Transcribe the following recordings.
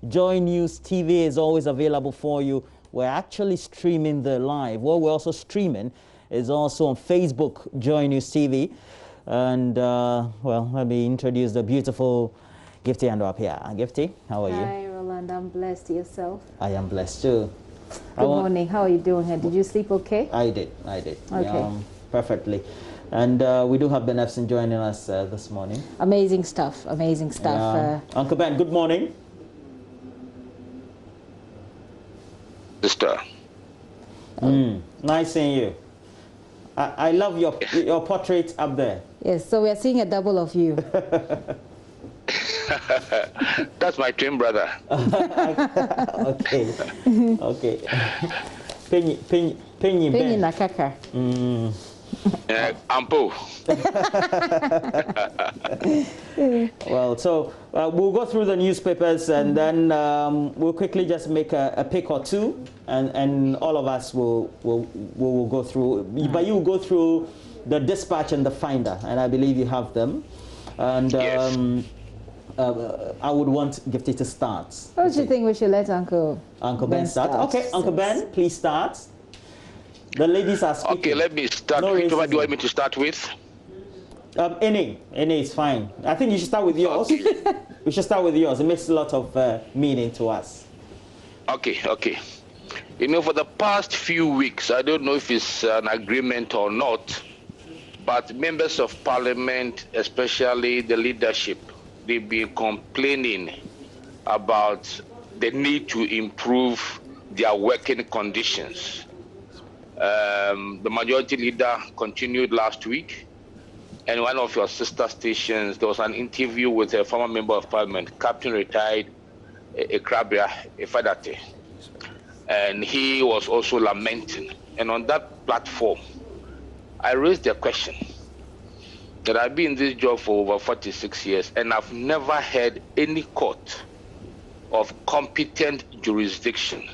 Joy News TV is always available for you. We're actually streaming the live. What we're also streaming is also on Facebook, Joy News TV. And, well, let me introduce the beautiful Gifty Andwapia. Gifty, how are you? Hi, Roland. I'm blessed. Yourself? I am blessed too. Good morning. How are you doing? Did you sleep okay? I did. Okay. Perfectly. And we do have Ben Epson joining us this morning. Amazing stuff. Amazing stuff. Uncle Ben, good morning. Sister. Nice seeing you. I love your portrait up there. Yes, so we are seeing a double of you. That's my twin brother. Okay. Penny Ben. Nakaka. Ampo. Well, so we'll go through the newspapers and then we'll quickly just make a pick or two, and all of us will go through. But you will go through the Dispatch and the Finder, and I believe you have them. And yes. I would want Gifty to start. What do you think we should let Uncle Ben start? Okay, Uncle Ben, please start. The ladies are speaking. Okay, let me start. No Which one do you want me to start with? Any is fine. I think you should start with yours. Okay. We should start with yours. It makes a lot of meaning to us. Okay. You know, for the past few weeks, I don't know if it's an agreement or not, but members of parliament, especially the leadership, they've been complaining about the need to improve their working conditions. The majority leader continued last week, and one of your sister stations, there was an interview with a former member of parliament, Captain Retired Ekrabia Efadate, and he was also lamenting. And on that platform, I raised the question that I've been in this job for over 46 years, and I've never heard any court of competent jurisdiction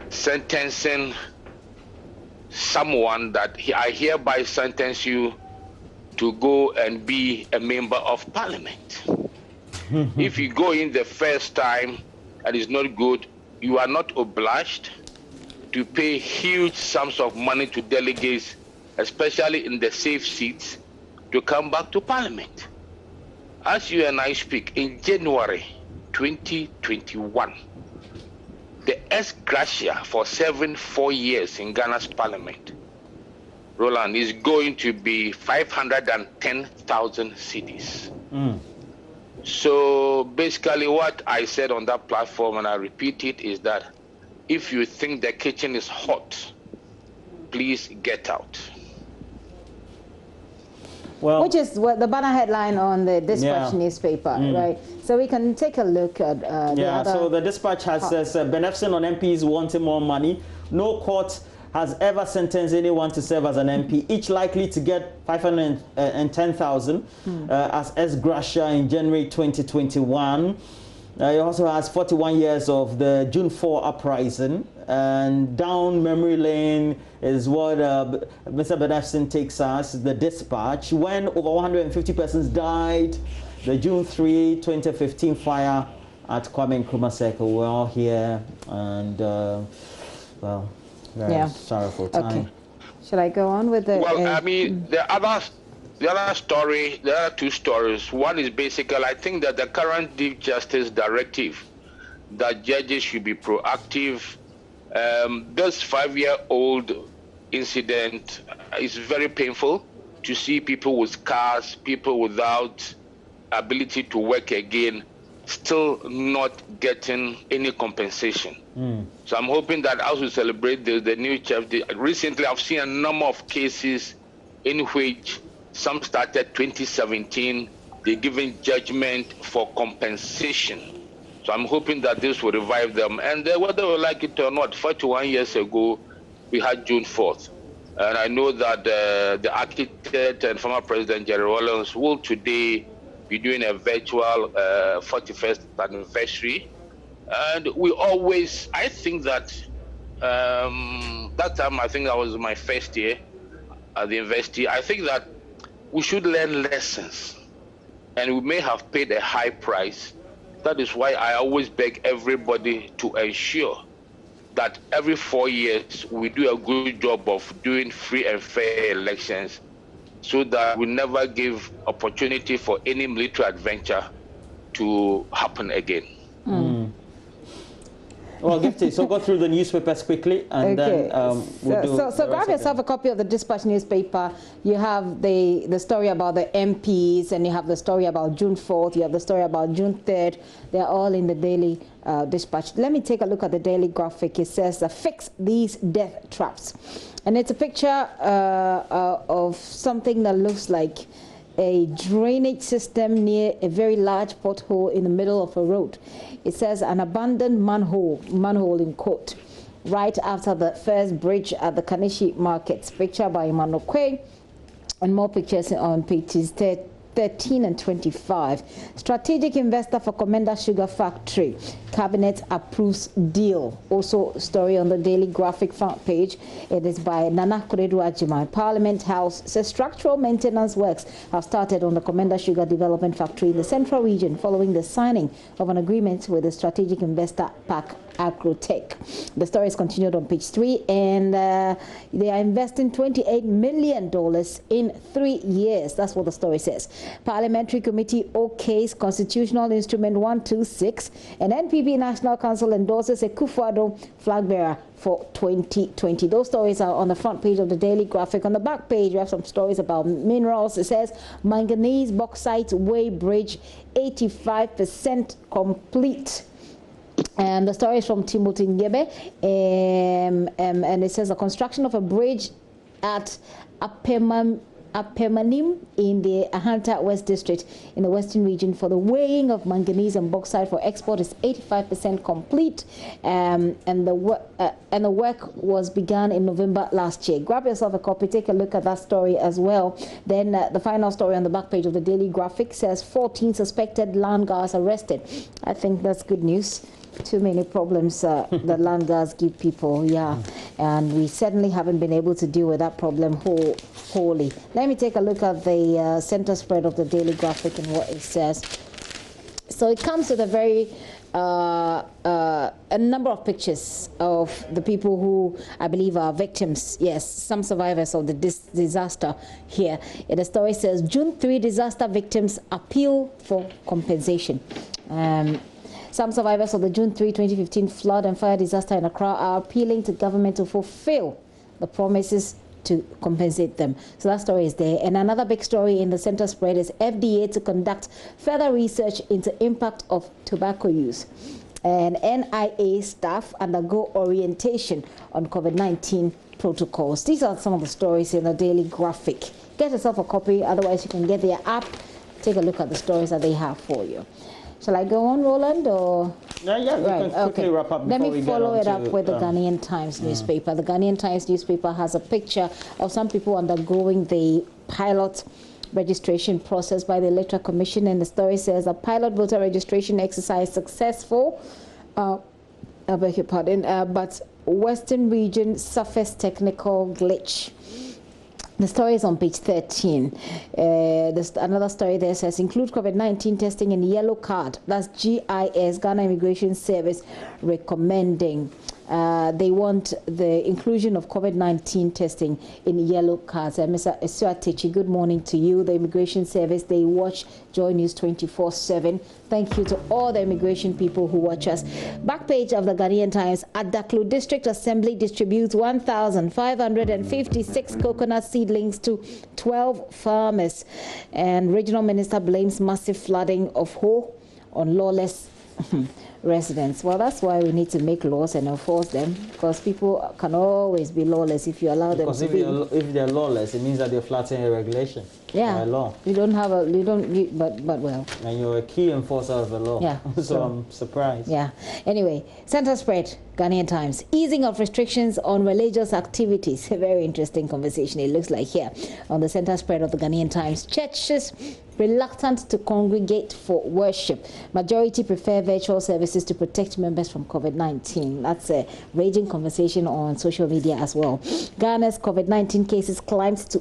sentencing someone that I hereby sentence you to go and be a member of parliament. If you go in the first time and it's not good, you are not obliged to pay huge sums of money to delegates, especially in the safe seats, to come back to parliament. As you and I speak, in January 2021, the ex gratia for serving 4 years in Ghana's parliament, Roland, is going to be 510,000 cedis. So basically what I said on that platform, and I repeat it, is that if you think the kitchen is hot, please get out. Well, which is what the banner headline on the Dispatch newspaper, right? So we can take a look at the other. So the Dispatch has says beneficent on MPs wanting more money. No court has ever sentenced anyone to serve as an MP, each likely to get 510,000 as ex gratia in January 2021. He also has 41 years of the June 4 uprising, and down memory lane is what Mr. Benefson takes us, the Dispatch, when over 150 persons died, the June 3, 2015 fire at Kwame Nkrumah Circle. We're all here, and well, very sorrowful time. Okay. Should I go on with the... Well, I mean, the other story, there are two stories. One is basically, I think that the current Chief Justice directive that judges should be proactive. This 5-year-old incident is very painful to see people with scars, people without ability to work again, still not getting any compensation. So I'm hoping that as we celebrate the new chief, recently I've seen a number of cases in which some started 2017, they're giving judgment for compensation. So I'm hoping that this will revive them. And whether we like it or not, 41 years ago, we had June 4th. And I know that the architect and former President Jerry Rawlings will today be doing a virtual 41st anniversary. And we always, I think that that time, I think that was my first year at the university, I think that we should learn lessons. And we may have paid a high price, That is why I always beg everybody to ensure that every 4 years we do a good job of doing free and fair elections, so that we never give opportunity for any military adventure to happen again. Well, Gifty, so go through the newspapers quickly, and then we'll so grab yourself a copy of the Dispatch newspaper. You have the story about the MPs, and you have the story about June 4th, you have the story about June 3rd. They're all in the Daily Dispatch. Let me take a look at the Daily Graphic. It says, fix these death traps. And it's a picture of something that looks like a drainage system near a very large pothole in the middle of a road. It says an abandoned manhole in quote, right after the first bridge at the Kanishi markets. Picture by Emmanuel Kwe, and more pictures on pages 13 and 25. Strategic investor for Commander Sugar Factory. Cabinet approves deal. Also story on the Daily Graphic front page. It is by Nana Kuredu Ajimai. Parliament House says structural maintenance works have started on the Commander Sugar Development Factory in the Central Region following the signing of an agreement with the strategic investor Pac Agrotech. The story is continued on page 3, and they are investing $28 million in 3 years. That's what the story says. Parliamentary Committee okays Constitutional Instrument 126, and NPP National Council endorses a Kufuor flag bearer for 2020. Those stories are on the front page of the Daily Graphic. On the back page, we have some stories about minerals. It says manganese bauxite way bridge 85% complete. And the story is from Timothy Ngebe, and it says the construction of a bridge at Apemanim in the Ahanta West District in the Western Region for the weighing of manganese and bauxite for export is 85% complete, and the work was begun in November last year. Grab yourself a copy, take a look at that story as well. Then the final story on the back page of the Daily Graphic says 14 suspected land guards arrested. I think that's good news. Too many problems that land guards give people, and we certainly haven't been able to deal with that problem wholly. Let me take a look at the center spread of the Daily Graphic and what it says. So it comes with a very a number of pictures of the people who I believe are victims. Yes, some survivors of the disaster here. And the story says June 3 disaster victims appeal for compensation. Some survivors of the June 3, 2015 flood and fire disaster in Accra are appealing to government to fulfill the promises to compensate them. So that story is there. And another big story in the center spread is FDA to conduct further research into impact of tobacco use. And NIA staff undergo orientation on COVID-19 protocols. These are some of the stories in the Daily Graphic. Get yourself a copy, otherwise you can get their app. Take a look at the stories that they have for you. Shall I go on, Roland, or? Yeah, we can quickly wrap up. Let me follow it up with the Ghanaian Times newspaper. The Ghanaian Times newspaper has a picture of some people undergoing the pilot registration process by the Electoral Commission, and the story says a pilot voter registration exercise successful. I beg your pardon, but Western Region suffers technical glitch. The story is on page 13. There's another story there says include COVID-19 testing in yellow card. That's GIS, Ghana Immigration Service, recommending. They want the inclusion of COVID-19 testing in yellow cards. Mr. Esuatechi, good morning to you. The Immigration Service, they watch Joy News 24/7. Thank you to all the immigration people who watch us. Back page of the Ghanaian Times, Adaklu District Assembly distributes 1,556 coconut seedlings to 12 farmers. And Regional Minister blames massive flooding of Ho on lawless residents. Well, that's why we need to make laws and enforce them, because people can always be lawless if you allow them to be. If they're lawless, it means that they're flouting a regulation. Yeah, law. But well. And you're a key enforcer of the law. Yeah. So I'm surprised. Yeah. Anyway, center spread, Ghanaian Times. Easing of restrictions on religious activities. A very interesting conversation, it looks like here on the center spread of the Ghanaian Times. Churches reluctant to congregate for worship. Majority prefer virtual services to protect members from COVID-19. That's a raging conversation on social media as well. Ghana's COVID-19 cases climbed to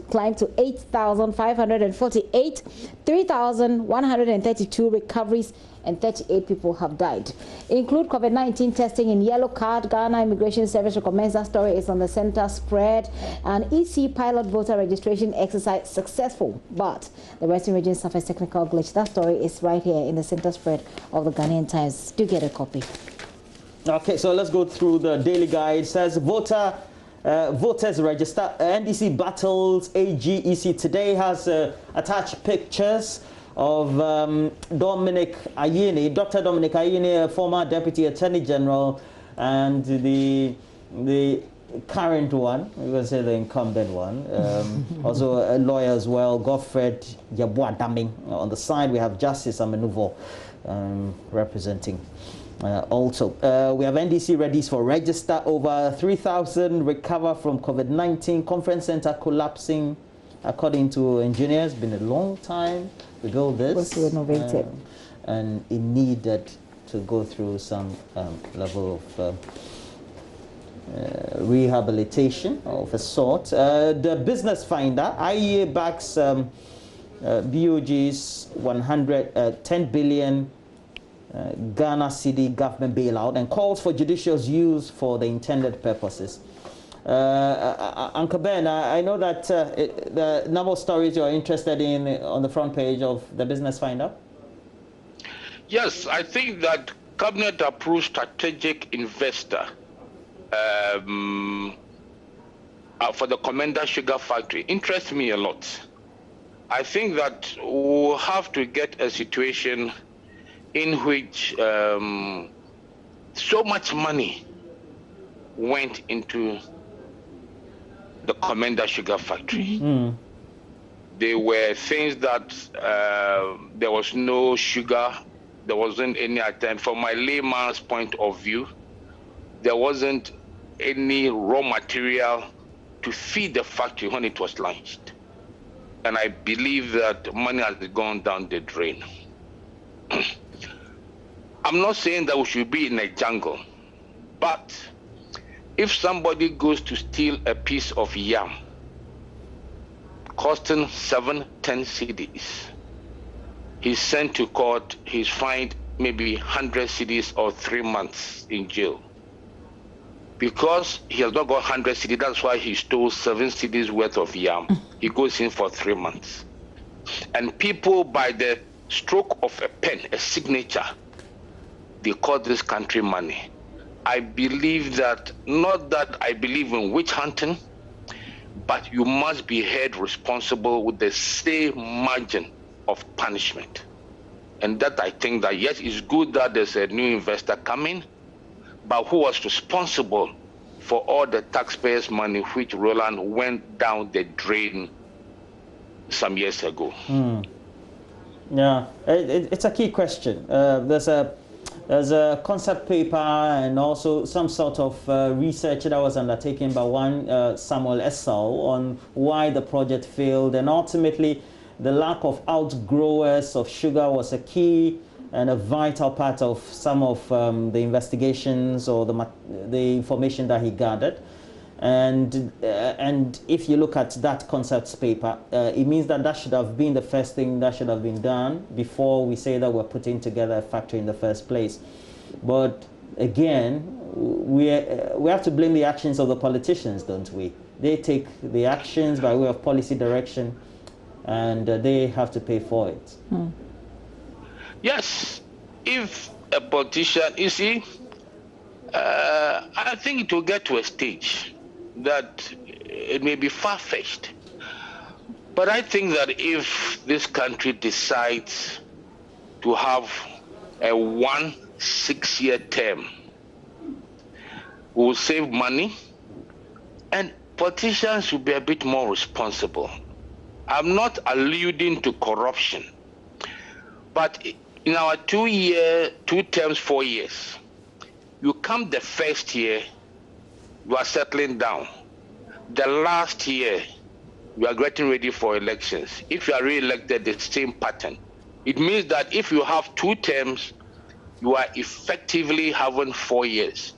8,548, 3,132 recoveries and 38 people have died. Include COVID-19 testing in yellow card. Ghana Immigration Service recommends that story is on the center spread. And EC pilot voter registration exercise successful, but the Western region suffers technical glitch. That story is right here in the center spread of the Ghanaian Times. Do get a copy. Okay, so let's go through the daily guide. It says voters register. NDC battles AGEC today has attached pictures of Dr. Dominic Ayine, former Deputy Attorney General, and the current one, we're going to say the incumbent one, also a lawyer as well, Godfred Yabwadaming. On the side, we have Justice Amenuvo representing. Also, we have NDC ready for register. Over 3,000 recover from COVID-19. Conference center collapsing, according to engineers. Been a long time to build this. Was renovated. And it needed to go through some level of rehabilitation of a sort. The Business Finder, IEA backs BOG's 10 billion Ghana city government bailout and calls for judicious use for the intended purposes. Uncle Ben, I know that the number of stories you're interested in on the front page of the Business Finder. Yes, I think that Cabinet approved strategic investor for the Commander Sugar Factory. Interests me a lot. I think that we'll have to get a situation in which so much money went into the Commander Sugar Factory. There were things that there was no sugar, there wasn't any attempt. From my layman's point of view, there wasn't any raw material to feed the factory when it was launched. And I believe that money has gone down the drain. I'm not saying that we should be in a jungle, but if somebody goes to steal a piece of yam costing 7-10 cedis, he's sent to court, he's fined maybe 100 cedis or 3 months in jail. Because he has not got 100 cedis, that's why he stole 7 cedis worth of yam. He goes in for 3 months. And people, by the stroke of a pen, a signature, they call this country money. I believe that, not that I believe in witch hunting, but you must be held responsible with the same margin of punishment. And that I think that, yes, it's good that there's a new investor coming, but who was responsible for all the taxpayers' money which Roland went down the drain some years ago? Yeah, it's a key question. There's a concept paper and also some sort of research that was undertaken by one Samuel Essel on why the project failed, and ultimately the lack of outgrowers of sugar was a key and a vital part of some of the investigations or the information that he gathered. And if you look at that concepts paper, it means that should have been the first thing that should have been done before we say that we're putting together a factory in the first place. But again, we have to blame the actions of the politicians, don't we? They take the actions by way of policy direction, and they have to pay for it. Yes, if a politician, you see, I think it will get to a stage that it may be far-fetched. But I think that if this country decides to have a 1 6-year term, we will save money, and politicians will be a bit more responsible. I'm not alluding to corruption, but in our 2 terms, 4 years, you come the first year, you are settling down. The last year, you are getting ready for elections. If you are re-elected, the same pattern. It means that if you have 2 terms, you are effectively having 4 years.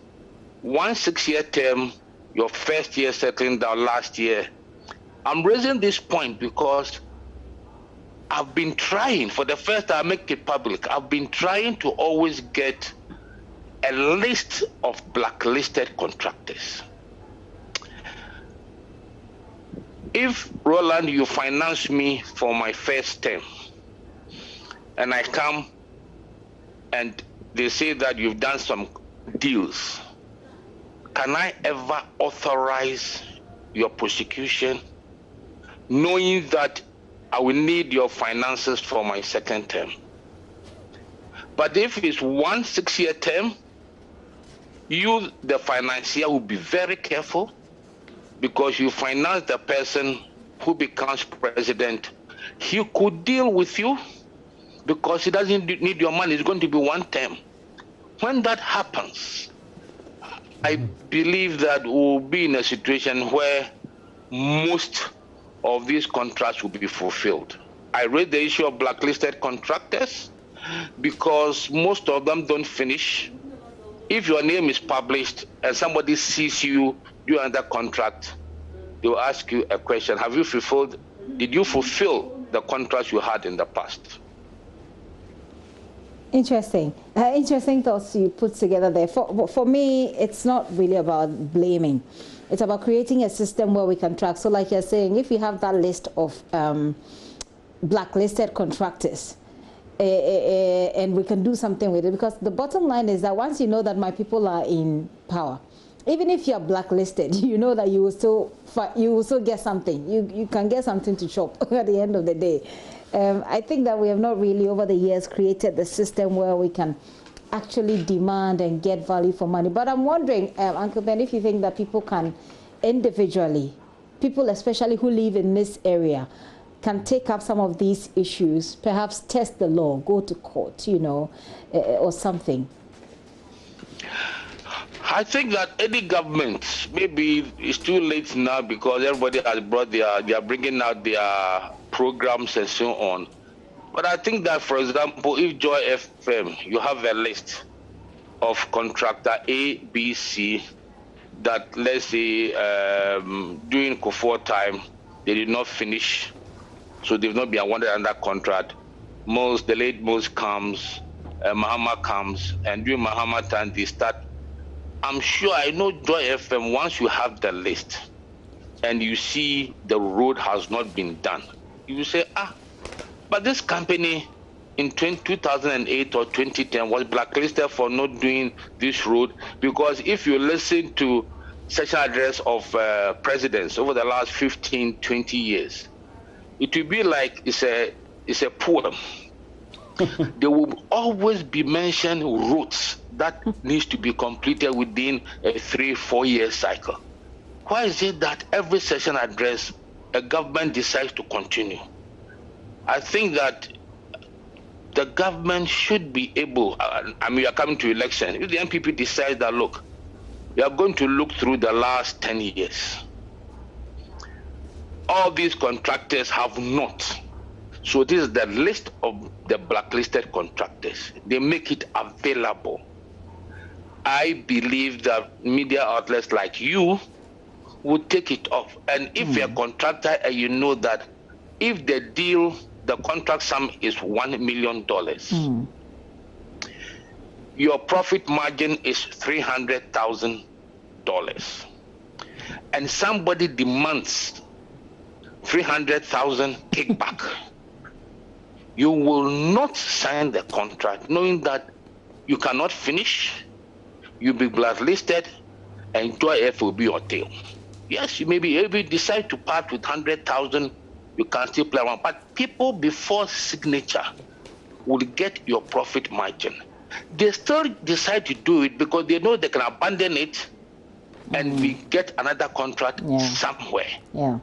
1 6-year term, your first year settling down last year. I'm raising this point because I've been trying, for the first time, I make it public, I've been trying to always get a list of blacklisted contractors. If, Roland, you finance me for my first term, and I come and they say that you've done some deals, can I ever authorize your prosecution, knowing that I will need your finances for my second term? But if it's 1 6-year term, you, the financier, will be very careful, because you finance the person who becomes president. He could deal with you because he doesn't need your money. It's going to be 1 term. When that happens, I believe that we'll be in a situation where most of these contracts will be fulfilled. I raised the issue of blacklisted contractors because most of them don't finish. If your name is published and somebody sees you do another contract, they will ask you a question: have you fulfilled, did you fulfill the contracts you had in the past? Interesting. Interesting thoughts you put together there. For me, it's not really about blaming. It's about creating a system where we can track. So like you're saying, if you have that list of blacklisted contractors, and we can do something with it, because the bottom line is that once you know that my people are in power, even if you're blacklisted, you know that you will still get something. You can get something to chop at the end of the day. I think that we have not really over the years created the system where we can actually demand and get value for money. But I'm wondering, Uncle Ben, if you think that people can individually, people especially who live in this area, can take up some of these issues, perhaps test the law, go to court, you know, or something. I think that any government, maybe it's too late now because everybody has brought they are bringing out their programs and so on. But I think that, for example, if Joy FM, you have a list of contractor A, B, C, that, let's say, during COFOR time, they did not finish, so they've not been awarded under contract. The late Mose comes, Mahama comes, and during Mahama time, they start. I'm sure, I know Joy FM, once you have the list and you see the road has not been done, you will say, but this company in 2008 or 2010 was blacklisted for not doing this road. Because if you listen to session address of presidents over the last 15, 20 years, it will be like it's a poem. There will always be mentioned roads that needs to be completed within a 3-4 year cycle. Why is it that every session address a government decides to continue? I think that the government should be able, we are coming to election. If the MPP decides that, look, we are going to look through the last 10 years, all these contractors have not. So this is the list of the blacklisted contractors. They make it available. I believe that media outlets like you would take it off. And if you're a contractor and you know that if the deal, the contract sum is $1 million, your profit margin is $300,000, and somebody demands $300,000 kickback, you will not sign the contract knowing that you cannot finish, you'll be blacklisted, and Joy F will be your tail. Yes, you may be able to decide to part with 100,000, you can still play around, but people before signature will get your profit margin. They still decide to do it because they know they can abandon it and we get another contract somewhere.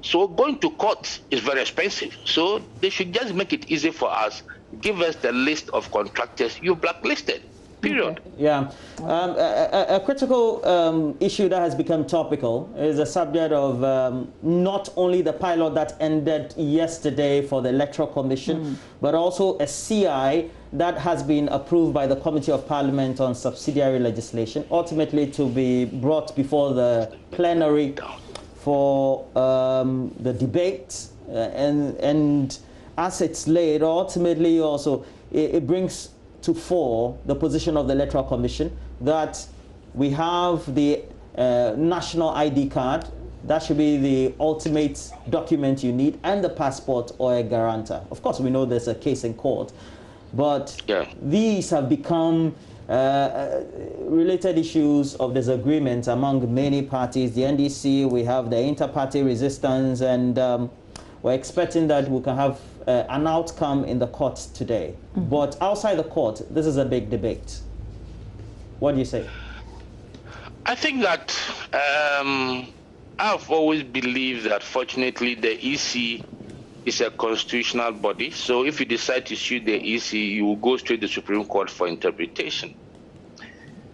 So going to court is very expensive. So they should just make it easy for us. Give us the list of contractors you blacklisted. Period. Yeah. A critical issue that has become topical is the subject of not only the pilot that ended yesterday for the Electoral Commission, but also a CI that has been approved by the Committee of Parliament on Subsidiary Legislation, ultimately to be brought before the plenary for the debate. And as it's laid, ultimately also it brings to fore the position of the Electoral Commission that we have the national ID card. That should be the ultimate document you need, and the passport or a guarantor. Of course, we know there's a case in court, but these have become related issues of disagreement among many parties. The NDC, we have the inter-party resistance, and we're expecting that we can have an outcome in the courts today. But outside the court, this is a big debate. What do you say? I think that I've always believed that, fortunately, the EC is a constitutional body. So if you decide to sue the EC, you will go straight to the Supreme Court for interpretation.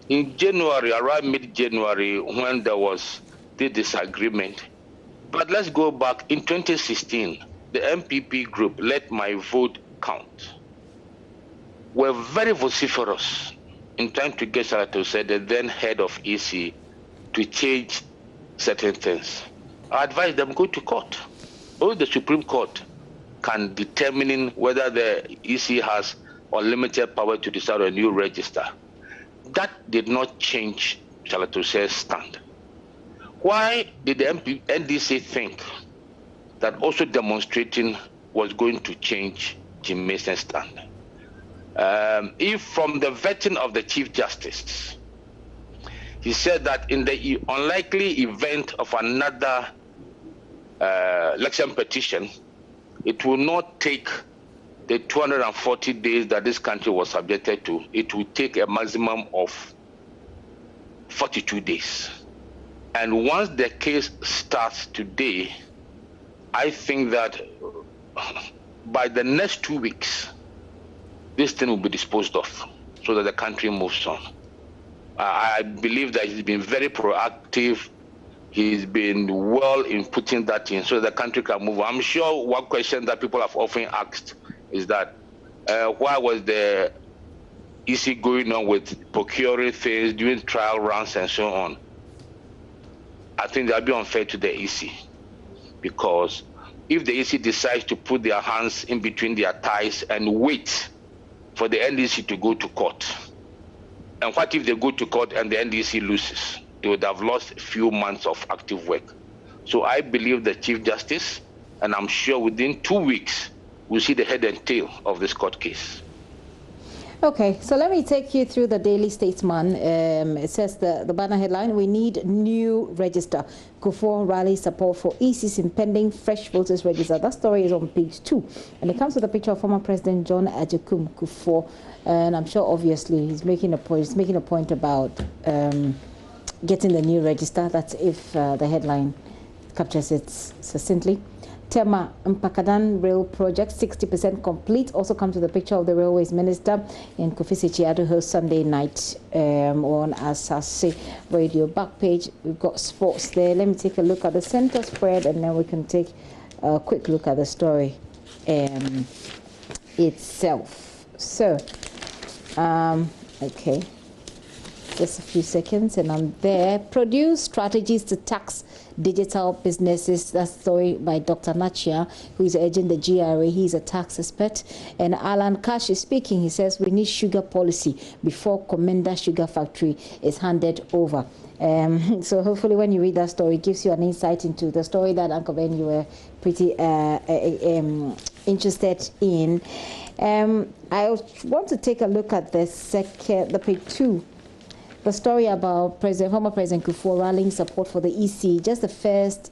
In January, around mid-January, when there was the disagreement, but let's go back, in 2016, the MPP group, Let My Vote Count, were very vociferous in trying to get Senator said, the then head of EC, to change certain things. I advise them go to court. Only the Supreme Court can determine whether the EC has unlimited power to decide on a new register. That did not change Chalatose's stand. Why did the NDC think that also demonstrating was going to change Jim Mason's stand? If from the vetting of the Chief Justice, he said that in the unlikely event of another election petition, it will not take the 240 days that this country was subjected to. It will take a maximum of 42 days. And once the case starts today, I think that by the next 2 weeks, this thing will be disposed of so that the country moves on. I believe that he's been very proactive. He's been well in putting that in so the country can move on. I'm sure one question that people have often asked is that why was the EC going on with procuring things, doing trial runs and so on? I think that'll be unfair to the EC, because if the EC decides to put their hands in between their thighs and wait for the NDC to go to court, and what if they go to court and the NDC loses? They would have lost a few months of active work. So I believe the Chief Justice, and I'm sure within 2 weeks, we'll see the head and tail of this court case. Okay, so let me take you through the Daily Statesman. It says the banner headline, we need new register. Kufuor rallies support for EC's impending fresh voters register. That story is on page 2. And it comes with a picture of former President John Ajakum Kufuor. And I'm sure, obviously, he's making a point about getting the new register. That's if the headline captures it succinctly. Tema Mpakadan Rail Project, 60% complete. Also comes with a picture of the Railways Minister in Kofi Sichiado's Sunday night on Asase Radio. Back page, we've got sports there. Let me take a look at the center spread, and then we can take a quick look at the story itself. So, okay. Just a few seconds and I'm there. Produce strategies to tax digital businesses. That's a story by Dr. Nachia, who is urging the GRA. He's a tax expert. And Alan Cash is speaking. He says we need sugar policy before Commander Sugar Factory is handed over. So hopefully when you read that story, it gives you an insight into the story that Uncle Ben, you were pretty interested in. I want to take a look at the page 2. The story about former President Kufuor rallying support for the EC. Just the first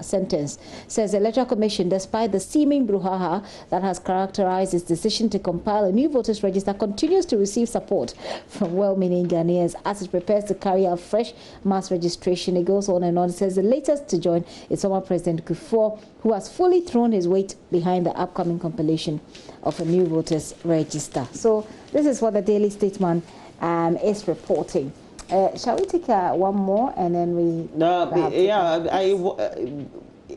sentence says the Electoral Commission, despite the seeming brouhaha that has characterized its decision to compile a new voters register, continues to receive support from well-meaning Ghanaians as it prepares to carry out fresh mass registration. It goes on and on. It says the latest to join is former President Kufuor, who has fully thrown his weight behind the upcoming compilation of a new voters register. So this is what the Daily Statesman is reporting. Shall we take one more and then we...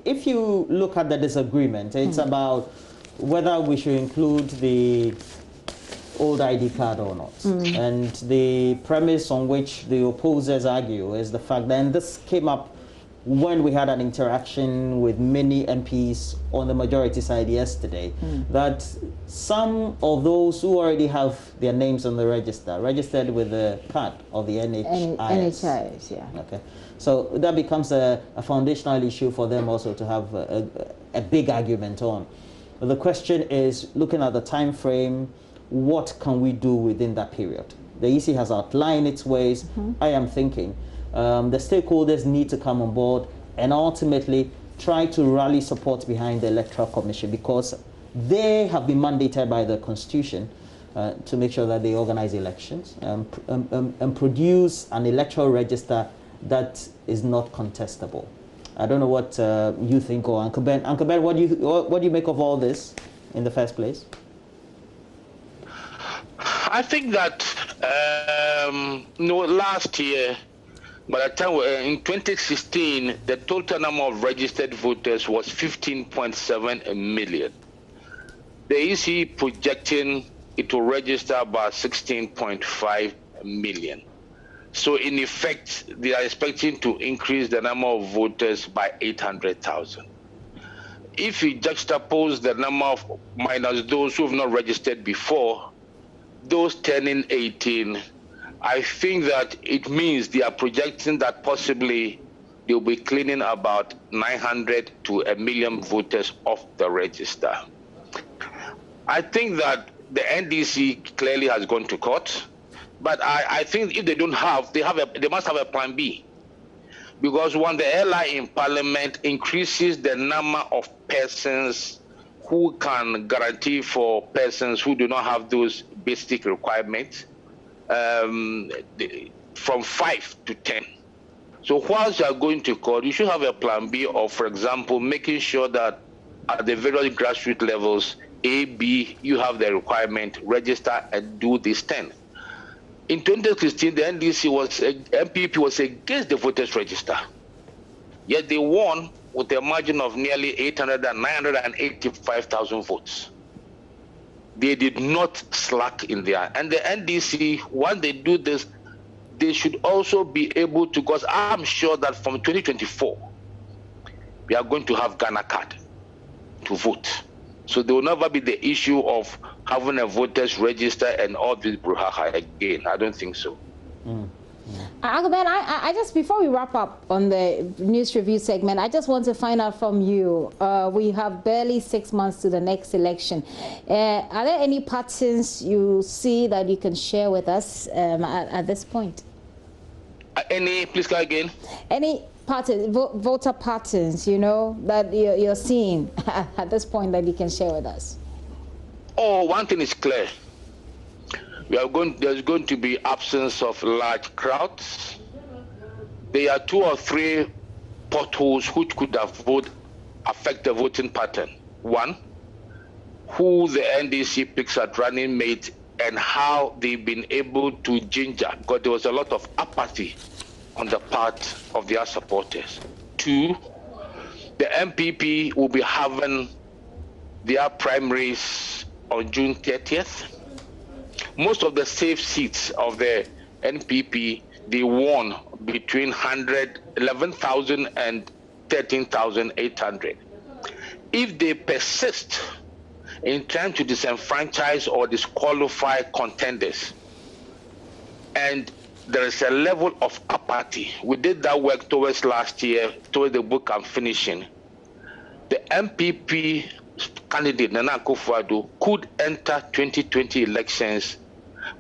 if you look at the disagreement, it's about whether we should include the old ID card or not. And the premise on which the opposers argue is the fact that, and this came up when we had an interaction with many MPs on the majority side yesterday, that some of those who already have their names on the register, registered with the card of the NHIS. NHIS, yeah. Okay. So that becomes a foundational issue for them also to have a big argument on. But the question is, looking at the time frame, what can we do within that period? The EC has outlined its ways. I am thinking the stakeholders need to come on board and ultimately try to rally support behind the Electoral Commission, because they have been mandated by the Constitution to make sure that they organize elections and produce an electoral register that is not contestable. I don't know what you think, or Uncle Ben. Uncle Ben, what do you make of all this in the first place? I think that last year, by the time in 2016, the total number of registered voters was 15.7 million. The EC projecting it will register about 16.5 million. So in effect, they are expecting to increase the number of voters by 800,000. If you juxtapose the number of minus those who have not registered before, those turning 18, I think that it means they are projecting that possibly they'll be cleaning about 900 to 1 million voters off the register. I think that the NDC clearly has gone to court. But I think if they don't have, they must have a plan B. Because when the LI in Parliament increases the number of persons who can guarantee for persons who do not have those basic requirements from 5 to 10. So whilst you are going to court, you should have a plan B of, for example, making sure that at the various grassroots levels, A, B, you have the requirement, register and do this 10. In 2016, the MPP was against the voters register. Yet they won with a margin of nearly 985,000 votes. They did not slack in there. And the NDC, when they do this, they should also be able to, because I'm sure that from 2024, we are going to have Ghana card to vote. So there will never be the issue of having a voters register and all this brouhaha again. I don't think so. Uncle Ben, I just, before we wrap up on the news review segment, I just want to find out from you. We have barely 6 months to the next election. Are there any patterns you see that you can share with us at this point? Please go again. Any patterns, voter patterns, you know, that you're seeing at this point that you can share with us? Oh, one thing is clear. There's going to be absence of large crowds. There are 2 or 3 potholes which could affect the voting pattern. One, who the NDC picks at running mate and how they've been able to ginger, because there was a lot of apathy on the part of their supporters. 2, the MPP will be having their primaries on June 30th. Most of the safe seats of the NPP, they won between 11,000 and 13,800. If they persist in trying to disenfranchise or disqualify contenders, and there is a level of apathy, we did that work towards last year, towards the book I'm finishing, the MPP candidate Nana Akufo-Addo could enter 2020 elections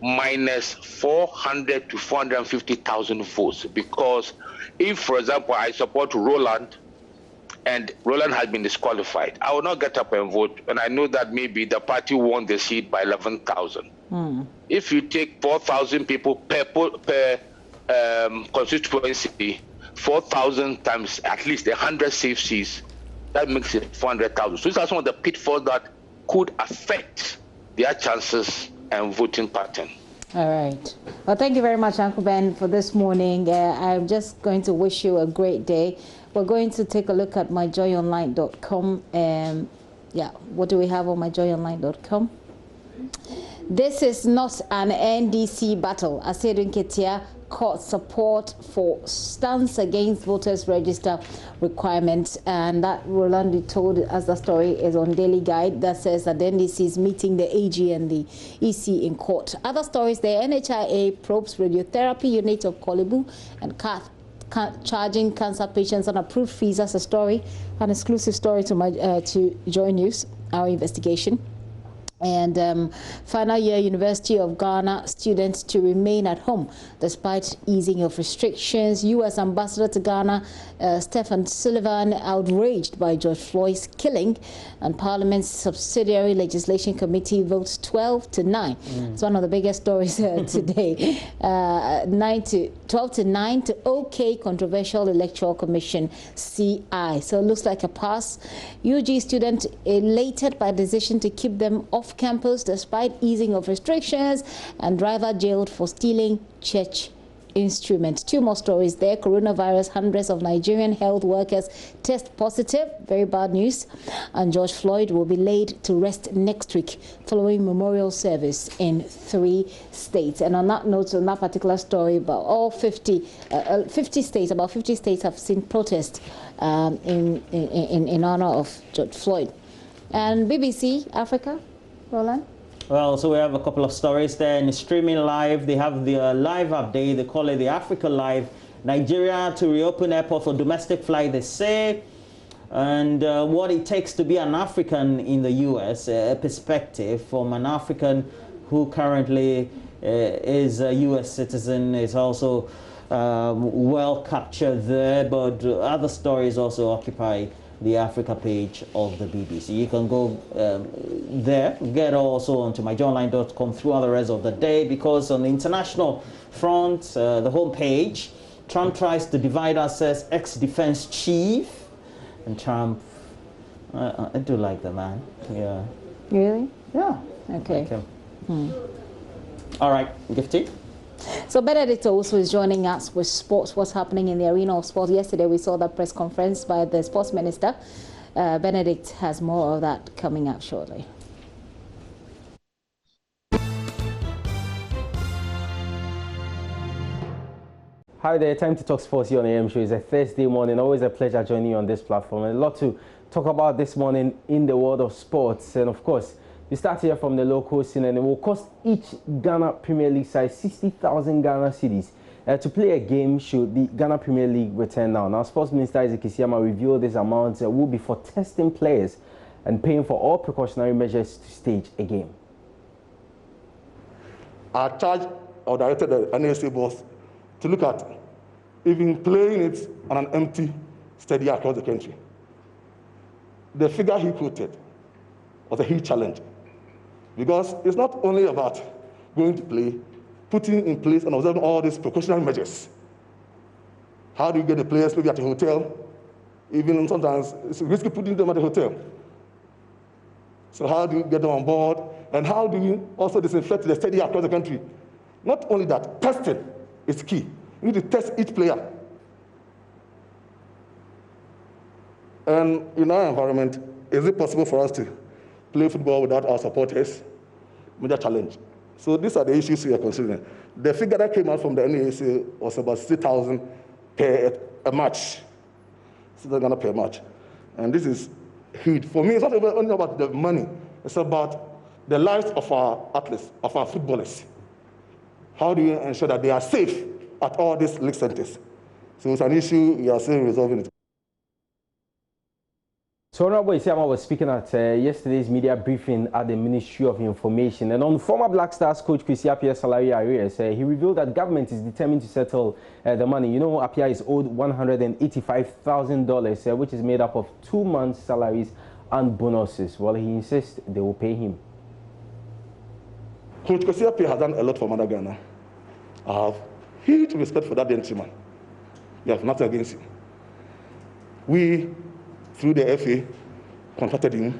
minus 400 to 450,000 votes, because if, for example, I support Roland and Roland has been disqualified, I will not get up and vote, and I know that maybe the party won the seat by 11,000. If you take 4,000 people per constituency, 4,000 times at least 100 safe seats, that makes it 400,000. So these are some of the pitfalls that could affect their chances and voting pattern. All right. Well, thank you very much, Uncle Ben, for this morning. I'm just going to wish you a great day. We're going to take a look at myjoyonline.com. Yeah, what do we have on myjoyonline.com? This is not an NDC battle. Asedun Ketia Court support for stance against voters register requirements, and that Roland told us the story is on Daily Guide that says that the NDC is meeting the AG and the EC in court. Other stories there: NHIA probes radiotherapy unit of Kolebu and charging cancer patients on approved fees. That's a story, an exclusive story to Joy News, our investigation. And final year University of Ghana students to remain at home despite easing of restrictions. U.S. Ambassador to Ghana Stephen Sullivan outraged by George Floyd's killing, and Parliament's Subsidiary Legislation Committee votes 12-9. It's one of the biggest stories today. 12-9 to OK controversial Electoral Commission CI. So it looks like a pass. UG student elated by decision to keep them off campus despite easing of restrictions, and driver jailed for stealing church instruments. Two more stories there. Coronavirus, hundreds of Nigerian health workers test positive. Very bad news. And George Floyd will be laid to rest next week following memorial service in 3 states. And on that note, on that particular story, about all 50 states, about 50 states have seen protests in honor of George Floyd. And BBC Africa, Roland? Well, so we have a couple of stories there. In streaming live, they have the live update. They call it the Africa Live. Nigeria to reopen airport for domestic flight, they say. And what it takes to be an African in the U.S., a perspective from an African who currently is a U.S. citizen, is also well captured there. But other stories also occupy the Africa page of the BBC. You can go there, get also onto myjohnline.com throughout the rest of the day, because on the international front, the home page, Trump tries to divide us as ex-defense chief. And Trump, I do like the man. Yeah. Really? Yeah. Okay. Like all right, Gifty. So Benedict also is joining us with sports, what's happening in the arena of sport. Yesterday we saw the press conference by the sports minister. Benedict has more of that coming up shortly. Hi there, time to talk sports here on AM Show. It's a Thursday morning. Always a pleasure joining you on this platform. And a lot to talk about this morning in the world of sports. And of course, we start here from the local scene, and it will cost each Ghana Premier League side 60,000 Ghana cedis to play a game should the Ghana Premier League return now. Now, Sports Minister Isaac Isiama revealed this amount will be for testing players and paying for all precautionary measures to stage a game. I charged or directed the NSA boss to look at even playing it on an empty stadium across the country. The figure he quoted was a huge challenge, because it's not only about going to play, putting in place and observing all these precautionary measures. How do you get the players maybe at a hotel? Even sometimes it's risky putting them at the hotel. So how do you get them on board? And how do you also disinfect the stadium across the country? Not only that, testing is key. You need to test each player. And in our environment, is it possible for us to play football without our supporters? Major challenge. So these are the issues we are considering. The figure that came out from the NASA was about 60,000 per a match. 60,000 Ghana per match. And this is huge. For me, it's not only about the money. It's about the lives of our athletes, of our footballers. How do you ensure that they are safe at all these league centers? So it's an issue we are still resolving it. So Honorable Isiama was speaking at yesterday's media briefing at the Ministry of Information. And on former Black Stars coach Kwesi Appiah's salary arrears, he revealed that government is determined to settle the money. You know, Appiah is owed $185,000, which is made up of 2 months' salaries and bonuses. Well, he insists they will pay him. Coach Kwesi Appiah has done a lot for Mother Ghana. I have huge respect for that gentleman. We have nothing against him. We, through the FA, contacted him,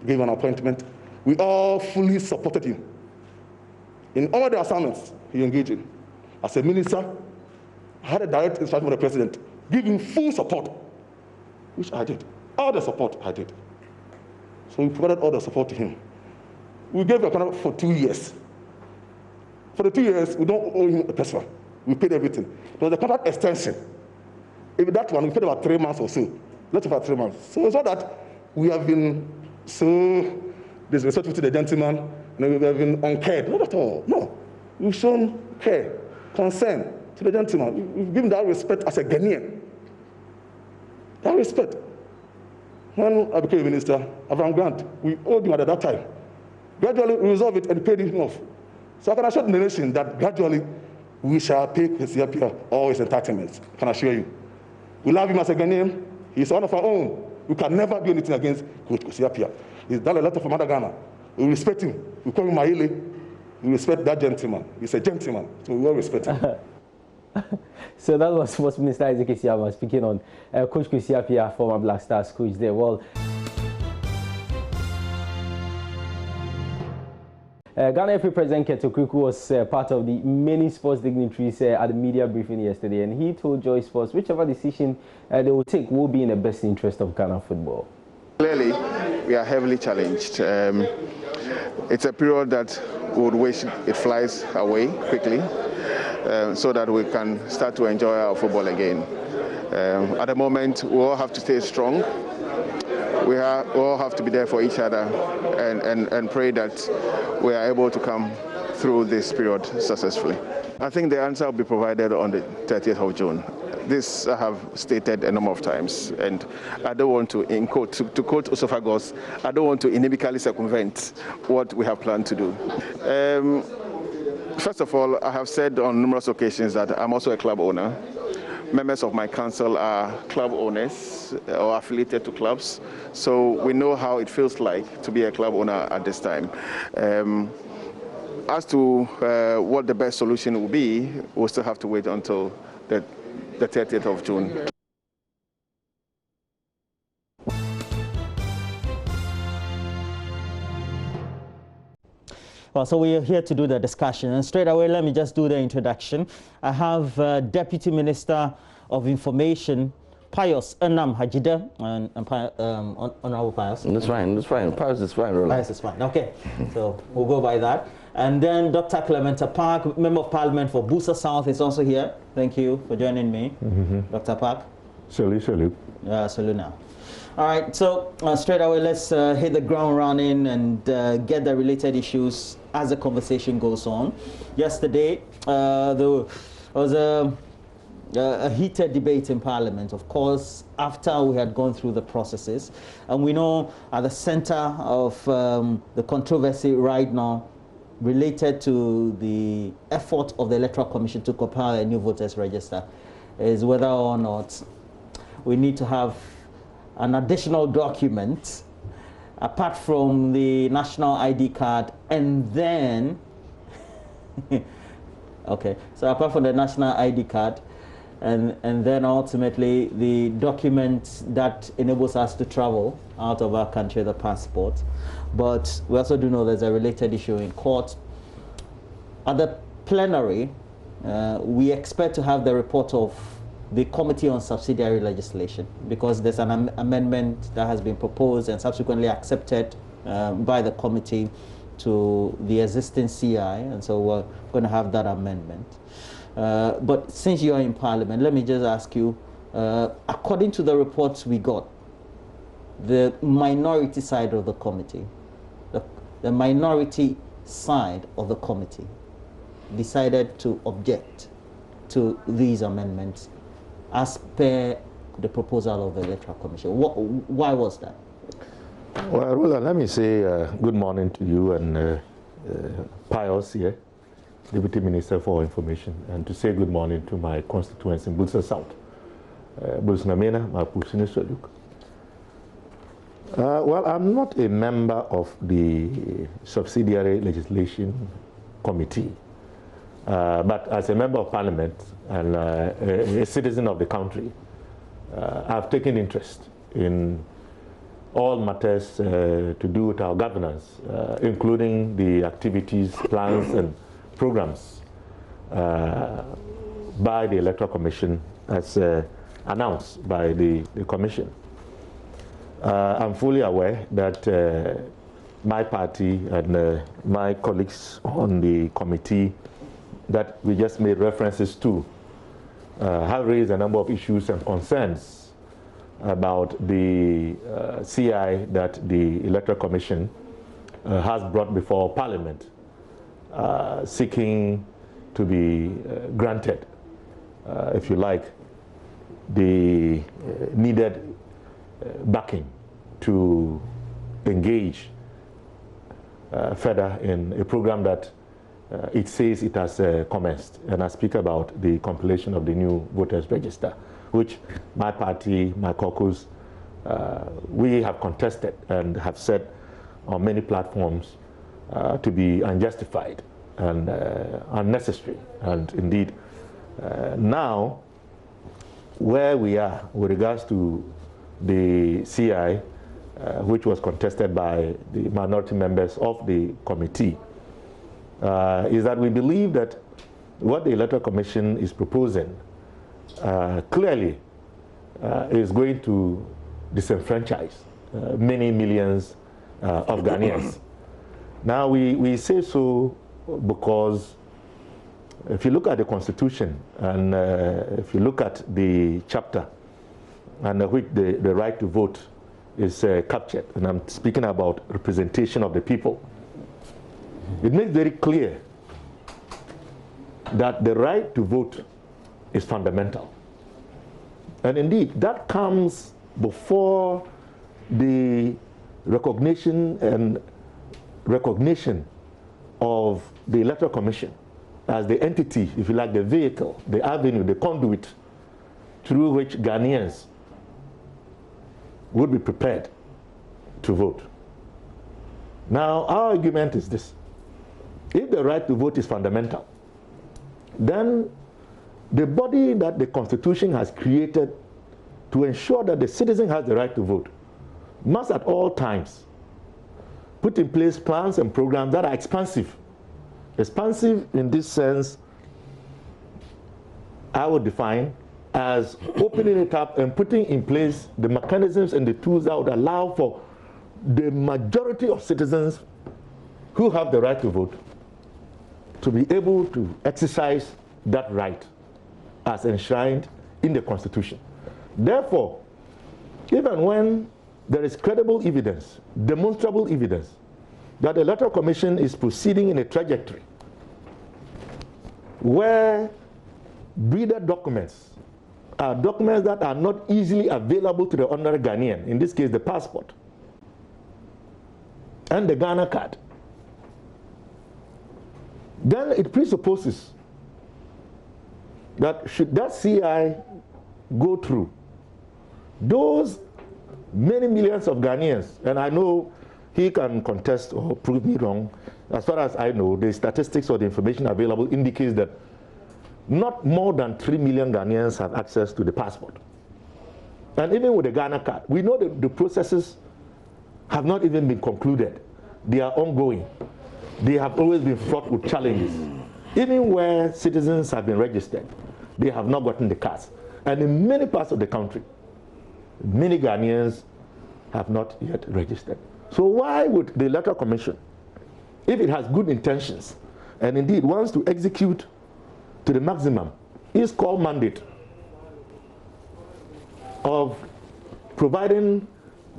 gave an appointment. We all fully supported him. In all the assignments he engaged in. As a minister, I had a direct instruction from the president, give him full support, which I did. All the support I did. So we provided all the support to him. We gave a contract for 2 years. For the 2 years, we don't owe him a peso. We paid everything. There was a contract extension. If that one, we paid about 3 months or so. Not about 3 months. So it's not that we have been so disrespectful to the gentleman, and we have been uncared. Not at all. No. We've shown care, concern to the gentleman. We've given that respect as a Ghanaian. That respect. When I became minister, Abraham Grant, we owed him at that time. Gradually, we resolved it and paid him off. So I can assure the nation that gradually we shall pay Kwesi all his entitlements. I can assure you. We love him as a Ghanaian. He's one of our own. We can never do anything against Kwesi. He's done a lot for Mother Ghana. We respect him. We call him Maile. We respect that gentleman. He's a gentleman, so we all respect him. So that was Sports Minister Isaac Isiama speaking on Coach Kwesi Appiah, former Black Stars coach there. Well, Ghana FA President Keto Kuku was part of the many sports dignitaries at the media briefing yesterday, and he told Joy Sports whichever decision they will take will be in the best interest of Ghana football. Clearly, we are heavily challenged. It's a period that we would wish it flies away quickly so that we can start to enjoy our football again. At the moment, we all have to stay strong. We all have to be there for each other and pray that we are able to come through this period successfully. I think the answer will be provided on the 30th of June. This I have stated a number of times, and I don't want to quote Osophagus, I don't want to inimically circumvent what we have planned to do. First of all, I have said on numerous occasions that I'm also a club owner. Members of my council are club owners or affiliated to clubs, so we know how it feels like to be a club owner at this time. As to what the best solution will be, we'll still have to wait until the 30th of June. Well, so we are here to do the discussion, and straight away let me just do the introduction. I have Deputy Minister of Information, Pius Enam Hajida, and Honorable Pius. That's fine. Pius is fine, really. Pius is fine, okay. So we'll go by that. And then Dr. Clementa Park, Member of Parliament for Busa South, is also here. Thank you for joining me, Dr. Park. Salute. Salute now. All right, so straight away, let's hit the ground running and get the related issues as the conversation goes on. Yesterday, there was a heated debate in Parliament, of course, after we had gone through the processes. And we know at the center of the controversy right now related to the effort of the Electoral Commission to compile a new voters register is whether or not we need to have an additional document apart from the national ID card, and then okay, so apart from the national ID card, and then ultimately the document that enables us to travel out of our country, the passport. But we also do know there's a related issue in court. At the plenary, we expect to have the report of the Committee on Subsidiary Legislation, because there's an amendment that has been proposed and subsequently accepted by the committee to the existing CI, and so we're going to have that amendment. But since you are in Parliament, let me just ask you, according to the reports we got, the minority side of the committee, the minority side of the committee decided to object to these amendments as per the proposal of the Electoral Commission. Why was that? Well, Roland, let me say good morning to you and Pius here, Deputy Minister for Information, and to say good morning to my constituents in Busa South. Bulsnamena, Mapusini Soluk. Well, I'm not a member of the Subsidiary Legislation Committee, but as a member of Parliament and a citizen of the country, I've taken interest in all matters to do with our governance, including the activities, plans, and programs by the Electoral Commission as announced by the Commission. I'm fully aware that my party and my colleagues on the committee that we just made references to have raised a number of issues and concerns about the CI that the Electoral Commission has brought before Parliament, seeking to be granted, if you like, the needed backing to engage further in a program that it says it has commenced. And I speak about the compilation of the new voters register, which my party, my caucus, we have contested and have said on many platforms to be unjustified and unnecessary. And indeed, now where we are with regards to the CI, which was contested by the minority members of the committee, is that we believe that what the Electoral Commission is proposing clearly is going to disenfranchise many millions of Ghanaians. Now we say so because if you look at the Constitution and if you look at the chapter under which the right to vote is captured, and I'm speaking about representation of the people, it makes very clear that the right to vote is fundamental. And indeed, that comes before the recognition of the Electoral Commission as the entity, if you like, the vehicle, the avenue, the conduit through which Ghanaians would be prepared to vote. Now, our argument is this. If the right to vote is fundamental, then the body that the Constitution has created to ensure that the citizen has the right to vote must at all times put in place plans and programs that are expansive. Expansive in this sense, I would define as opening it up and putting in place the mechanisms and the tools that would allow for the majority of citizens who have the right to vote to be able to exercise that right as enshrined in the Constitution. Therefore, even when there is credible evidence, demonstrable evidence, that the Electoral Commission is proceeding in a trajectory where breeder documents are documents that are not easily available to the ordinary Ghanaian, in this case the passport and the Ghana card, then it presupposes that should that CI go through, those many millions of Ghanaians, and I know he can contest or prove me wrong, as far as I know, the statistics or the information available indicates that not more than 3 million Ghanaians have access to the passport. And even with the Ghana card, we know that the processes have not even been concluded. They are ongoing. They have always been fraught with challenges. Even where citizens have been registered, they have not gotten the cards. And in many parts of the country, many Ghanaians have not yet registered. So why would the Electoral Commission, if it has good intentions and indeed wants to execute to the maximum its core mandate of providing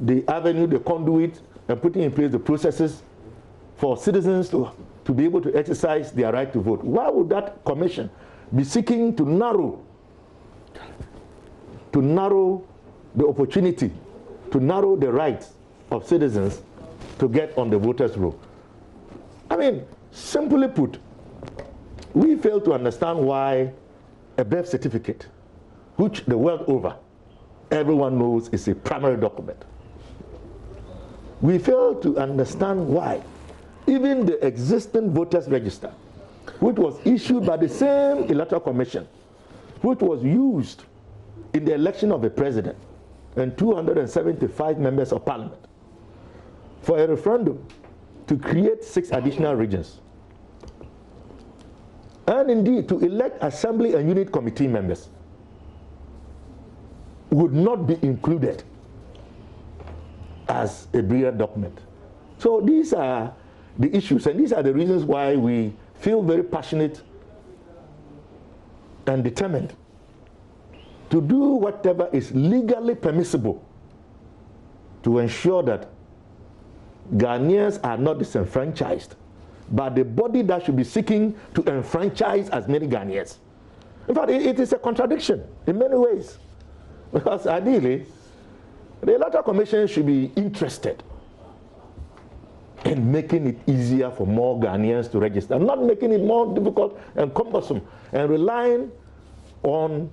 the avenue, the conduit, and putting in place the processes for citizens to be able to exercise their right to vote, why would that commission be seeking to narrow the opportunity, to narrow the rights of citizens to get on the voters' roll? I mean, simply put, we fail to understand why a birth certificate, which the world over everyone knows is a primary document, we fail to understand why even the existing voters register, which was issued by the same Electoral Commission, which was used in the election of a president and 275 members of parliament for a referendum to create 6 additional regions, and indeed to elect assembly and unit committee members, would not be included as a brilliant document. So these are the issues, and these are the reasons why we feel very passionate and determined to do whatever is legally permissible to ensure that Ghanaians are not disenfranchised, but the body that should be seeking to enfranchise as many Ghanaians. In fact, it is a contradiction in many ways, because ideally, the Electoral Commission should be interested in making it easier for more Ghanaians to register, not making it more difficult and cumbersome, and relying on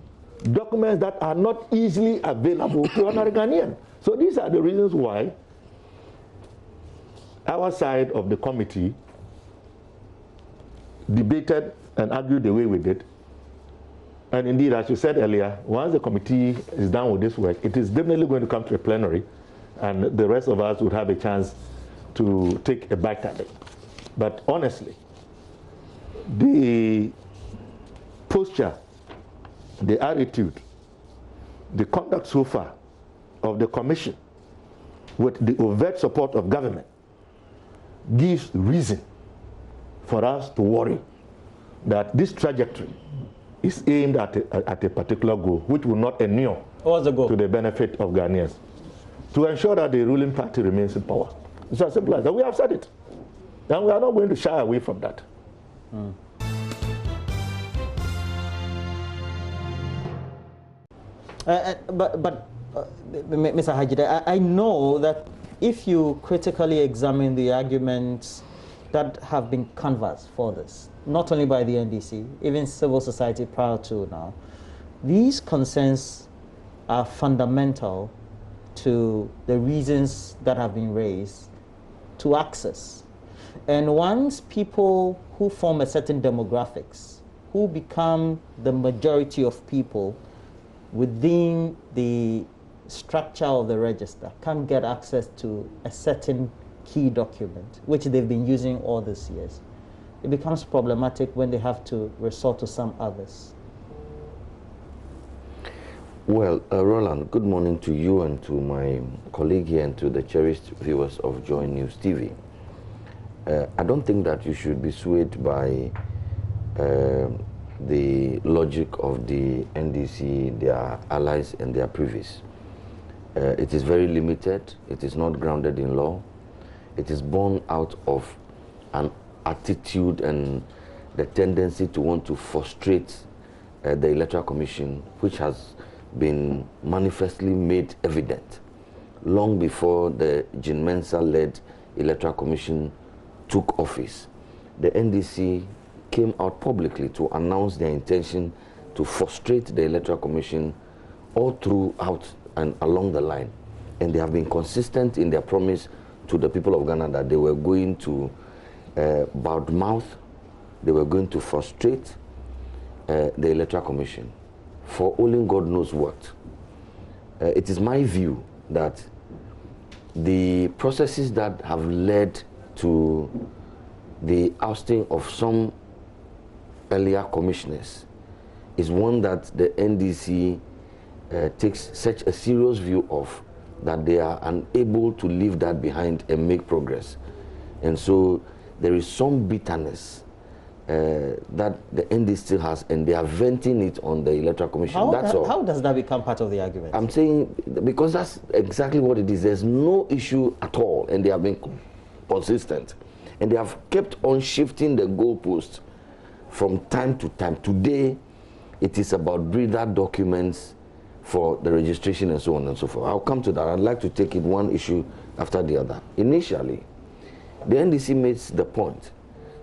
documents that are not easily available to ordinary Ghanaian. So these are the reasons why our side of the committee debated and argued the way we did. And indeed, as you said earlier, once the committee is done with this work, it is definitely going to come to a plenary, and the rest of us would have a chance to take a bite at it. But honestly, the posture, the attitude, the conduct so far of the commission with the overt support of government gives reason for us to worry that this trajectory is aimed at a particular goal, which will not inure What's the goal? to the benefit of Ghanaians, to ensure that the ruling party remains in power. It's as simple as that. We have said it, and we are not going to shy away from that. But Mr. Hajide, I know that if you critically examine the arguments that have been canvassed for this, not only by the NDC, even civil society prior to now, these concerns are fundamental to the reasons that have been raised to access. And once people who form a certain demographics, who become the majority of people within the structure of the register, can't get access to a certain key document, which they've been using all these years, it becomes problematic when they have to resort to some others. Well, Roland, good morning to you and to my colleague here and to the cherished viewers of Joy News TV. I don't think that you should be swayed by the logic of the NDC, their allies and their privies. It is very limited. It is not grounded in law. It is born out of an attitude and the tendency to want to frustrate the Electoral Commission, which has been manifestly made evident long before the Jean Mensah-led Electoral Commission took office. The NDC came out publicly to announce their intention to frustrate the Electoral Commission all throughout and along the line. And they have been consistent in their promise to the people of Ghana that they were going to badmouth, they were going to frustrate the Electoral Commission for only God knows what. It is my view that the processes that have led to the ousting of some earlier commissioners is one that the NDC takes such a serious view of, that they are unable to leave that behind and make progress. And so there is some bitterness that the NDC still has, and they are venting it on the Electoral Commission. How does that become part of the argument? I'm saying because that's exactly what it is. There's no issue at all, and they have been consistent. And they have kept on shifting the goalposts from time to time. Today, it is about breather documents for the registration and so on and so forth. I'll come to that. I'd like to take it one issue after the other. Initially, the NDC makes the point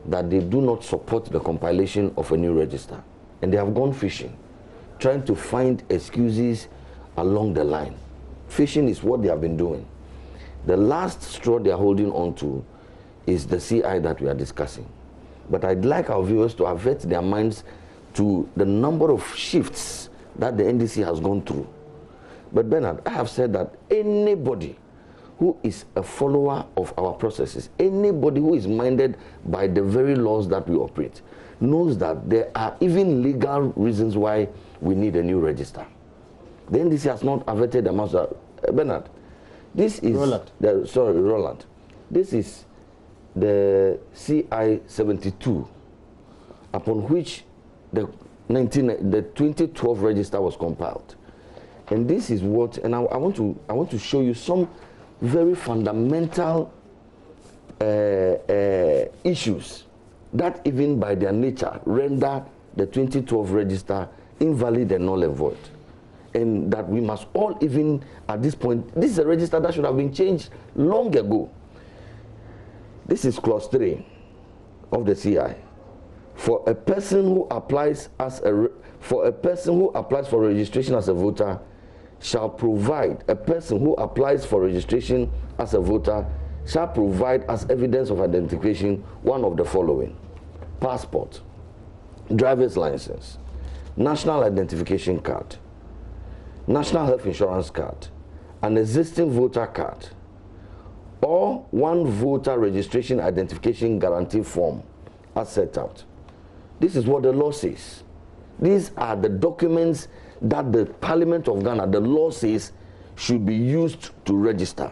that they do not support the compilation of a new register. And they have gone fishing, trying to find excuses along the line. Fishing is what they have been doing. The last straw they are holding on to is the CI that we are discussing. But I'd like our viewers to avert their minds to the number of shifts that the NDC has gone through. But Bernard, I have said that anybody who is a follower of our processes, anybody who is minded by the very laws that we operate, knows that there are even legal reasons why we need a new register. The NDC has not averted the matter. Bernard, this is Roland. This is the CI 72, upon which the the 2012 register was compiled. And this is what, and I want to show you some very fundamental issues that even by their nature render the 2012 register invalid and null and void. And that we must all, even at this point, this is a register that should have been changed long ago. This is clause 3 of the CI. For a person who applies for registration as a voter shall provide, a person who applies for registration as a voter shall provide as evidence of identification one of the following: passport, driver's license, national identification card, national health insurance card, an existing voter card, or one voter registration identification guarantee form as set out. This is what the law says. These are the documents that the Parliament of Ghana, the law says, should be used to register.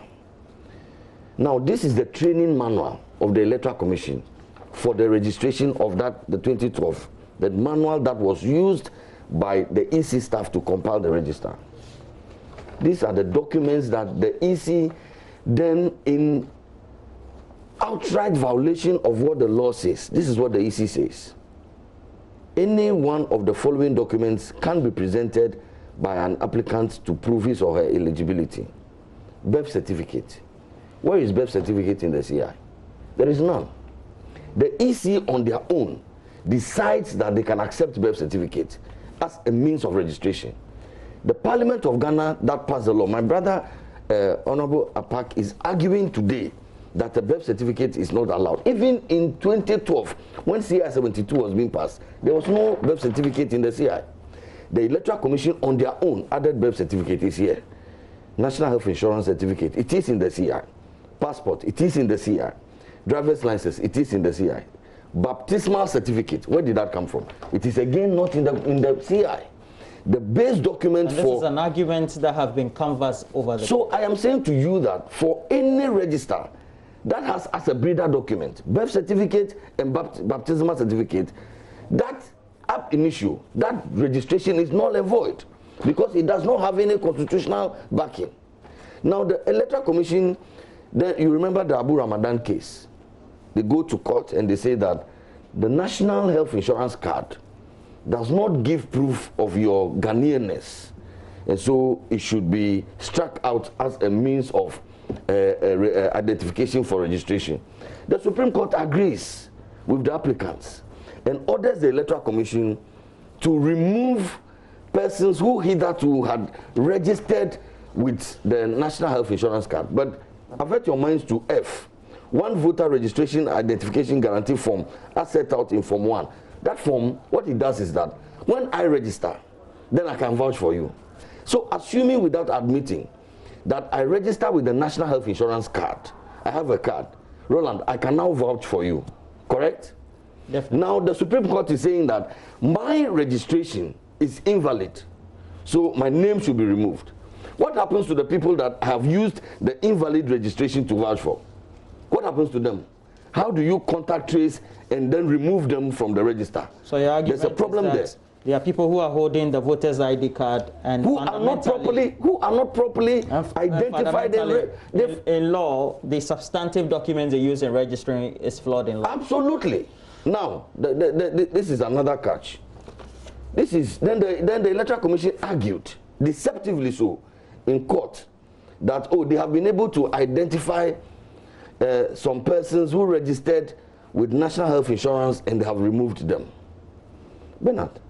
Now, this is the training manual of the Electoral Commission for the registration of the 2012, the manual that was used by the EC staff to compile the register. These are the documents that the EC then, in outright violation of what the law says, this is what the EC says: any one of the following documents can be presented by an applicant to prove his or her eligibility. Birth certificate. Where is birth certificate in the CI? There is none. The EC on their own decides that they can accept birth certificate as a means of registration. The Parliament of Ghana that passed the law, my brother Honorable Apak is arguing today that the birth certificate is not allowed. Even in 2012, when CI 72 was being passed, there was no birth certificate in the CI. The Electoral Commission on their own added birth certificate is here. National Health Insurance Certificate, it is in the CI. Passport, it is in the CI. Driver's license, it is in the CI. Baptismal certificate, where did that come from? It is again not in the CI. The base document and this is an argument that have been canvassed over the... So I am saying to you that for any register that has as a breeder document, birth certificate and baptismal certificate, that ab initio, that registration is null and void because it does not have any constitutional backing. Now the Electoral Commission, then you remember the Abu Ramadan case. They go to court and they say that the National Health Insurance Card does not give proof of your Ghanaianness, and so it should be struck out as a means of identification for registration. The Supreme Court agrees with the applicants and orders the Electoral Commission to remove persons who hitherto had registered with the National Health Insurance Card. But avert your minds to F, one voter registration identification guarantee form as set out in Form 1. That form, what it does is that when I register, then I can vouch for you. So assuming without admitting that I register with the National Health Insurance Card, I have a card, Roland, I can now vouch for you, correct? Definitely. Now the Supreme Court is saying that my registration is invalid, so my name should be removed. What happens to the people that have used the invalid registration to vouch for? What happens to them? How do you contact trace and then remove them from the register? So your argument there's a problem there. There are people who are holding the voter's ID card and who are not properly identified in law. The substantive documents they use in registering is flawed in law. Absolutely. Now, this is another catch. This is then the Electoral Commission argued, deceptively so, in court, that they have been able to identify some persons who registered with National Health Insurance and they have removed them. Bernard,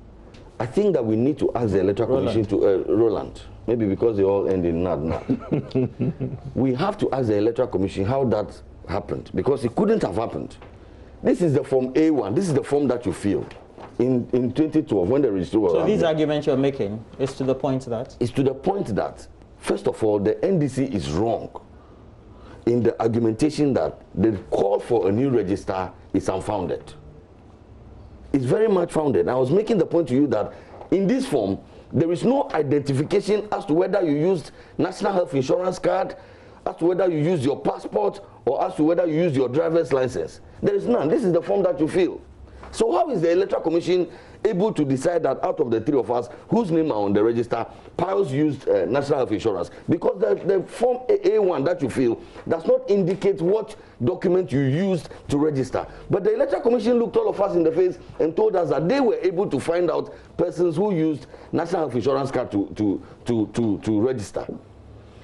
I think that we need to ask the Electoral Commission to Roland, maybe because they all end in NAD. We have to ask the Electoral Commission how that happened, because it couldn't have happened. This is the Form A1. This is the form that you fill in 2012 when the registry was. So these arguments you're making is to the point that? It's to the point that, first of all, the NDC is wrong in the argumentation that the call for a new register is unfounded. It's very much founded. I was making the point to you that in this form, there is no identification as to whether you used National Health Insurance Card, as to whether you used your passport, or as to whether you used your driver's license. There is none. This is the form that you fill. So how is the Electoral Commission able to decide that out of the three of us, whose name are on the register, Pius used National Health Insurance? Because the form A1 that you fill does not indicate what document you used to register. But the Electoral Commission looked all of us in the face and told us that they were able to find out persons who used National Health Insurance card to register.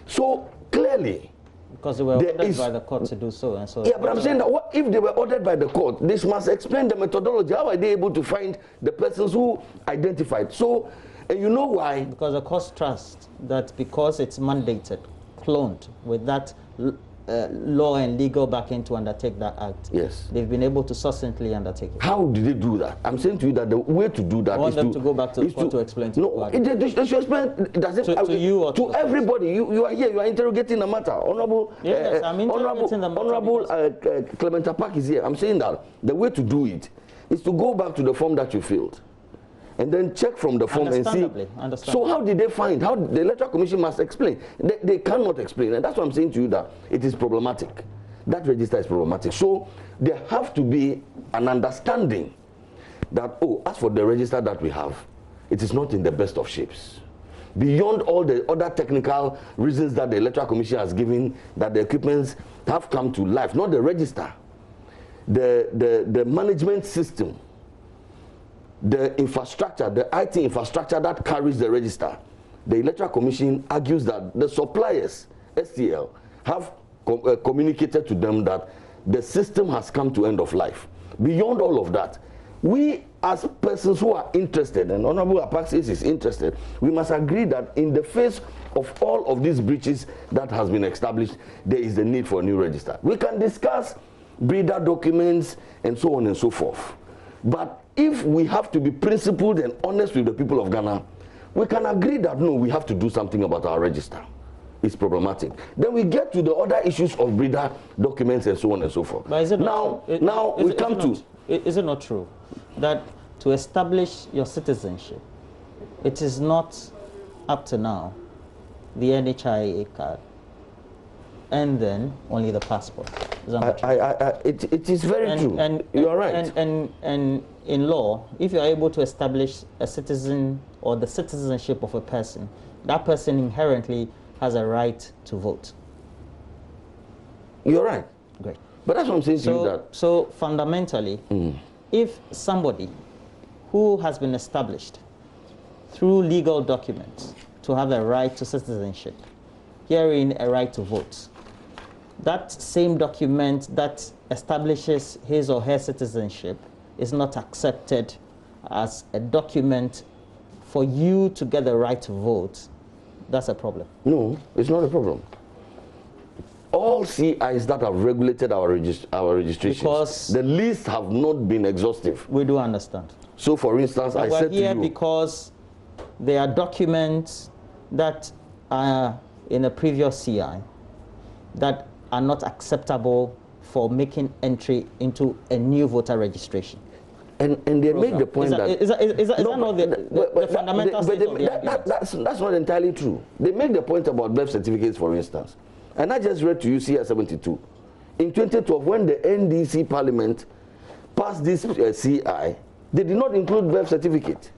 So clearly, because they were ordered by the court to do so. And so yeah, but I'm saying that what if they were ordered by the court? This must explain the methodology. How are they able to find the persons who identified? So, and you know why? Because the court trusts that because it's mandated, cloned with that law and legal backing to undertake that act. Yes. They've been able to succinctly undertake it. How did they do that? I'm saying to you that the way to do that is them to go back to the court to explain to no, they should explain. Does it, to you or to everybody? You are here. You are interrogating the matter. Honorable, yes, I'm interrogating the matter. Honorable Clementa Park is here. I'm saying that the way to do it is to go back to the form that you filled, and then check from the form and see. So how did they find? How the Electoral Commission must explain. They cannot explain, and that's why I'm saying to you that it is problematic. That register is problematic. So there have to be an understanding that, oh, as for the register that we have, it is not in the best of shapes. Beyond all the other technical reasons that the Electoral Commission has given, that the equipments have come to life, not the register, the management system, the infrastructure, the IT infrastructure that carries the register. The Electoral Commission argues that the suppliers, STL, have communicated to them that the system has come to end of life. Beyond all of that, we as persons who are interested, and Honorable Apaxis is interested, we must agree that in the face of all of these breaches that has been established, there is the need for a new register. We can discuss breeder documents and so on and so forth. But if we have to be principled and honest with the people of Ghana, we can agree that no, we have to do something about our register. It's problematic. Then we get to the other issues of breeder documents and so on and so forth. But is it Is it not true that to establish your citizenship, it is not up to now the NHIA card and then only the passport? It is very true. And you are right. And in law, if you are able to establish a citizen or the citizenship of a person, that person inherently has a right to vote. You're right. Great. But that's what I'm saying to you that. So fundamentally, if somebody who has been established through legal documents to have a right to citizenship, herein a right to vote, that same document that establishes his or her citizenship is not accepted as a document for you to get the right to vote, that's a problem. No, it's not a problem. All CIs that have regulated our registrations, because the lists have not been exhaustive. We do understand. So, for instance, I said to you, we're here because there are documents that are in a previous CI that are not acceptable for making entry into a new voter registration. And they make the point that is that not the fundamental statement? That's not entirely true. They make the point about birth certificates, for instance. And I just read to you CI 72. In 2012, when the NDC Parliament passed this CI, they did not include birth certificate.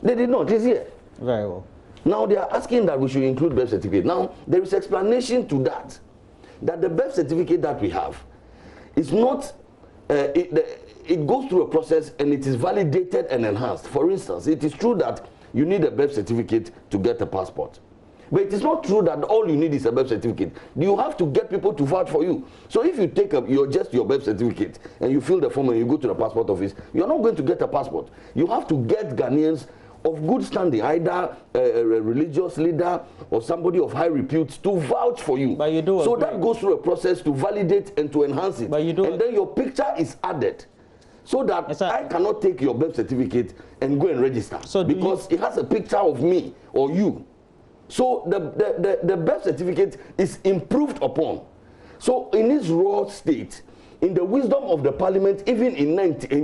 They did not. It's here. Very well. Now they are asking that we should include birth certificate. Now there is explanation to that. That the birth certificate that we have is not. It goes through a process and it is validated and enhanced. For instance, it is true that you need a birth certificate to get a passport. But it is not true that all you need is a birth certificate. You have to get people to vote for you. So if you take your birth certificate and you fill the form and you go to the passport office, you're not going to get a passport. You have to get Ghanaians of good standing, either a religious leader or somebody of high repute to vouch for you. But you do so agree. that goes through a process to validate and to enhance it. But you do and then your picture is added. So that I cannot take your birth certificate and go and register. So because it has a picture of me or you. So the birth certificate is improved upon. So in its raw state, in the wisdom of the parliament, even in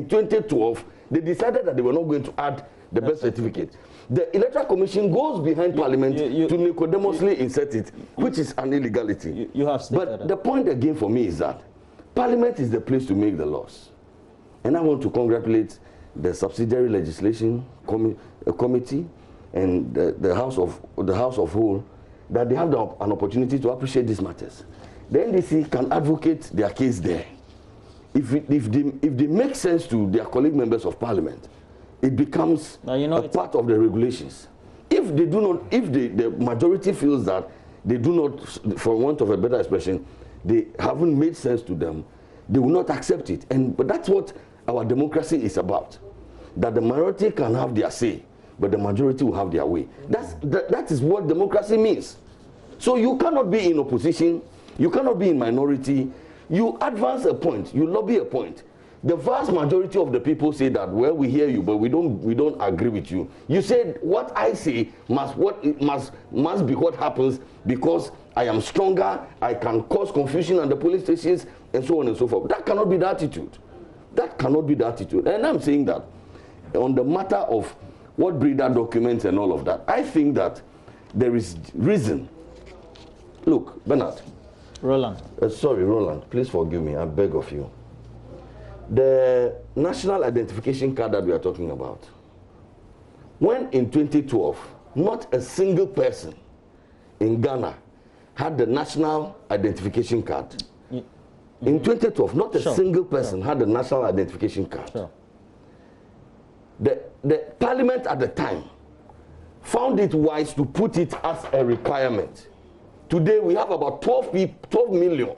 2012, they decided that they were not going to add the birth certificate. The Electoral Commission goes behind parliament to nicodemously insert it, which is an illegality. You have stated but the point again for me is that parliament is the place to make the laws. And I want to congratulate the subsidiary legislation committee and the House of Whole that they have an opportunity to appreciate these matters. The NDC can advocate their case there. If they make sense to their colleague members of parliament, it becomes a part of the regulations. If they do not, if the majority feels that they do not, for want of a better expression, they haven't made sense to them, they will not accept it. But that's what our democracy is about. That the minority can have their say, but the majority will have their way. That is what democracy means. So you cannot be in opposition, you cannot be in minority, you advance a point, you lobby a point. The vast majority of the people say that, well, we hear you, but we don't agree with you. You said what I say must be what happens because I am stronger, I can cause confusion at the police stations, and so on and so forth. That cannot be the attitude. That cannot be the attitude. And I'm saying that on the matter of what breeder documents and all of that, I think that there is reason. Look, Bernard. Roland. Sorry, Roland, please forgive me, I beg of you. The national identification card that we are talking about, when in 2012, not a single person in Ghana had the national identification card. In 2012, not a single person had the national identification card. The parliament at the time found it wise to put it as a requirement. Today we have about 12 million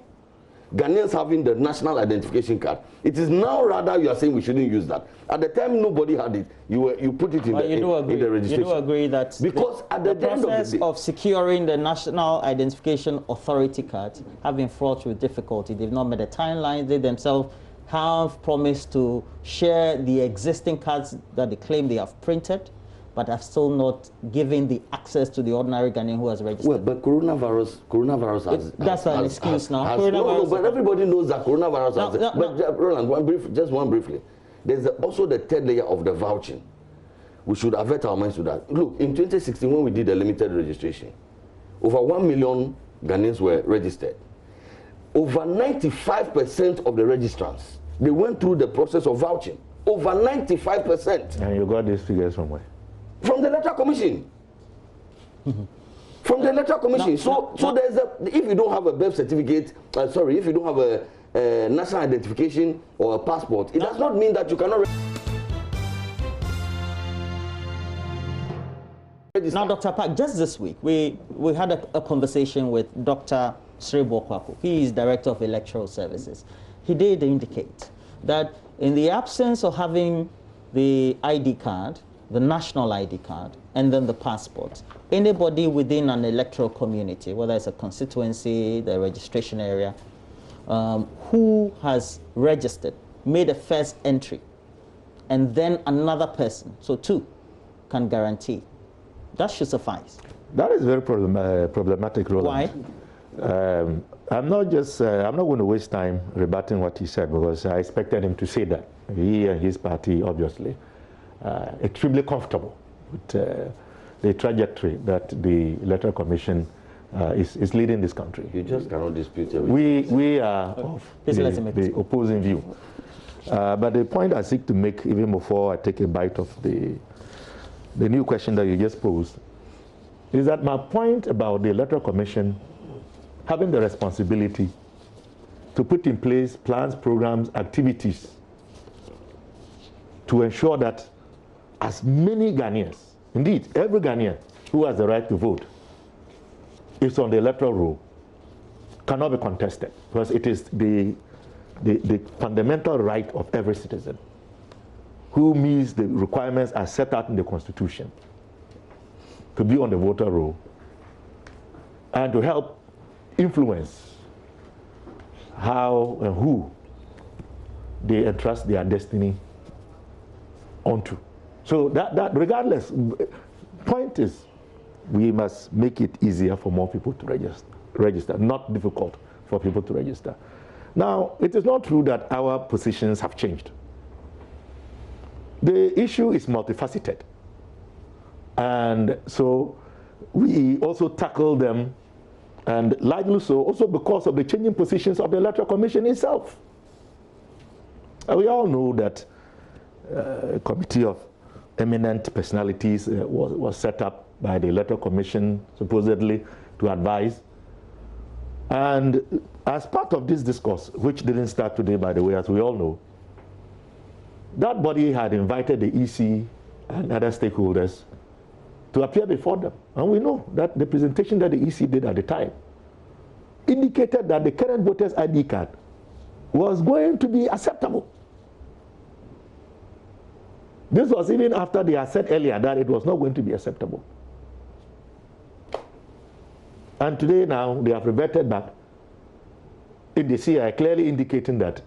Ghanaians having the national identification card. It is now rather you are saying we shouldn't use that. At the time nobody had it. You put it in the registration. You do agree that because at the process of securing the national identification authority card have been fraught with difficulty. They've not met a timeline. They themselves have promised to share the existing cards that they claim they have printed, but have still not given the access to the ordinary Ghanaian who has registered. Well, but coronavirus has... That's an excuse now. No, but everybody knows that coronavirus has... But Roland, just one briefly. There's also the third layer of the vouching. We should avert our minds to that. Look, in 2016, when we did the limited registration, over 1 million Ghanaians were registered. Over 95% of the registrants, they went through the process of vouching. Over 95%. And you got these figures from where? From the Electoral Commission. From the Electoral Commission. So there's if you don't have a birth certificate, if you don't have a national identification or a passport, it does not mean that you cannot register. Now, Dr. Park, just this week, we had a conversation with Dr. Srebo Kwaku. He is Director of Electoral Services. He did indicate that in the absence of having the ID card, the national ID card, and then the passport, anybody within an electoral community, whether it's a constituency, the registration area, who has registered, made a first entry, and then another person, so two, can guarantee. That should suffice. That is very problematic, Roland. Why? I'm not going to waste time rebutting what he said because I expected him to say that. He and his party, obviously, extremely comfortable with the trajectory that the Electoral Commission is leading this country. You just cannot dispute everything. We are of the opposing view. But the point I seek to make, even before I take a bite of the new question that you just posed, is that my point about the Electoral Commission having the responsibility to put in place plans, programs, activities to ensure that as many Ghanaians, indeed every Ghanaian who has the right to vote, is on the electoral roll, cannot be contested because it is the fundamental right of every citizen who meets the requirements as set out in the Constitution to be on the voter roll and to help influence how and who they entrust their destiny onto. So that regardless, point is we must make it easier for more people to register, not difficult for people to register. Now, it is not true that our positions have changed. The issue is multifaceted. And so we also tackle them, and largely so also because of the changing positions of the Electoral Commission itself. We all know that a committee of eminent personalities was set up by the Electoral Commission, supposedly, to advise. And as part of this discourse, which didn't start today, by the way, as we all know, that body had invited the EC and other stakeholders to appear before them. And we know that the presentation that the EC did at the time indicated that the current voters' ID card was going to be acceptable. This was even after they had said earlier that it was not going to be acceptable. And today now they have reverted back in the CI, clearly indicating that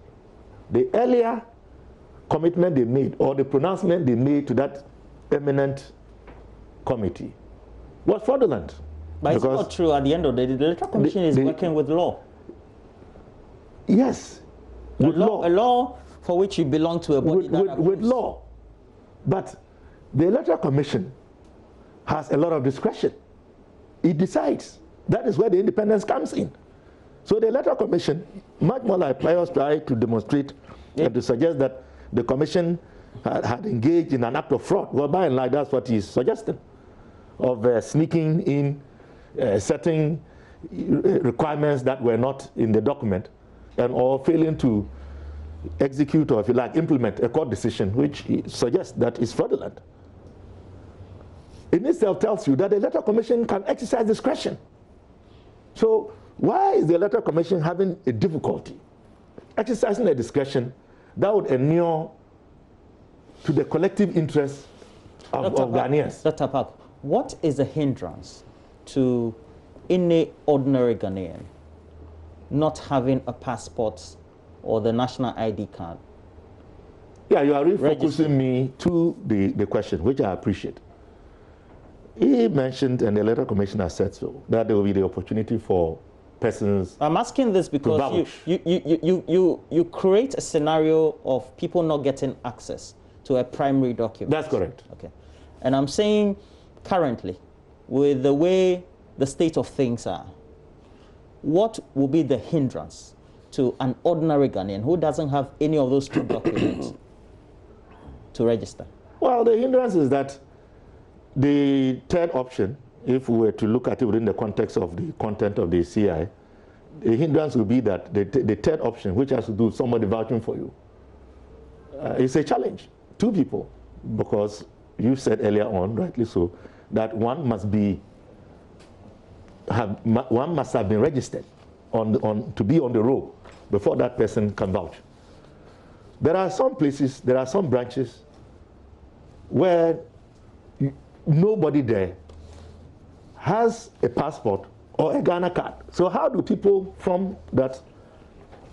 the earlier commitment they made or the pronouncement they made to that eminent committee was fraudulent. But it's not true. At the end of the day, the Electoral Commission is working with law. Yes, with law. A law for which you belong to a body with law. But the Electoral Commission has a lot of discretion. It decides. That is where the independence comes in. So the Electoral Commission, much more like players try to demonstrate and to suggest that the Commission had engaged in an act of fraud. Well, by and large, that's what he's suggesting, of sneaking in certain requirements that were not in the document, and or failing to execute, or if you like, implement a court decision which suggests that it's fraudulent. It itself tells you that the Electoral Commission can exercise discretion. So why is the Electoral Commission having a difficulty exercising a discretion that would inure to the collective interest of Ghanaians? Dr. Park, what is the hindrance to any ordinary Ghanaian not having a passport or the national ID card? Yeah, you are refocusing me to the question, which I appreciate. He mentioned, and the Electoral Commission has said so, that there will be the opportunity for persons. I'm asking this because you create a scenario of people not getting access to a primary document. That's correct. Okay. And I'm saying currently, with the way the state of things are, what will be the hindrance to an ordinary Ghanaian who doesn't have any of those two documents to register? Well, the hindrance is that the third option, if we were to look at it within the context of the content of the CI, the hindrance will be that the third option, which has to do with somebody vouching for you, is a challenge to people, because you said earlier on, rightly so, that one must have been registered to be on the roll before that person can vouch. There are some places, there are some branches where nobody there has a passport or a Ghana card. So how do people from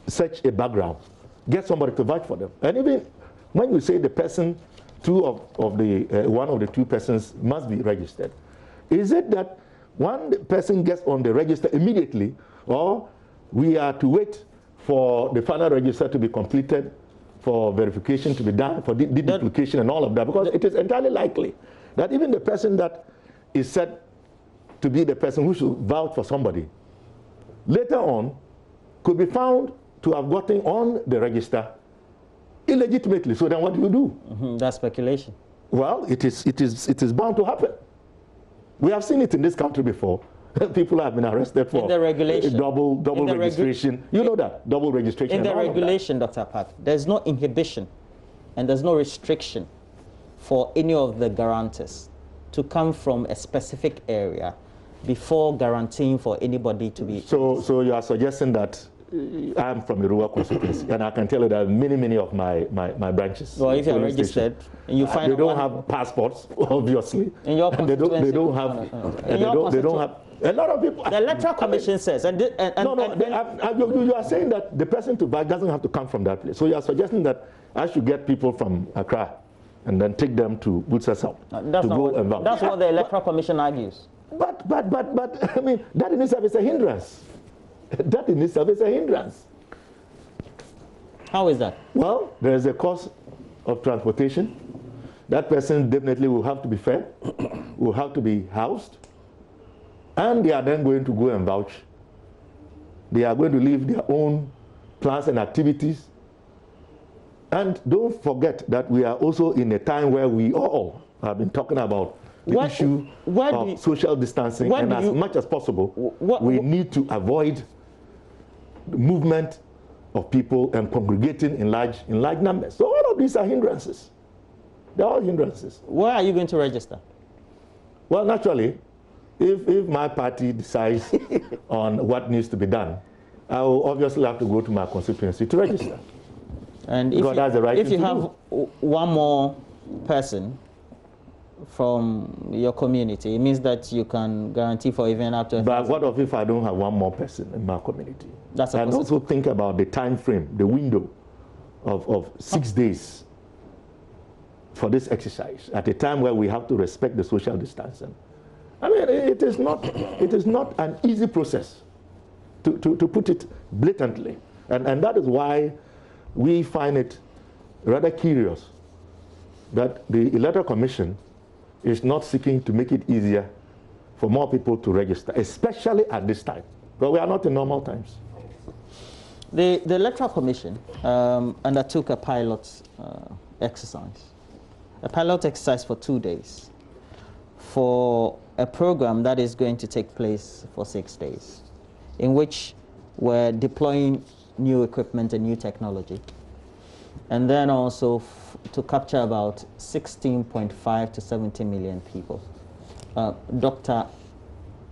such a background get somebody to vouch for them? And even when you say the person, one of the two persons must be registered, is it that one person gets on the register immediately, or we are to wait for the final register to be completed, for verification to be done, for deduplication and all of that? Because it is entirely likely that even the person that is said to be the person who should vouch for somebody, later on could be found to have gotten on the register illegitimately. So then what do you do? That's speculation. Well, it is bound to happen. We have seen it in this country before. People have been arrested for double registration. You know that, double registration. In the regulation, Dr. Park, there's no inhibition and there's no restriction for any of the guarantors to come from a specific area before guaranteeing for anybody to be... So you are suggesting that I'm from a rural constituency, and I can tell you that many of my branches. Well, if you're registered and you find they don't have passports, obviously. In your and they don't have a lot of people. The Electoral Commission says, you are saying that the person to vouch doesn't have to come from that place. So you are suggesting that I should get people from Accra and then take them to Woodside to go and vouch. That's what the Electoral Commission argues. But I mean, that in itself is a hindrance. That in itself is a hindrance. How is that? Well, there is a cost of transportation. That person definitely will have to be fed, will have to be housed, and they are then going to go and vouch. They are going to leave their own plans and activities And don't forget that we are also in a time where we all have been talking about the issue of social distancing, and as much as possible, we need to avoid the movement of people and congregating in large numbers. So all of these are hindrances. They're all hindrances. Where are you going to register? Well, naturally, if my party decides on what needs to be done, I will obviously have to go to my constituency to register. And if you have one more person from your community, it means that you can guarantee for even up to... But what if I don't have one more person in my community? That's a and also think about the time frame, the window of 6 days for this exercise at a time where we have to respect the social distancing. I mean, it is not an easy process, to put it blatantly. And that is why we find it rather curious that the Electoral Commission is not seeking to make it easier for more people to register, especially at this time. But we are not in normal times. The Electoral Commission undertook a pilot exercise. A pilot exercise for 2 days for a program that is going to take place for 6 days, in which we're deploying new equipment and new technology, and then also to capture about 16.5 to 70 million people. Dr.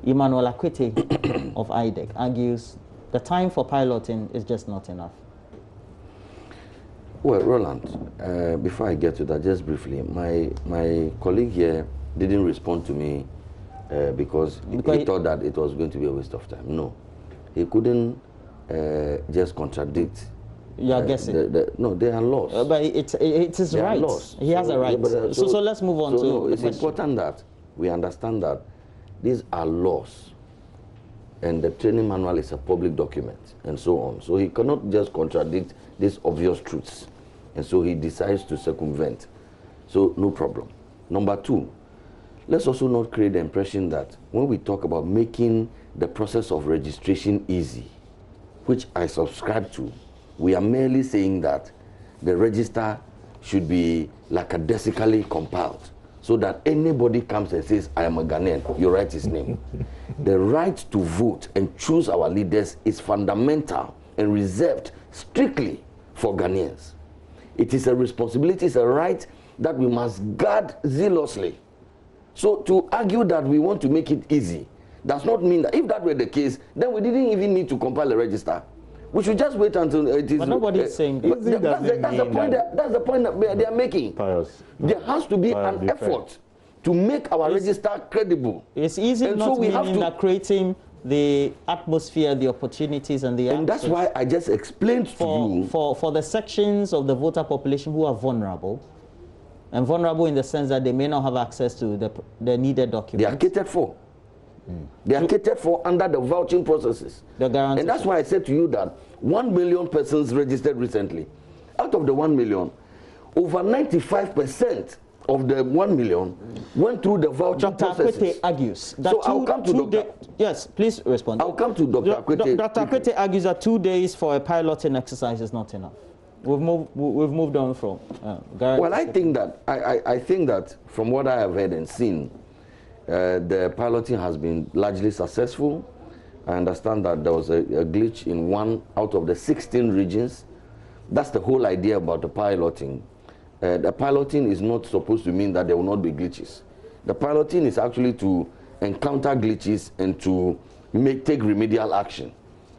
Emmanuel Akwete of IDEC argues the time for piloting is just not enough. Well, Roland, before I get to that, just briefly, my colleague here didn't respond to me because he thought that it was going to be a waste of time. No, he couldn't just contradict. You are guessing. No, they are laws. But it is they right. He has a right. Yeah, so let's move on to. No, it's important that we understand that these are laws, and the training manual is a public document, and so on. So he cannot just contradict these obvious truths, and so he decides to circumvent. So no problem. Number two, let's also not create the impression that when we talk about making the process of registration easy, which I subscribe to, we are merely saying that the register should be lackadaisically compiled so that anybody comes and says, I am a Ghanaian, you write his name. The right to vote and choose our leaders is fundamental and reserved strictly for Ghanaians. It is a responsibility, it's a right that we must guard zealously. So to argue that we want to make it easy does not mean that if that were the case, then we didn't even need to compile a register. We should just wait until it is... But nobody is saying that. That's the point that they are making. There has to be an effort to make our register credible. It's easy, and not so meaning that creating the atmosphere, the opportunities, and the access. And that's why I just explained to you. For the sections of the voter population who are vulnerable, and vulnerable in the sense that they may not have access to the needed documents. They are catered for. They are catered for under the vouching processes. And that's why I said to you that 1 million persons registered recently. Out of the 1 million, over 95% of the 1 million went through the vouching processes. Dr. Akwete argues that so I'll come to Dr. Yes, please respond. I'll come to Dr. Akwete. Dr. Akwete argues that 2 days for a piloting exercise is not enough. We've moved on from. Well, I think that from what I have heard and seen, the piloting has been largely successful. I understand that there was a glitch in 1 out of the 16 regions. That's the whole idea about the piloting. The piloting is not supposed to mean that there will not be glitches. The piloting is actually to encounter glitches and to take remedial action.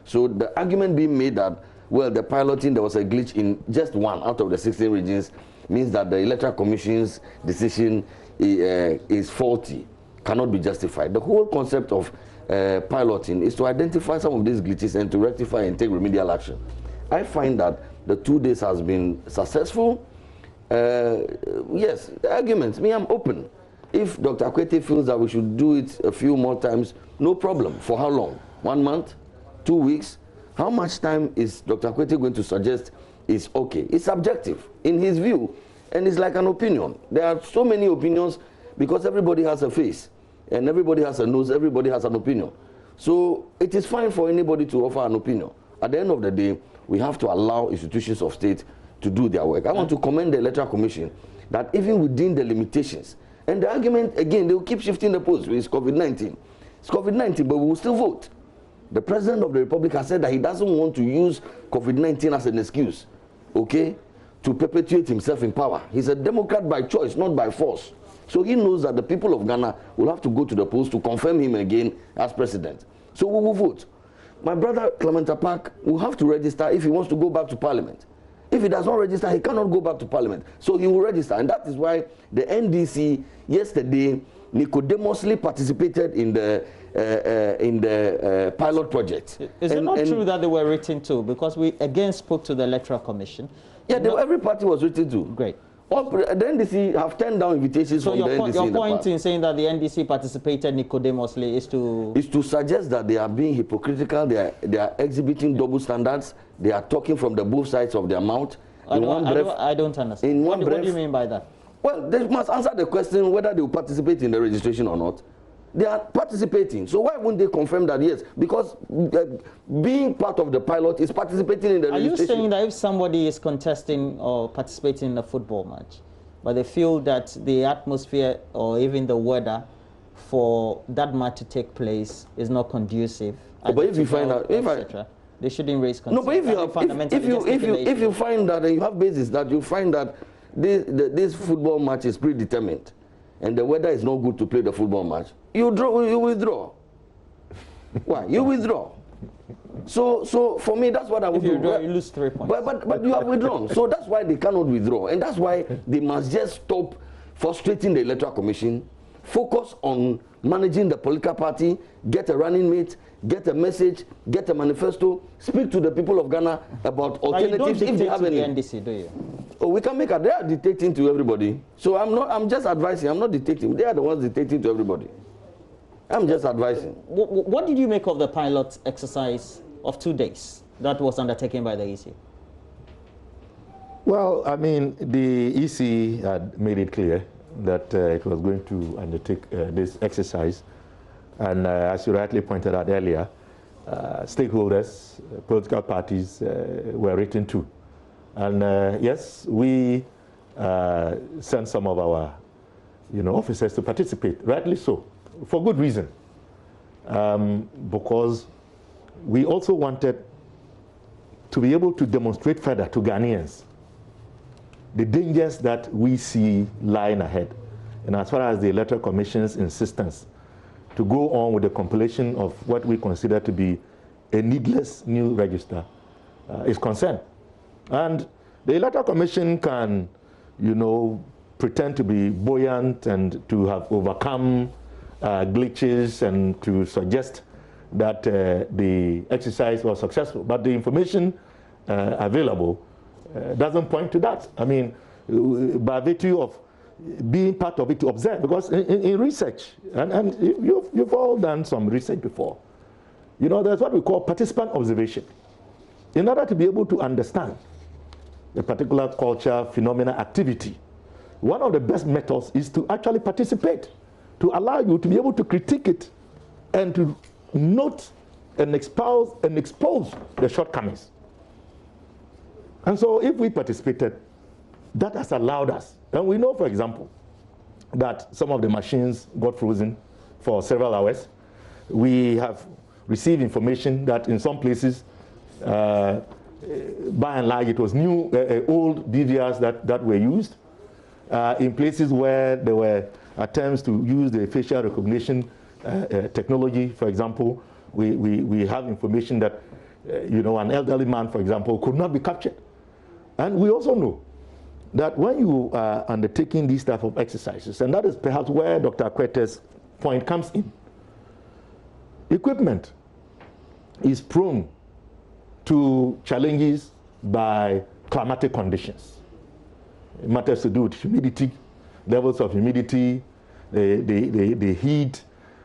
So the argument being made that, well, the piloting, there was a glitch in just 1 out of the 16 regions means that the Electoral Commission's decision is faulty, cannot be justified. The whole concept of piloting is to identify some of these glitches and to rectify and take remedial action. I find that the 2 days has been successful. Yes, the arguments, I'm open. If Dr. Akwete feels that we should do it a few more times, no problem. For how long? 1 month? 2 weeks? How much time is Dr. Akwete going to suggest is okay? It's subjective in his view, and it's like an opinion. There are so many opinions because everybody has a face, and everybody has a nose, everybody has an opinion. So it is fine for anybody to offer an opinion. At the end of the day, we have to allow institutions of state to do their work. I want to commend the Electoral Commission that even within the limitations, and the argument, again, they will keep shifting the post. It's COVID-19. It's COVID-19, but we will still vote. The President of the Republic has said that he doesn't want to use COVID-19 as an excuse, okay, to perpetuate himself in power. He's a Democrat by choice, not by force. So he knows that the people of Ghana will have to go to the polls to confirm him again as president. So we will vote. My brother Clement Park will have to register if he wants to go back to Parliament. If he does not register, he cannot go back to Parliament. So he will register. And that is why the NDC yesterday nicodemously participated in the pilot project. Is it not true that they were written to? Because we again spoke to the Electoral Commission. Yeah, every party was written to. Great. All, the NDC have turned down invitations from the NDC. So your point in saying that the NDC participated nicodemously is to suggest that they are being hypocritical, they are exhibiting double standards, they are talking from the both sides of their mouth. I don't understand. What do you mean by that? Well, they must answer the question whether they will participate in the registration or not. They are participating. So why wouldn't they confirm that yes? Because being part of the pilot is participating in the registration. Are you saying that if somebody is contesting or participating in a football match, but they feel that the atmosphere or even the weather for that match to take place is not conducive, but if you find out, they shouldn't raise concerns. No, but if you find that you have basis that you find that this football match is predetermined, and the weather is not good to play the football match, you withdraw. Why? You withdraw. So for me, that's what I would do. You lose 3 points. But you have withdrawn. So that's why they cannot withdraw. And that's why they must just stop frustrating the Electoral Commission, focus on managing the political party, get a running mate, get a message, get a manifesto, speak to the people of Ghana about alternatives if they have any. The NDC, do you? Oh, we can make it. They are dictating to everybody. So I'm just advising. I'm not dictating. They are the ones dictating to everybody. I'm just advising. What did you make of the pilot exercise of 2 days that was undertaken by the EC? Well, I mean, the EC had made it clear that it was going to undertake this exercise. And as you rightly pointed out earlier, stakeholders, political parties were written to. And yes, we sent some of our officers to participate, rightly so, for good reason. Because we also wanted to be able to demonstrate further to Ghanaians the dangers that we see lying ahead. And as far as the Electoral Commission's insistence to go on with the compilation of what we consider to be a needless new register is concerned. And the Electoral Commission can, pretend to be buoyant and to have overcome glitches and to suggest that the exercise was successful. But the information available doesn't point to that. I mean, by virtue of being part of it to observe, because in research, and you've all done some research before, there's what we call participant observation. In order to be able to understand a particular culture, phenomena, activity, one of the best methods is to actually participate, to allow you to be able to critique it and to note and expose the shortcomings. And so if we participated, that has allowed us. And we know, for example, that some of the machines got frozen for several hours. We have received information that in some places, by and large, it was old DVRs that were used. In places where there were attempts to use the facial recognition technology, for example, we have information that an elderly man, for example, could not be captured. And we also know that when you are undertaking these type of exercises, and that is perhaps where Dr. Akwete's point comes in, equipment is prone to challenges by climatic conditions. It matters to do with humidity, levels of humidity, the heat,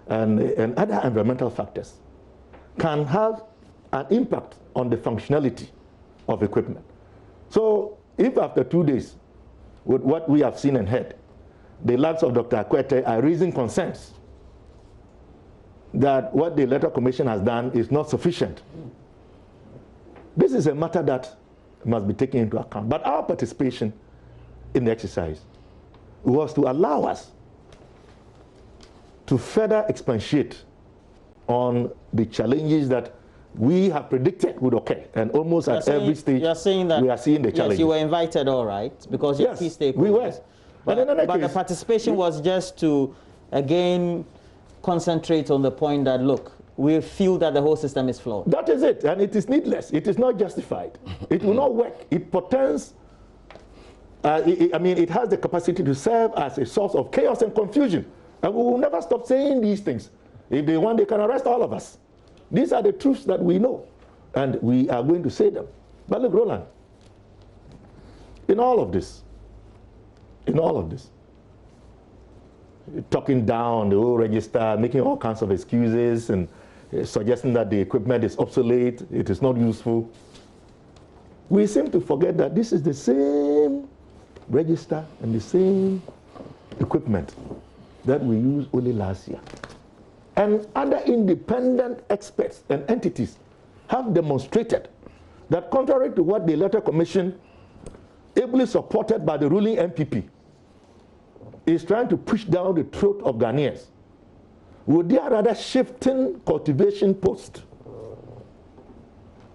and other environmental factors can have an impact on the functionality of equipment. So if after 2 days, with what we have seen and heard, the likes of Dr. Akwete are raising concerns that what the Electoral Commission has done is not sufficient, this is a matter that must be taken into account. But our participation in the exercise was to allow us to further expatiate on the challenges that we have predicted would occur, and almost at every stage you're saying that we are seeing the challenges. Yes, you were invited, all right, because you're key stakeholders. We were. But the participation was just to, again, concentrate on the point that, look, we feel that the whole system is flawed. That is it, and it is needless. It is not justified. It will not work. It portends, it has the capacity to serve as a source of chaos and confusion. And we will never stop saying these things. If they want, they can arrest all of us. These are the truths that we know, and we are going to say them. But look, Roland, in all of this, talking down the whole register, making all kinds of excuses, and suggesting that the equipment is obsolete, it is not useful, we seem to forget that this is the same register and the same equipment that we used only last year. And other independent experts and entities have demonstrated that, contrary to what the Electoral Commission, ably supported by the ruling MPP, is trying to push down the throat of Ghanaians, would they rather shifting cultivation post,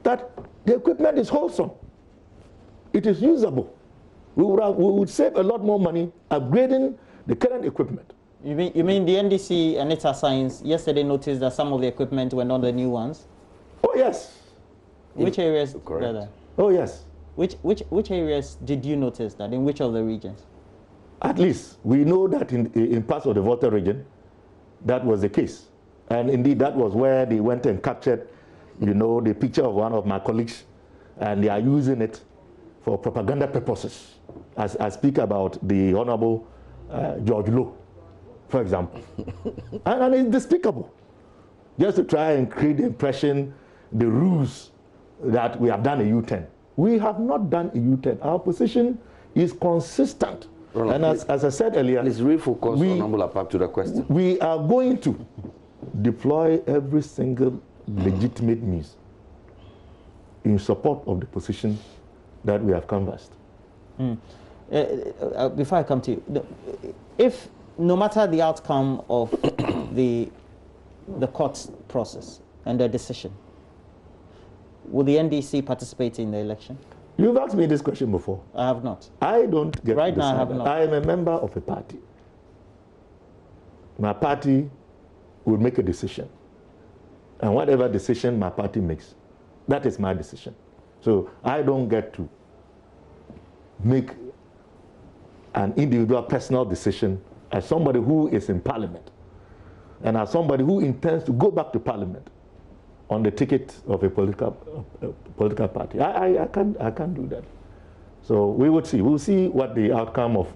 that the equipment is wholesome, it is usable. We would save a lot more money upgrading the current equipment. You mean the NDC and its science yesterday noticed that some of the equipment were not the new ones? Oh yes. Which areas? Correct. Oh yes. Which areas did you notice that? In which of the regions? At least we know that in parts of the Volta region, that was the case, and indeed that was where they went and captured, the picture of one of my colleagues, and they are using it for propaganda purposes. As I speak about the Honorable George Lowe, for example. and it's despicable. Just to try and create the impression, the ruse that we have done a U-turn. We have not done a U-turn. Our position is consistent. Ronald, and as I said earlier, please refocus Honorable Apap to the question. We are going to deploy every single legitimate means in support of the position that we have canvassed. Before I come to you, if no matter the outcome of the court process and the decision, will the NDC participate in the election? You've asked me this question before. I have not. I don't get right to now. I have not. I am a member of a party. My party will make a decision, and whatever decision my party makes, that is my decision. So I don't get to make an individual personal decision as somebody who is in Parliament and as somebody who intends to go back to Parliament on the ticket of a political party. I can't do that. So we would see. We'll see what the outcome of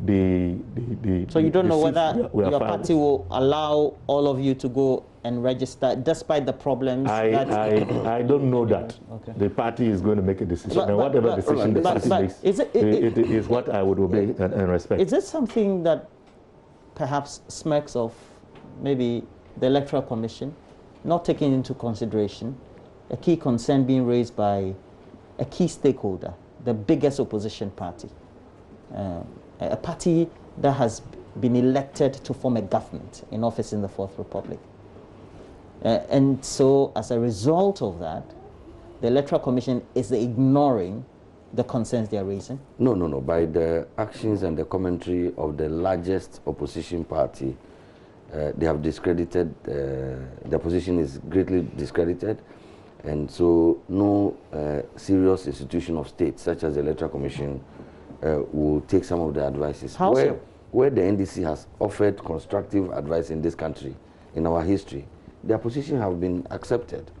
the So you don't know whether your party will allow all of you to go and register despite the problems? I don't know that. Okay. The party is going to make a decision, and whatever decision the party makes, it is what I would obey and respect. Is this something that perhaps smirks of maybe the Electoral Commission not taking into consideration a key concern being raised by a key stakeholder, the biggest opposition party, a party that has been elected to form a government in office in the Fourth Republic? And so as a result of that, the Electoral Commission is ignoring the concerns they are raising? No. By the actions and the commentary of the largest opposition party, they have discredited, their position is greatly discredited, and so no serious institution of state, such as the Electoral Commission, will take some of the advices. How so? Where the NDC has offered constructive advice in this country, in our history, their position have been accepted.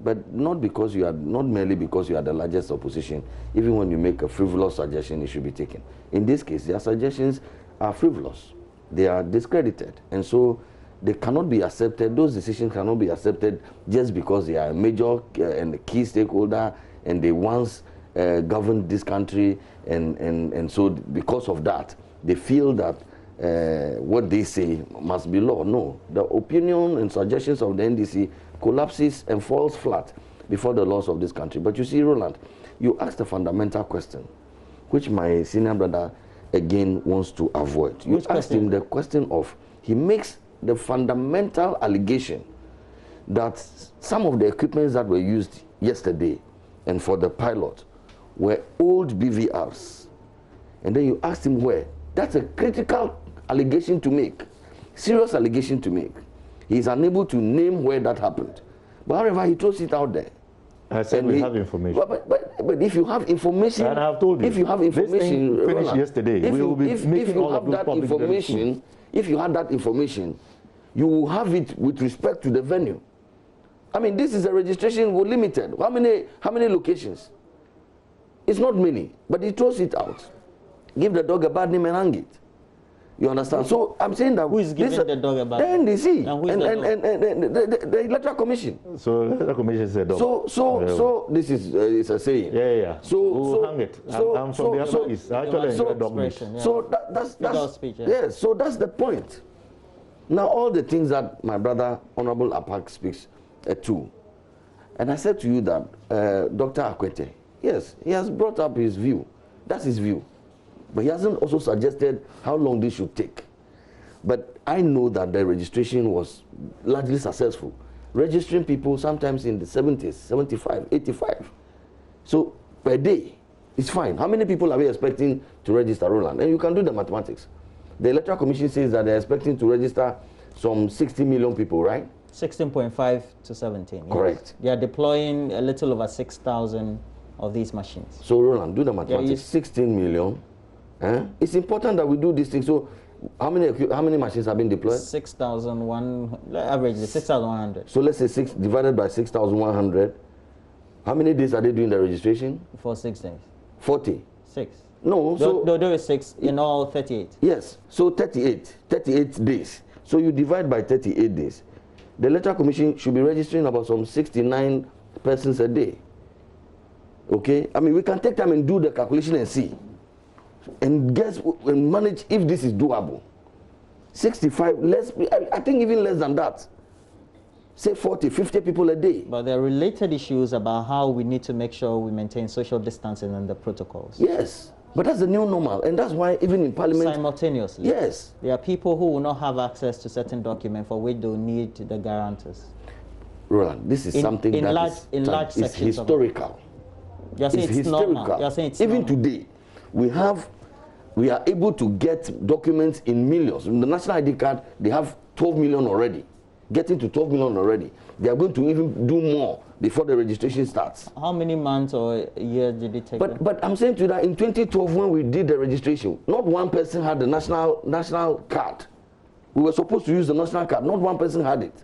But not merely because you are the largest opposition. Even when you make a frivolous suggestion, it should be taken. In this case, their suggestions are frivolous. They are discredited, and so they cannot be accepted. Those decisions cannot be accepted just because they are a major and a key stakeholder, and they once governed this country, and so because of that, they feel that what they say must be law. No, the opinion and suggestions of the NDC collapses and falls flat before the laws of this country. But you see, Roland, you asked a fundamental question, which my senior brother again wants to avoid. You asked him the question of, he makes the fundamental allegation that some of the equipments that were used yesterday and for the pilot were old BVRs. And then you asked him where. That's a critical allegation to make, serious allegation to make. He is unable to name where that happened. But however, he throws it out there. I said we have information. But if you have information, and I've told you, if you have information, this thing finished yesterday. We will be making all of those public information. If you had that information, you will have it with respect to the venue. I mean, this is a registration limited. How many locations? It's not many, but he throws it out. Give the dog a bad name and hang it. You understand? So I'm saying that who is giving the dog a bad name? The NDC and the Electoral Commission. So the Electoral Commission is a dog. So this is it's a saying. Yeah. So hang it. I'm from the other East. Actually, dog meat. So that's speech, yes. So that's the point. Now all the things that my brother Honorable Apak speaks to, and I said to you that Dr. Akwete, yes, he has brought up his view. That's his view. But he hasn't also suggested how long this should take. But I know that the registration was largely successful. Registering people sometimes in the 70s, 75, 85. So per day, it's fine. How many people are we expecting to register, Roland? And you can do the mathematics. The Electoral Commission says that they're expecting to register some 60 million people, right? 16.5 to 17. Yes. Correct. They are deploying a little over 6,000 of these machines. So Roland, do the mathematics. 16 million. It's important that we do this thing. So how many machines have been deployed? 6,100, averagely 6,100. So let's say 6 divided by 6,100. How many days are they doing the registration? For 6 days. 40. 6. No, so there is 6 in all 38. Yes, so 38 days. So you divide by 38 days. The Electoral Commission should be registering about some 69 persons a day. Okay, I mean we can take time and do the calculation and see. And guess and manage if this is doable. 65, less, I think even less than that. Say 40, 50 people a day. But there are related issues about how we need to make sure we maintain social distancing and the protocols. Yes, but that's the new normal. And that's why even in Parliament... Simultaneously. Yes. There are people who will not have access to certain documents for which they will need the guarantors. Roland, this is something that is historical. You're saying it's normal. You're saying it's even normal. Today, we are able to get documents in millions. In the national ID card, they have 12 million already. Getting to 12 million already. They are going to even do more before the registration starts. How many months or years did it take? But I'm saying to you that in 2012 when we did the registration, not one person had the national card. We were supposed to use the national card. Not one person had it.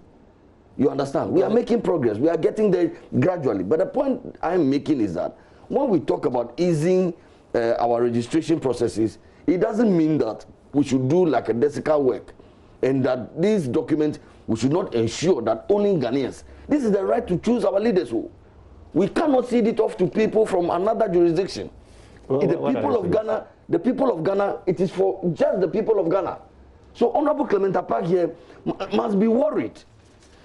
You understand? We are making progress. We are getting there gradually. But the point I'm making is that when we talk about easing our registration processes, it doesn't mean that we should do like a desical work and that these documents, we should not ensure that only Ghanaians. This is the right to choose our leaders. We cannot cede it off to people from another jurisdiction. The people of Ghana, it is for just the people of Ghana. So Honorable Clement Apak here must be worried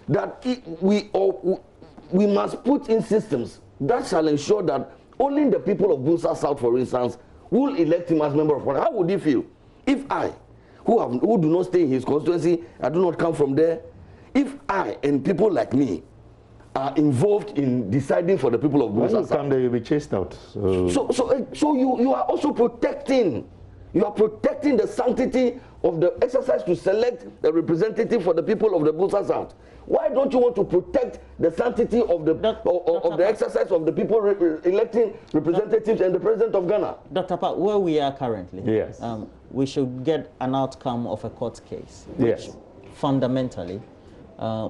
that we must put in systems that shall ensure that only the people of Bunsa South, for instance, will elect him as member of Parliament. How would he feel if I, who do not stay in his constituency, I do not come from there, if I and people like me are involved in deciding for the people of Bunsa South? When you come there, you'll be chased out. So you are also protecting. You are protecting the sanctity of the exercise to select the representative for the people of the Bunsa South. Why don't you want to protect the sanctity of the exercise of the people electing representatives and the president of Ghana? Dr. Pat, where we are currently, yes, we should get an outcome of a court case, which fundamentally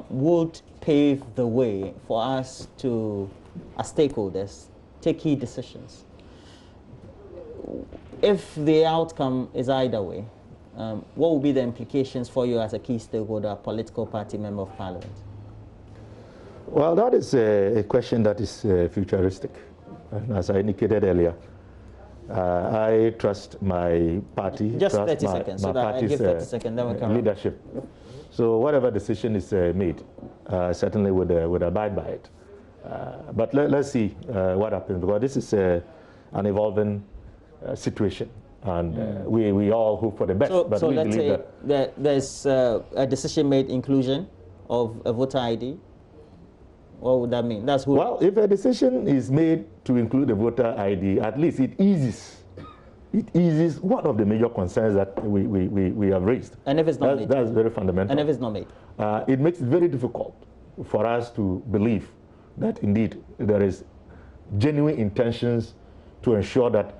would pave the way for us to, as stakeholders, take key decisions. If the outcome is either way, what will be the implications for you as a key stakeholder, political party, member of Parliament? Well, that is a question that is futuristic. And as I indicated earlier, I trust my party, just 30 seconds, so that I give 30 seconds, then we can leadership. So whatever decision is made, certainly would abide by it. But let's see what happens, because this is an evolving situation, and we all hope for the best. So, but so we let's believe say that there's a decision made inclusion of a voter ID. What would that mean? That's who. Well, if a decision is made to include the voter ID, at least it eases one of the major concerns that we have raised. And if it's not made? That's very fundamental. And if it's not made? It makes it very difficult for us to believe that indeed there is genuine intentions to ensure that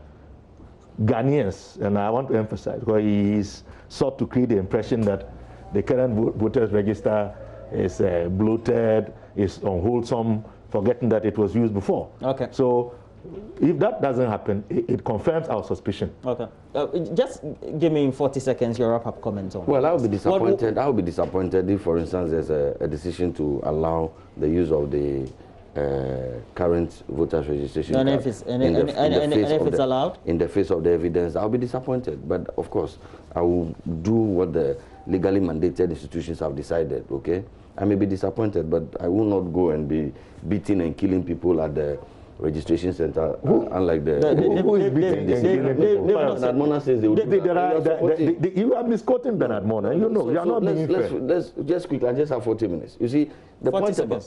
Ghanaians, and I want to emphasize, because he's sought to create the impression that the current voters register is bloated, is unwholesome, forgetting that it was used before. Okay. So if that doesn't happen, it confirms our suspicion. Okay. Just give me in 40 seconds your wrap-up comment on. Well, I would be disappointed. I would be disappointed if, for instance, there's a decision to allow the use of the current voters registration and card if it's allowed? In the face of the evidence, I'll be disappointed. But of course, I will do what the legally mandated institutions have decided, okay? I may be disappointed, but I will not go and be beating and killing people at the registration center, unlike who is beating Bernard Mona says they would you are misquoting Bernard Mona. You know, you are not being fair. Let's just quickly, I just have 40 minutes. You see, the point about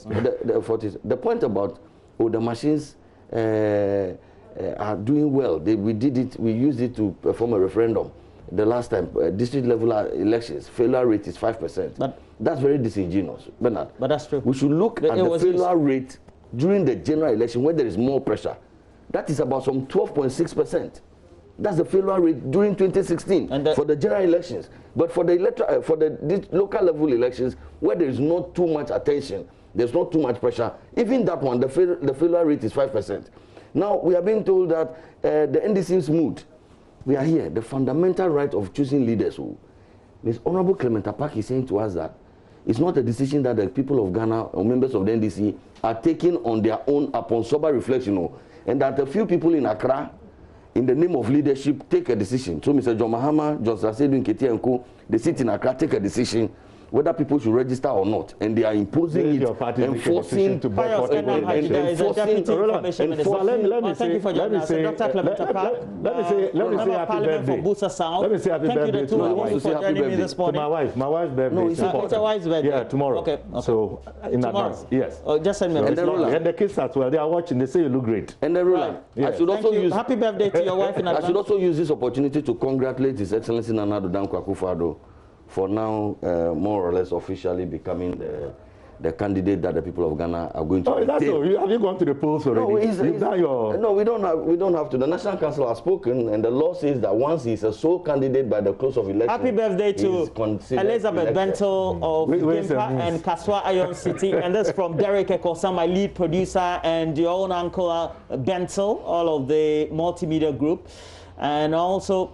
the point about the machines are doing well. We used it to perform a referendum. The last time, district level elections, failure rate is 5%. But that's very disingenuous, Bernard. But that's true. We should look at the failure rate during the general election when there is more pressure. That is about some 12.6%. That's the failure rate during 2016 for the general elections. But for the local level elections, where there is not too much attention, there's not too much pressure, even that one, the failure rate is 5%. Now, we are being told that the NDC's mood, we are here, the fundamental right of choosing leaders. Ms. Honorable Clement Apak is saying to us that it's not a decision that the people of Ghana or members of the NDC are taking on their own upon sober reflection, and that a few people in Accra, in the name of leadership, take a decision. So Mr. John Mahama, John Sasedu, Nketi and Co., they sit in Accra, take a decision whether people should register or not, and they are imposing it, enforcing to boycott. Let me say happy birthday to my wife. My wife's birthday. No, it's your wife's birthday. Yeah, tomorrow. Okay. So in advance, yes. Just send me a message. And the kids as well. They are watching. They say you look great. And then Roland, I should also use happy birthday to your wife in advance. I should also use this opportunity to congratulate His Excellency Nana Addo Dankwa Akufo-Addo for now more or less officially becoming the candidate that the people of Ghana are going to that's all. Have you gone to the polls already? No, we don't have to. The National Council has spoken, and the law says that once he's a sole candidate by the close of election. Happy birthday to Elizabeth Bentel of Gimpa and Kaswa Iron City. And this from Derek Ekosa, my lead producer, and your own uncle Bentel, all of the multimedia group. And also,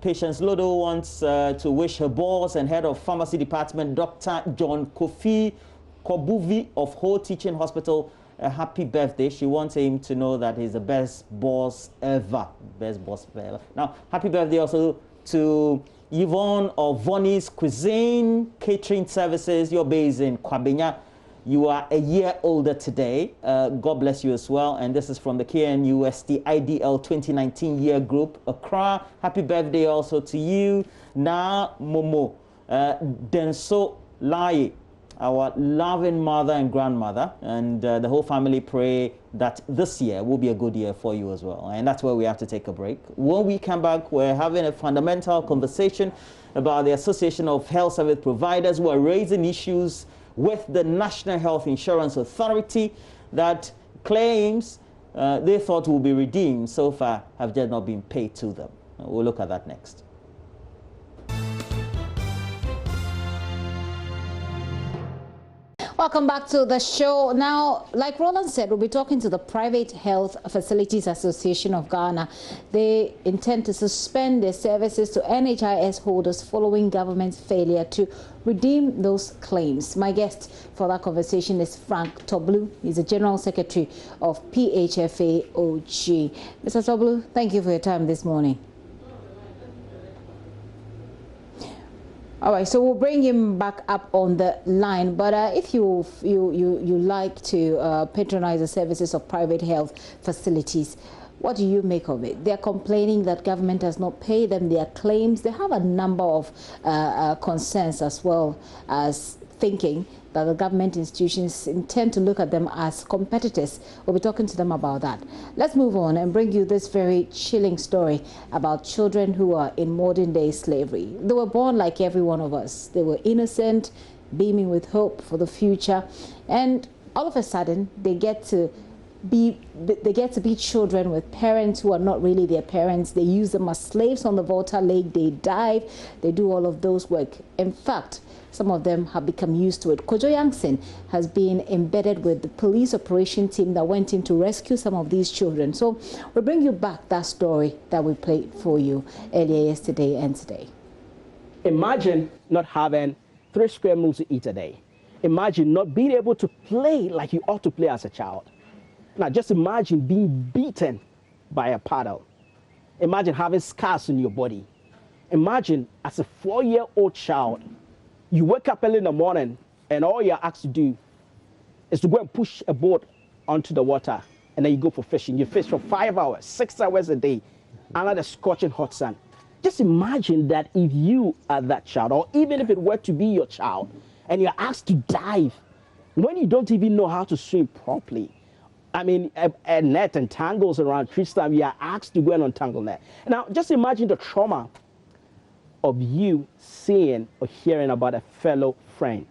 Patience Lodo wants to wish her boss and head of pharmacy department, Dr. John Kofi Kobuvi of Ho Teaching Hospital, a happy birthday. She wants him to know that he's the best boss ever. Best boss ever. Now, happy birthday also to Yvonne of Vonnie's Cuisine Catering Services. You're based in Kwabenya. You are a year older today. God bless you as well. And this is from the KNUST IDL 2019 year group, Accra. Happy birthday also to you. Na Momo Denso Lai, our loving mother and grandmother. And the whole family pray that this year will be a good year for you as well. And that's where we have to take a break. When we come back, we're having a fundamental conversation about the Association of Health Service Providers who are raising issues with the National Health Insurance Authority that claims they thought will be redeemed so far have just not been paid to them. We'll look at that next. Welcome back to the show. Now, like Roland said, we'll be talking to the Private Health Facilities Association of Ghana. They intend to suspend their services to NHIS holders following government's failure to redeem those claims. My guest for that conversation is Frank Toblu. He's the General Secretary of PHFA-OG. Mr. Toblu, thank you for your time this morning. All right, so we'll bring him back up on the line. But if you like to patronize the services of private health facilities, what do you make of it? They're complaining that government does not pay them their claims. They have a number of concerns, as well as thinking that the government institutions intend to look at them as competitors. We'll be talking to them about that. Let's move on and bring you this very chilling story about children who are in modern day slavery. They were born like every one of us. They were innocent, beaming with hope for the future, and all of a sudden they get to be children with parents who are not really their parents. They use them as slaves on the Volta Lake. They dive, they do all of those work. In fact, some of them have become used to it. Kojo Yangson has been embedded with the police operation team that went in to rescue some of these children. So we'll bring you back that story that we played for you earlier yesterday and today. Imagine not having 3 square meals to eat a day. Imagine not being able to play like you ought to play as a child. Now just imagine being beaten by a paddle. Imagine having scars on your body. Imagine as a 4-year-old child, you wake up early in the morning and all you're asked to do is to go and push a boat onto the water, and then you go for fishing. You fish for 5 hours, 6 hours a day under the scorching hot sun. Just imagine that if you are that child, or even if it were to be your child, and you're asked to dive when you don't even know how to swim properly. I mean, a net entangles around tree stump, you are asked to go and untangle that. Now, just imagine the trauma of you seeing or hearing about a fellow friend,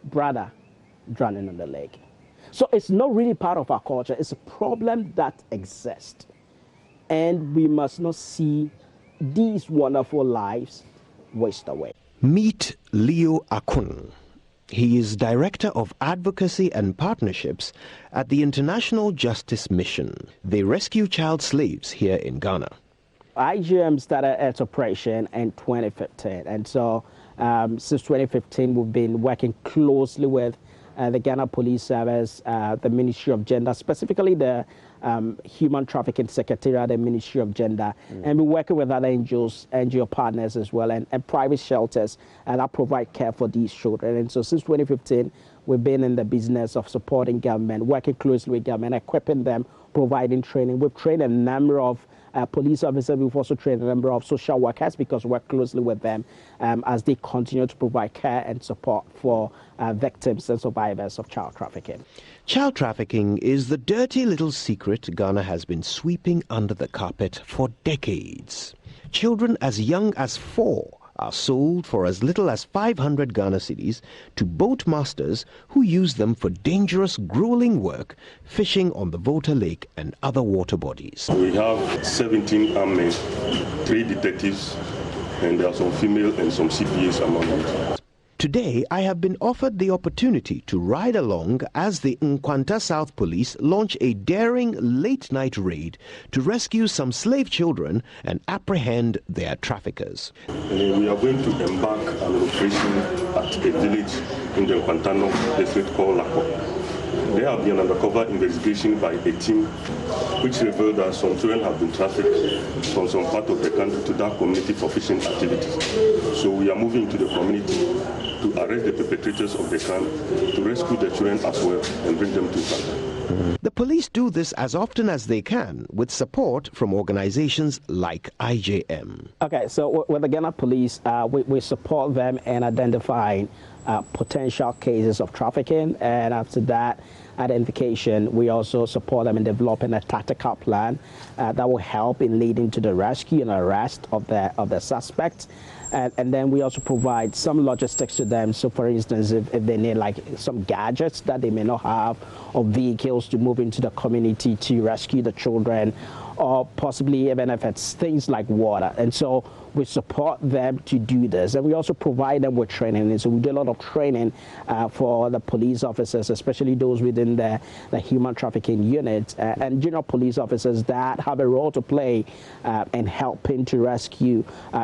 brother, drowning on the lake. So it's not really part of our culture. It's a problem that exists. And we must not see these wonderful lives waste away. Meet Leo Akun. He is Director of Advocacy and Partnerships at the International Justice Mission. They rescue child slaves here in Ghana. IGM started its operation in 2015, and so since 2015 we've been working closely with the Ghana Police Service, the Ministry of Gender, specifically the Human Trafficking Secretariat, the Ministry of Gender, and we're working with other NGO partners as well, and private shelters that provide care for these children. And so since 2015, we've been in the business of supporting government, working closely with government, equipping them, providing training. We've trained a number of police officers. We've also trained a number of social workers because we work closely with them as they continue to provide care and support for victims and survivors of child trafficking. Child trafficking is the dirty little secret Ghana has been sweeping under the carpet for decades. Children as young as 4 are sold for as little as 500 Ghana cedis to boat masters who use them for dangerous, grueling work, fishing on the Volta Lake and other water bodies. We have 17 armed men, 3 detectives, and there are some female and some CPAs among them. Today, I have been offered the opportunity to ride along as the Nkwanta South Police launch a daring late-night raid to rescue some slave children and apprehend their traffickers. We are going to embark on an operation at a village in the Nkwanta district called Lako. There have been an undercover investigation by a team which revealed that some children have been trafficked from some part of the country to that community for fishing activities. So we are moving into the community to arrest the perpetrators of the crime, to rescue the children as well and bring them to Ghana. The police do this as often as they can with support from organizations like IJM. Okay, so with the Ghana Police, we support them in identifying potential cases of trafficking, and after that identification, we also support them in developing a tactical plan that will help in leading to the rescue and arrest of the suspects. And then we also provide some logistics to them. So for instance, if they need like some gadgets that they may not have, or vehicles to move into the community to rescue the children, or possibly even if it's things like water. And so we support them to do this. And we also provide them with training. And so we do a lot of training for the police officers, especially those within the human trafficking unit and junior police officers that have a role to play in helping to rescue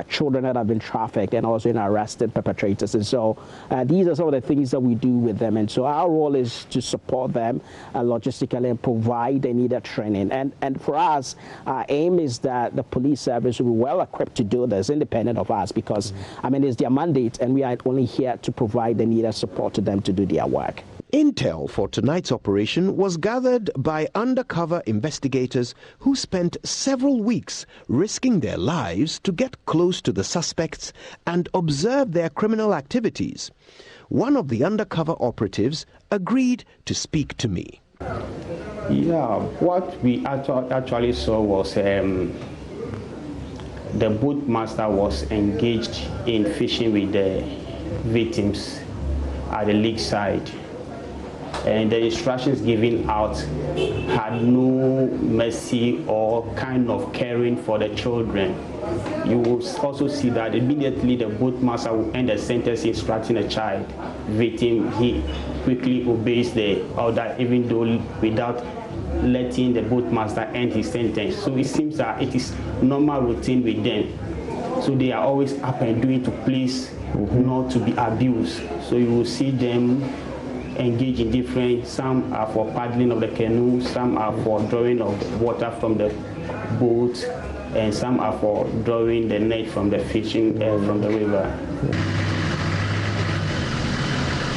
children that have been trafficked and also in arresting perpetrators. And so these are some of the things that we do with them. And so our role is to support them logistically and provide the needed training. And for us, our aim is that the police service will be well equipped to do this. leaders, independent of us, because, I mean, it's their mandate, and we are only here to provide the needed support to them to do their work. Intel for tonight's operation was gathered by undercover investigators who spent several weeks risking their lives to get close to the suspects and observe their criminal activities. One of the undercover operatives agreed to speak to me. Yeah, what we actually saw was the boat master was engaged in fishing with the victims at the lake side. And the instructions given out had no mercy or kind of caring for the children. You will also see that immediately the boat master will end the sentence instructing a child victim, he quickly obeys the order, even though without letting the boat master end his sentence. So it seems that it is normal routine with them. So they are always up and doing to please not to be abused. So you will see them engage in different, some are for paddling of the canoe, some are for drawing of water from the boat, and some are for drawing the net from the fishing from the river.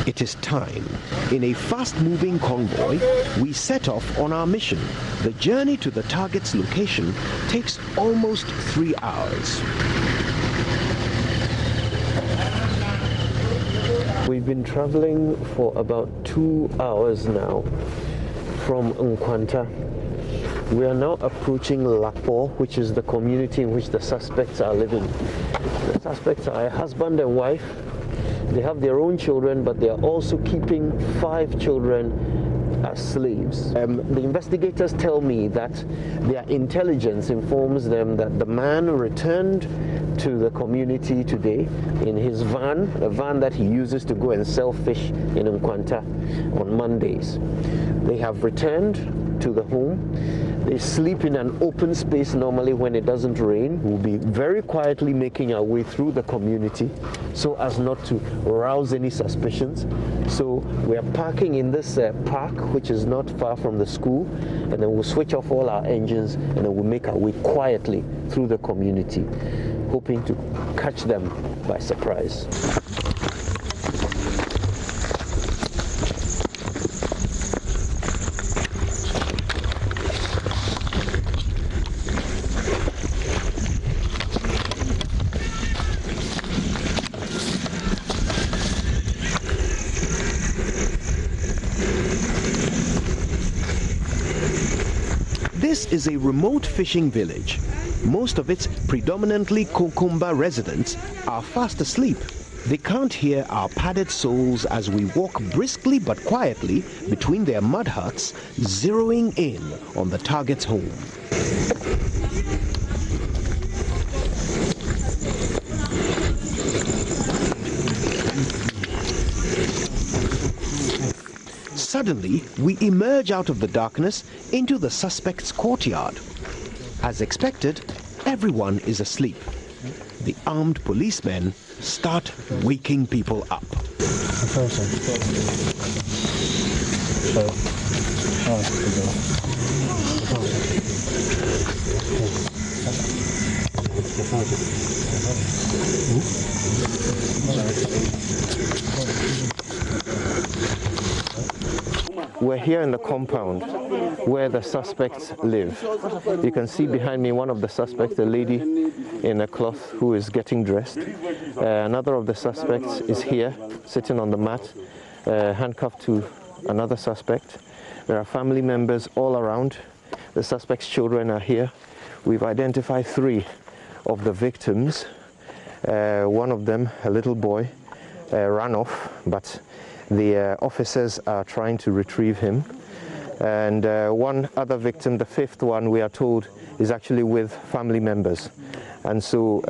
It is time. In a fast-moving convoy, we set off on our mission. The journey to the target's location takes almost 3 hours. We've been traveling for about 2 hours now from Nkwanta. We are now approaching Lapo, which is the community in which the suspects are living. The suspects are a husband and wife. They have their own children, but they are also keeping 5 children as slaves. The investigators tell me that their intelligence informs them that the man returned to the community today in his van, a van that he uses to go and sell fish in Nkwanta on Mondays. They have returned to the home. They sleep in an open space normally when it doesn't rain. We'll be very quietly making our way through the community so as not to rouse any suspicions. So we are parking in this park, which is not far from the school, and then we'll switch off all our engines and then we'll make our way quietly through the community, hoping to catch them by surprise. This is a remote fishing village. Most of its predominantly Kokumba residents are fast asleep. They can't hear our padded soles as we walk briskly but quietly between their mud huts, zeroing in on the target's home. Suddenly, we emerge out of the darkness into the suspect's courtyard. As expected, everyone is asleep. The armed policemen start waking people up. We're here in the compound where the suspects live. You can see behind me one of the suspects, a lady in a cloth who is getting dressed. Another of the suspects is here, sitting on the mat, handcuffed to another suspect. There are family members all around. The suspect's children are here. We've identified 3 of the victims. One of them, a little boy, ran off, but the officers are trying to retrieve him. And one other victim, the 5th one, we are told, is actually with family members. And so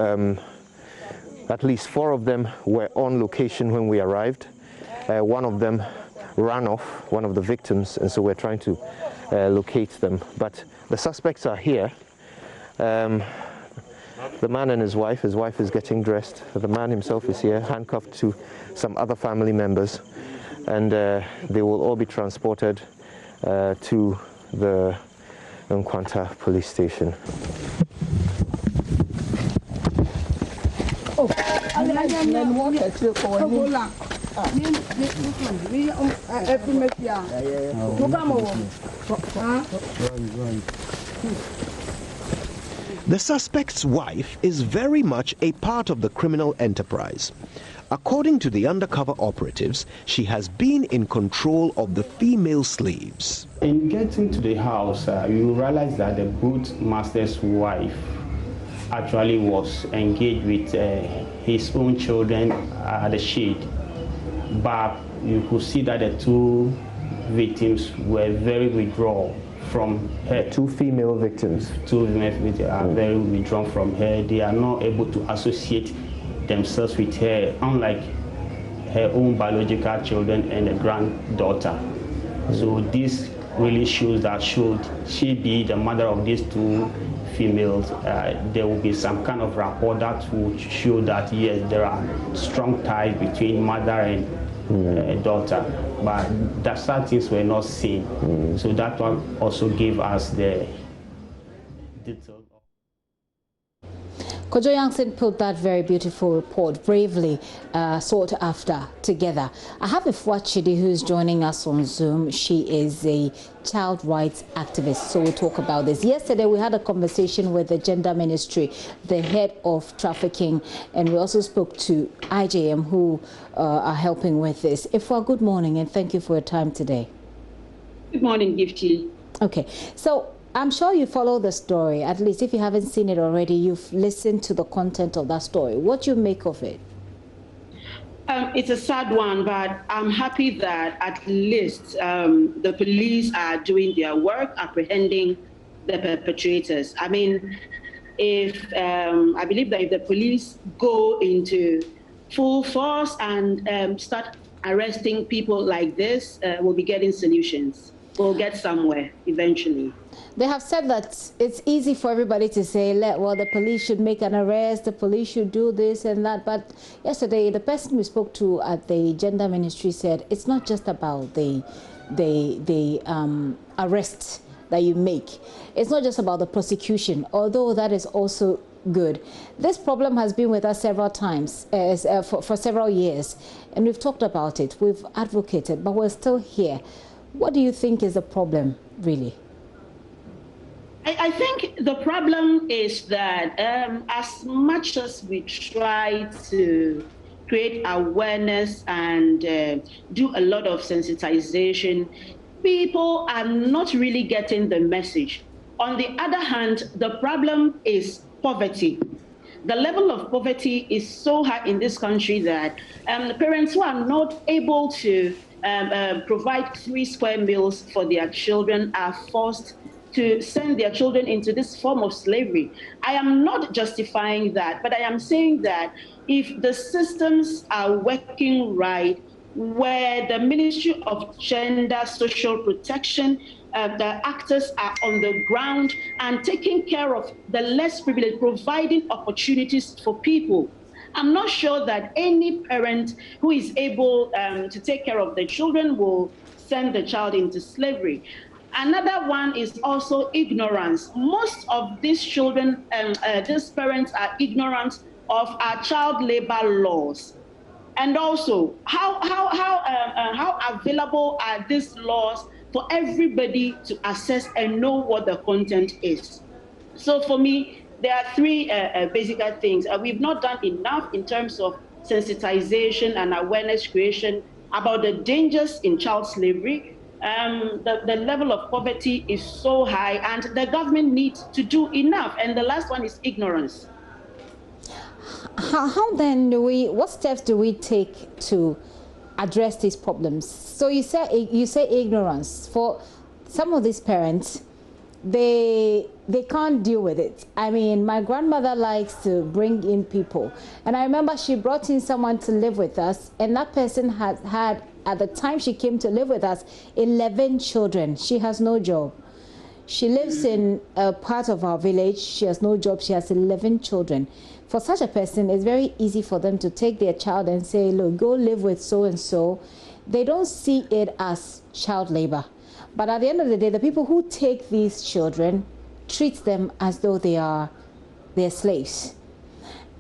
at least 4 of them were on location when we arrived. One of them ran off, one of the victims, and so we're trying to locate them. But the suspects are here. The man and his wife is getting dressed. The man himself is here, handcuffed to some other family members, and they will all be transported to the Nkwanta police station. The suspect's wife is very much a part of the criminal enterprise. According to the undercover operatives, she has been in control of the female slaves. In getting to the house, you realize that the boot master's wife actually was engaged with his own children at the shed. But you could see that the two victims were very withdrawn from her. Two female victims. Two female victims are very withdrawn from her. They are not able to associate themselves with her, unlike her own biological children and a granddaughter. So this really shows that should she be the mother of these two females, there will be some kind of rapport that would show that yes, there are strong ties between mother and daughter, but that certain things were not seen. So that one also gave us the details. Kojo Youngson put that very beautiful report, bravely sought after together. I have Ifwa Chidi who's joining us on Zoom. She is a child rights activist, so we'll talk about this. Yesterday we had a conversation with the Gender Ministry, the head of trafficking, and we also spoke to IJM who are helping with this. Ifwa, good morning and thank you for your time today. Good morning, Gifty. Okay, so I'm sure you follow the story. At least if you haven't seen it already, you've listened to the content of that story. What do you make of it? It's a sad one, but I'm happy that at least the police are doing their work, apprehending the perpetrators. I mean, if I believe that if the police go into full force and start arresting people like this, we'll be getting solutions. We'll get somewhere eventually. They have said that it's easy for everybody to say, well, the police should make an arrest, the police should do this and that. But yesterday, the person we spoke to at the Gender Ministry said it's not just about the arrest that you make. It's not just about the prosecution, although that is also good. This problem has been with us several times, for several years, and we've talked about it, we've advocated, but we're still here. What do you think is the problem, really? I think the problem is that as much as we try to create awareness and do a lot of sensitization, people are not really getting the message. On the other hand, the problem is poverty. The level of poverty is so high in this country that parents who are not able to provide 3 square meals for their children are forced to send their children into this form of slavery. I am not justifying that, but I am saying that if the systems are working right, where the Ministry of Gender, Social Protection, the actors are on the ground and taking care of the less privileged, providing opportunities for people, I'm not sure that any parent who is able to take care of their children will send the child into slavery. Another one is also ignorance. Most of these children, these parents are ignorant of our child labor laws. And also, how available are these laws for everybody to access and know what the content is? So for me, there are 3 basic things. We've not done enough in terms of sensitization and awareness creation about the dangers in child slavery. The level of poverty is so high and the government needs to do enough. And the last one is ignorance. How then what steps do we take to address these problems? So you say ignorance. For some of these parents, they can't deal with it. I mean, my grandmother likes to bring in people. And I remember she brought in someone to live with us, and that person had, at the time she came to live with us, 11 children. She has no job. She lives in a part of our village. She has no job. She has 11 children. For such a person, it's very easy for them to take their child and say, look, go live with so-and-so. They don't see it as child labor. But at the end of the day, the people who take these children treat them as though they're slaves.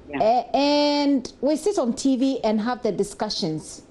Yeah. And we sit on TV and have the discussions.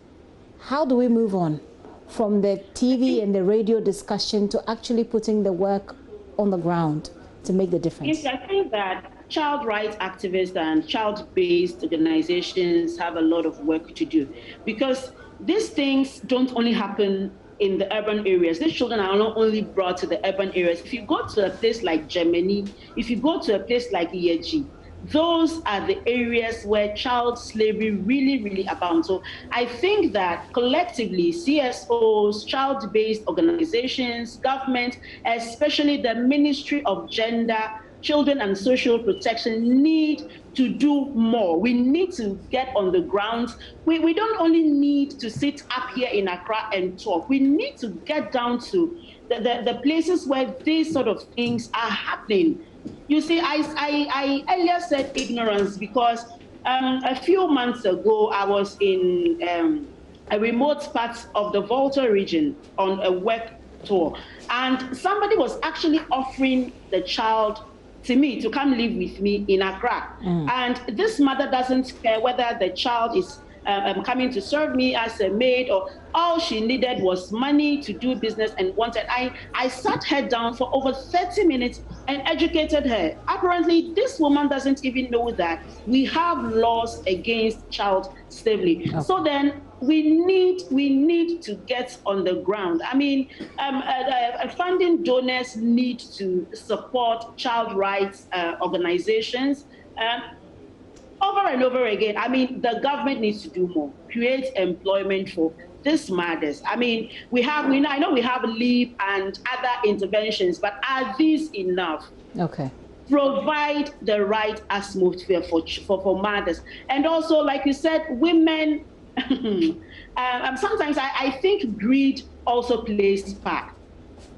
How do we move on from the TV and the radio discussion to actually putting the work on the ground to make the difference? Yes, I think that child rights activists and child-based organizations have a lot of work to do, because these things don't only happen in the urban areas. These children are not only brought to the urban areas. If you go to a place like Germany, if you go to a place like Yeji, those are the areas where child slavery really, really abounds. So I think that collectively, CSOs, child-based organizations, government, especially the Ministry of Gender, Children and Social Protection, need to do more. We need to get on the ground. We don't only need to sit up here in Accra and talk. We need to get down to the places where these sort of things are happening. You see, I earlier said ignorance because a few months ago, I was in a remote part of the Volta region on a work tour, and somebody was actually offering the child to me to come live with me in Accra. And this mother doesn't care whether the child is coming to serve me as a maid, or all she needed was money to do business and wanted. I sat her down for over 30 minutes and educated her. Apparently, this woman doesn't even know that we have laws against child slavery. Okay. So then we need to get on the ground. I mean, funding donors need to support child rights organizations. Over and over again, I mean, the government needs to do more, create employment for these mothers. I mean, I know we have LEAP and other interventions, but are these enough? Okay. Provide the right atmosphere for mothers. And also, like you said, women, sometimes I think greed also plays part.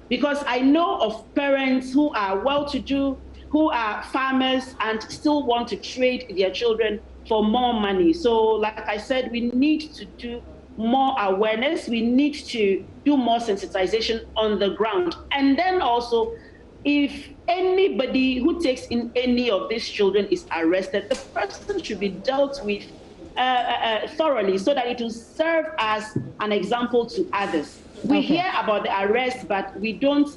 Because I know of parents who are well-to-do, who are farmers and still want to trade their children for more money. So like I said, we need to do more awareness. We need to do more sensitization on the ground. And then also, if anybody who takes in any of these children is arrested, the person should be dealt with thoroughly so that it will serve as an example to others. We hear about the arrest, but we don't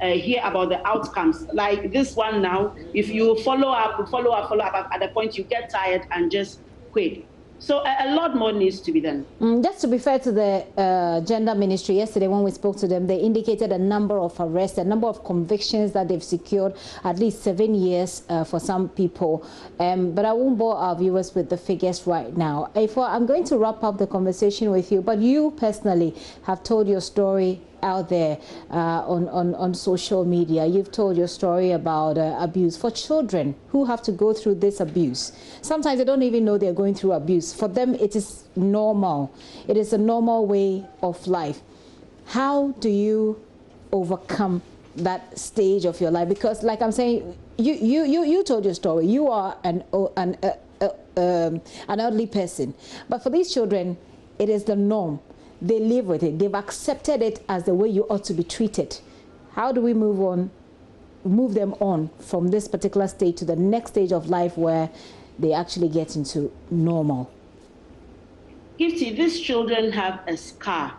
hear about the outcomes. Like this one now, if you follow up, at the point you get tired and just quit. So a lot more needs to be done. Just to be fair to the gender ministry, yesterday when we spoke to them, they indicated a number of arrests, a number of convictions that they've secured, at least 7 years for some people. But I won't bore our viewers with the figures right now. I'm going to wrap up the conversation with you, but you personally have told your story out there on social media. You've told your story about abuse for children who have to go through this abuse. Sometimes they don't even know they're going through abuse. For them, it is normal. It is a normal way of life. How do you overcome that stage of your life? Because like I'm saying, you told your story. You are an elderly person. But for these children, it is the norm. They live with it. They've accepted it as the way you ought to be treated. How do we move them on from this particular stage to the next stage of life where they actually get into normal? Gifty, these children have a scar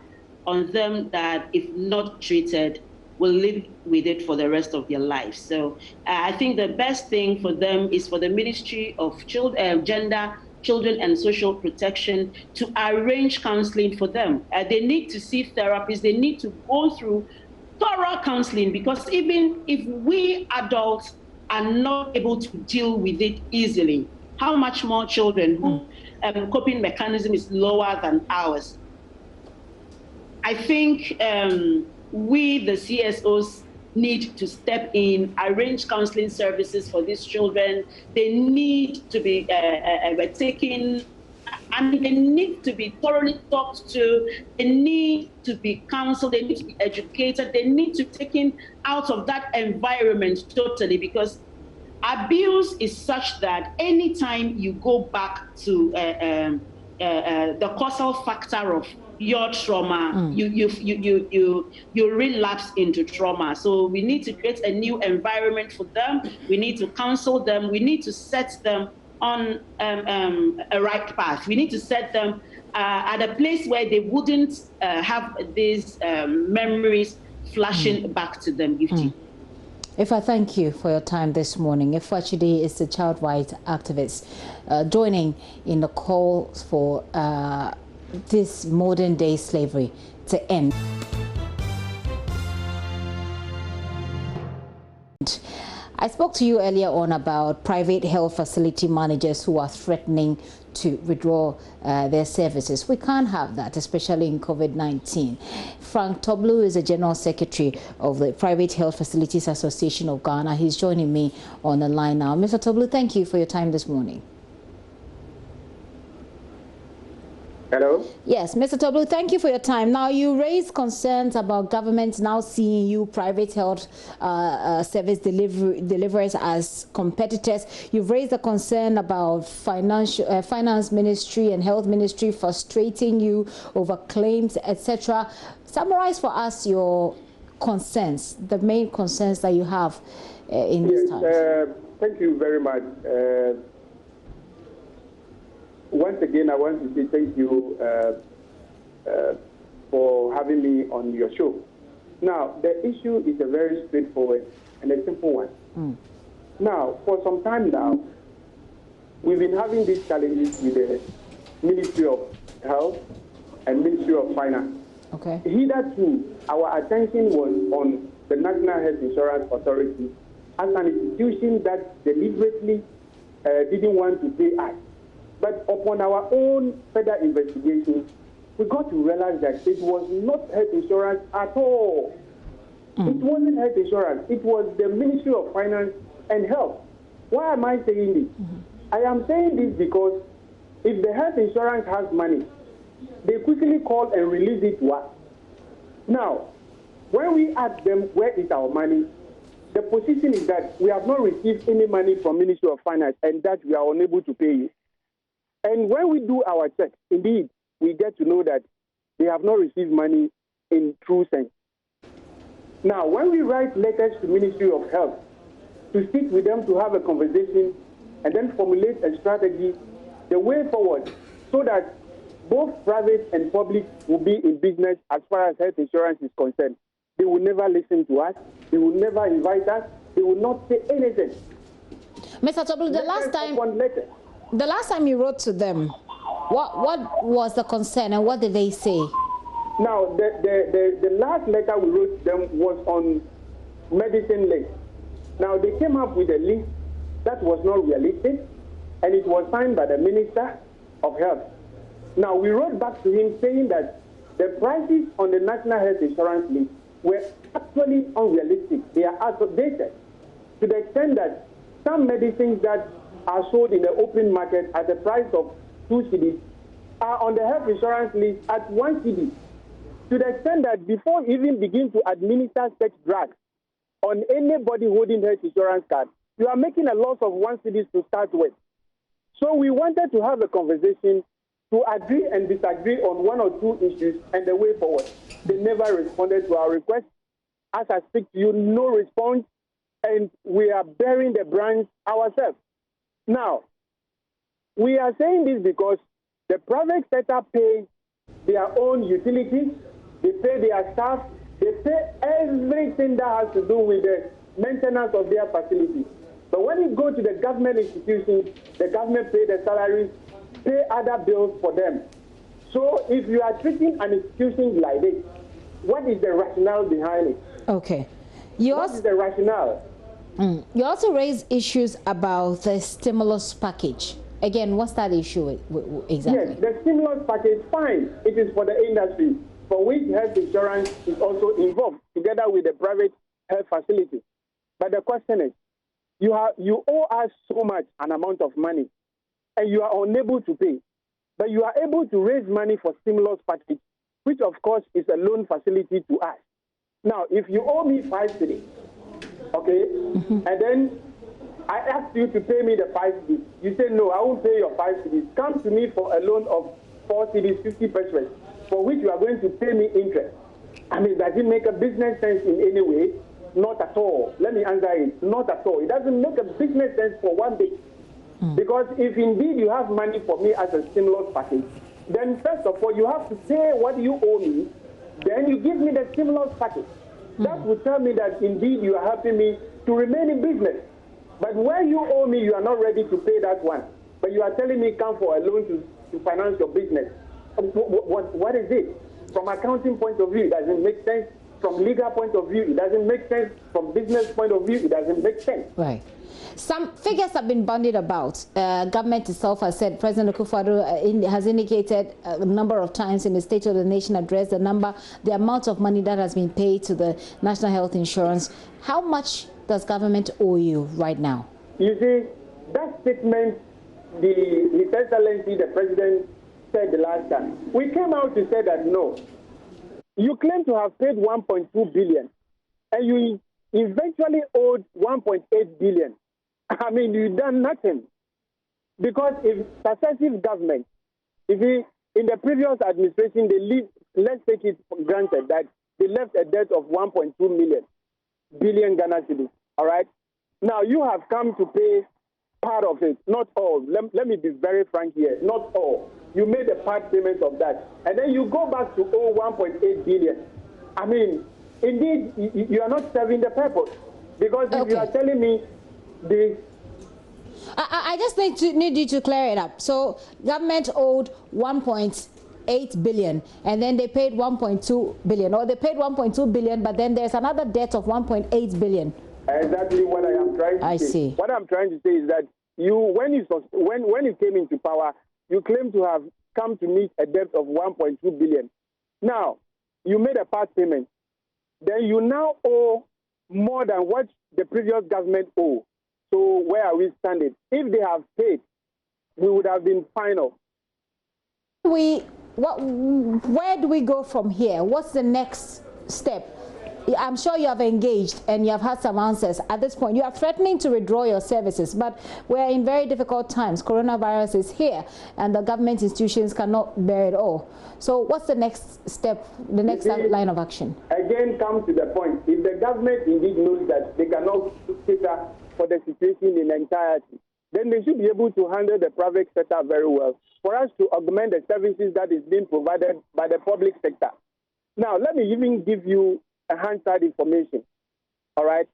on them that, if not treated, will live with it for the rest of their lives. So I think the best thing for them is for the Ministry of Gender, Children and Social Protection to arrange counseling for them. They need to see therapists. They need to go through thorough counseling, because even if we adults are not able to deal with it easily, how much more children who coping mechanism is lower than ours? I think we, the CSOs, need to step in, arrange counseling services for these children. They need to be taken, and they need to be thoroughly talked to. They need to be counseled. They need to be educated. They need to be taken out of that environment totally, because abuse is such that anytime you go back to the causal factor of your trauma, you relapse into trauma. So we need to create a new environment for them. We need to counsel them. We need to set them on a right path. We need to set them at a place where they wouldn't have these memories flashing back to them, Gifty. If I thank you for your time this morning. If Chidi is the child rights activist joining in the call for this modern day slavery to end. I spoke to you earlier on about private health facility managers who are threatening to withdraw their services. We can't have that, especially in COVID-19. Frank Toblu is the General Secretary of the Private Health Facilities Association of Ghana. He's joining me on the line now. Mr. Toblu, thank you for your time this morning. Hello? Yes, Mr. Toblu, thank you for your time. Now, you raised concerns about governments now seeing you private health service deliverers as competitors. You've raised a concern about finance ministry and health ministry frustrating you over claims, etc. Summarize for us your concerns, the main concerns that you have in this time. Thank you very much. Once again, I want to say thank you for having me on your show. Now, the issue is a very straightforward and a simple one. Now, for some time now, we've been having these challenges with the Ministry of Health and Ministry of Finance. Okay. Hitherto, our attention was on the National Health Insurance Authority as an institution that deliberately didn't want to pay us. But upon our own further investigation, we got to realize that it was not health insurance at all. It wasn't health insurance. It was the Ministry of Finance and Health. Why am I saying this? I am saying this because if the health insurance has money, they quickly call and release it to us. Now, when we ask them where is our money, the position is that we have not received any money from Ministry of Finance and that we are unable to pay you. And when we do our checks, indeed, we get to know that they have not received money in true sense. Now, when we write letters to Ministry of Health to sit with them to have a conversation and then formulate a strategy, the way forward, so that both private and public will be in business as far as health insurance is concerned, they will never listen to us, they will never invite us, they will not say anything. Mr. Toblu, the last time you wrote to them, what was the concern and what did they say? Now, the last letter we wrote to them was on medicine list. Now, they came up with a list that was not realistic, and it was signed by the Minister of Health. Now, we wrote back to him saying that the prices on the National Health Insurance list were actually unrealistic. They are outdated to the extent that some medicines that are sold in the open market at the price of 2 cedis are on the health insurance list at 1 cedi. To the extent that before we even begin to administer such drugs on anybody holding health insurance card, you are making a loss of 1 cedi to start with. So we wanted to have a conversation to agree and disagree on 1 or 2 issues and the way forward. They never responded to our request. As I speak to you, no response, and we are bearing the brunt ourselves. Now, we are saying this because the private sector pays their own utilities, they pay their staff, they pay everything that has to do with the maintenance of their facilities. But when you go to the government institutions, the government pay the salaries, pay other bills for them. So if you are treating an institution like this, what is the rationale behind it? Okay. What is the rationale? You also raised issues about the stimulus package. Again, what's that issue exactly? Yes, the stimulus package, fine. It is for the industry, for which health insurance is also involved, together with the private health facility. But the question is, you owe us so much, an amount of money, and you are unable to pay. But you are able to raise money for stimulus package, which of course is a loan facility to us. Now, if you owe me 5 cedis, okay, and then I ask you to pay me the 5 cedis. You say, no, I won't pay your 5 cedis. Come to me for a loan of 4 cedis, 50 pesos, for which you are going to pay me interest. I mean, does it make a business sense in any way? Not at all. Let me answer it. Not at all. It doesn't make a business sense for one bit. Because if indeed you have money for me as a stimulus package, then first of all, you have to pay what you owe me, then you give me the stimulus package. That would tell me that indeed you are helping me to remain in business. But when you owe me, you are not ready to pay that one. But you are telling me come for a loan to finance your business. What is it? From accounting point of view, it doesn't make sense. From legal point of view, it doesn't make sense. From business point of view, it doesn't make sense. Right. Some figures have been bandied about. Government itself has said, President Akufo-Addo has indicated a number of times in the State of the Nation address the amount of money that has been paid to the National Health Insurance. How much does government owe you right now? You see, that statement, His Excellency, the President, said the last time. We came out to say that no. You claim to have paid 1.2 billion, and you eventually owed 1.8 billion. I mean, you've done nothing. Because if successive government, in the previous administration, let's take it for granted that they left a debt of 1.2 billion Ghana cedis. All right? Now, you have come to pay part of it, not all. Let me be very frank here, not all. You made a part payment of that. And then you go back to owe 1.8 billion. I mean, indeed, you are not serving the purpose. Because if you are telling me this... I just need you to clear it up. So, government owed 1.8 billion, and then they paid 1.2 billion. Or they paid 1.2 billion, but then there's another debt of 1.8 billion. Exactly what I am trying to say. I see. What I'm trying to say is that when you came into power, you claim to have come to meet a debt of 1.2 billion. Now, you made a part payment. Then you now owe more than what the previous government owed. So where are we standing? If they have paid, we would have been final. Where do we go from here? What's the next step? I'm sure you have engaged and you have had some answers. At this point, you are threatening to withdraw your services, but we're in very difficult times. Coronavirus is here and the government institutions cannot bear it all. So what's the next step, the next line of action? Again, come to the point. If the government indeed knows that they cannot cater for the situation in entirety, then they should be able to handle the private sector very well for us to augment the services that is being provided by the public sector. Now, let me even give you a hindsight information. All right.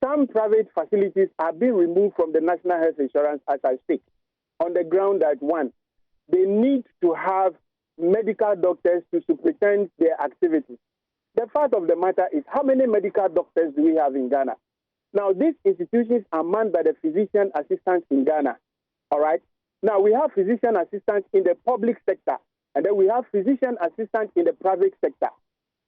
Some private facilities are being removed from the National Health Insurance as I speak, on the ground that one, they need to have medical doctors to superintend their activities. The fact of the matter is, how many medical doctors do we have in Ghana? Now, these institutions are manned by the physician assistants in Ghana. All right. Now, we have physician assistants in the public sector, and then we have physician assistants in the private sector.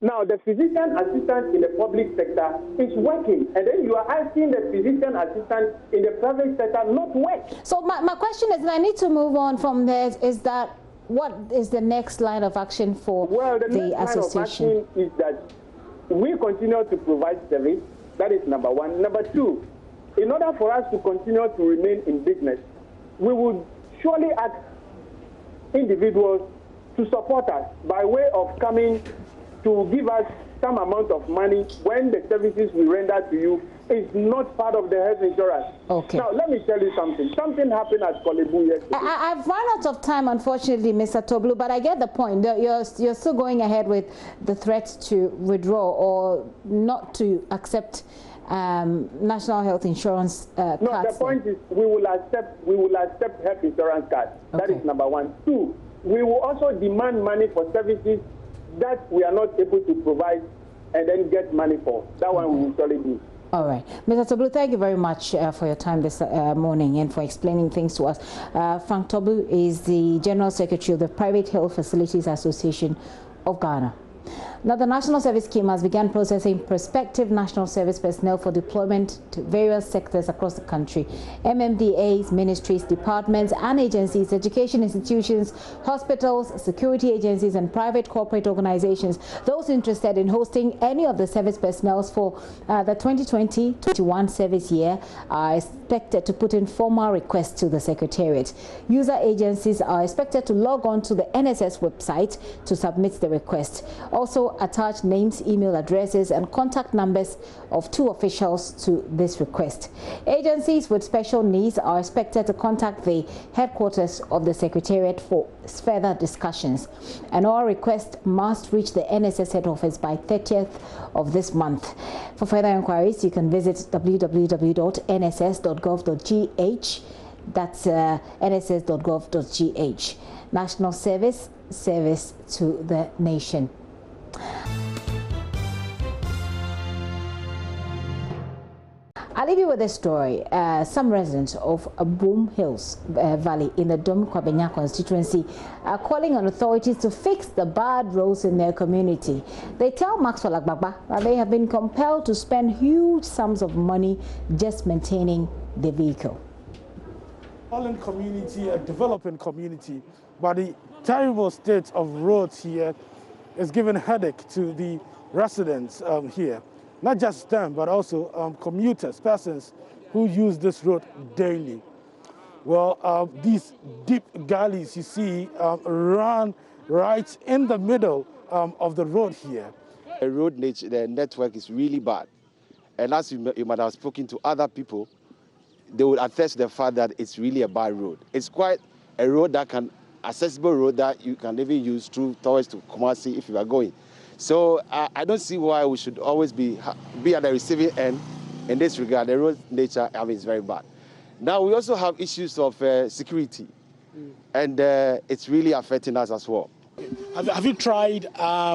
Now, the physician assistant in the public sector is working, and then you are asking the physician assistant in the private sector not to work. So my question is, and I need to move on from this, is that what is the next line of action for the association? Line of action is that we continue to provide service. That is number one. Number two, in order for us to continue to remain in business, we would surely ask individuals to support us by way of coming to give us some amount of money when the services we render to you is not part of the health insurance. Okay. Now, let me tell you something. Something happened at Kolebu yesterday. I've run out of time, unfortunately, Mr. Toblu, but I get the point. You're still going ahead with the threat to withdraw or not to accept national health insurance cards. No, the point is we will accept health insurance cards. Okay. That is number one. Two, we will also demand money for services that we are not able to provide and then get money for. That one we will surely do. All right. Mr. Toblu, thank you very much for your time this morning and for explaining things to us. Frank Toblu is the General Secretary of the Private Health Facilities Association of Ghana. Now, the National Service Scheme has begun processing prospective national service personnel for deployment to various sectors across the country. MMDAs, ministries, departments and agencies, education institutions, hospitals, security agencies and private corporate organizations, those interested in hosting any of the service personnel for the 2020-21 service year are expected to put in formal requests to the Secretariat. User agencies are expected to log on to the NSS website to submit the request. Also attach names, email addresses and contact numbers of 2 officials to this request. Agencies with special needs are expected to contact the headquarters of the Secretariat for further discussions, and all requests must reach the NSS head office by 30th of this month. For further inquiries, you can visit www.nss.gov.gh. That's nss.gov.gh. National service, service to the nation. I'll leave you with a story. Some residents of Boom Hills Valley in the Dom Kwabenya constituency are calling on authorities to fix the bad roads in their community. They tell Maxwell Agbagba that they have been compelled to spend huge sums of money just maintaining the vehicle. Island community, a developing community, but the terrible state of roads here is giving headache to the residents here. Not just them, but also commuters, persons who use this road daily. Well, these deep gullies you see run right in the middle of the road here. The road the network is really bad. And as you might have spoken to other people, they would attest to the fact that it's really a bad road. It's quite a road that accessible road that you can even use through towards to Kumasi if you are going. So I don't see why we should always be at the receiving end in this regard. The road nature, is very bad. Now we also have issues of security, and it's really affecting us as well. Have you tried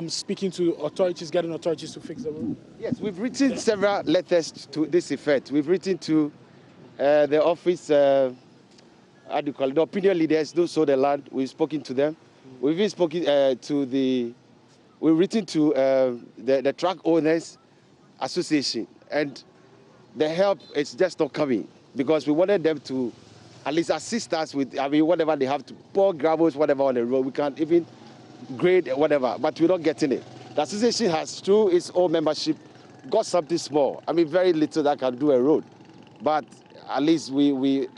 speaking to authorities, getting authorities to fix the road? Yes, we've written several letters to this effect. We've written to the office, how do you call it, the opinion leaders, those who sold the land. We've spoken to them. We've even spoken we've written to the Truck Owners Association, and the help is just not coming because we wanted them to at least assist us with, whatever they have to pour gravels, whatever on the road. We can't even grade whatever, but we're not getting it. The association has, through its own membership, got something small. Very little that can do a road. But at least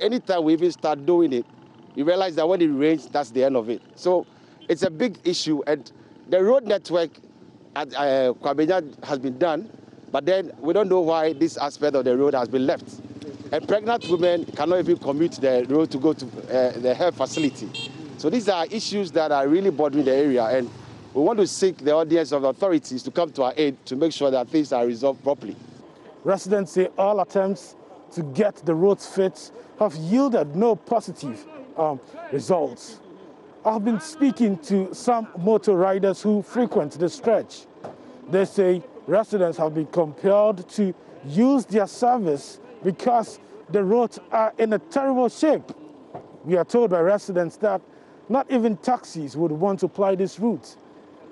anytime we even start doing it, we realize that when it rains, that's the end of it. So it's a big issue, and the road network at Kwabenya has been done, but then we don't know why this aspect of the road has been left. And pregnant women cannot even commute the road to go to the health facility. So these are issues that are really bothering the area, and we want to seek the audience of the authorities to come to our aid to make sure that things are resolved properly. Residents say all attempts to get the roads fixed have yielded no positive results. I've been speaking to some motor riders who frequent the stretch. They say residents have been compelled to use their service because the roads are in a terrible shape. We are told by residents that not even taxis would want to ply this route.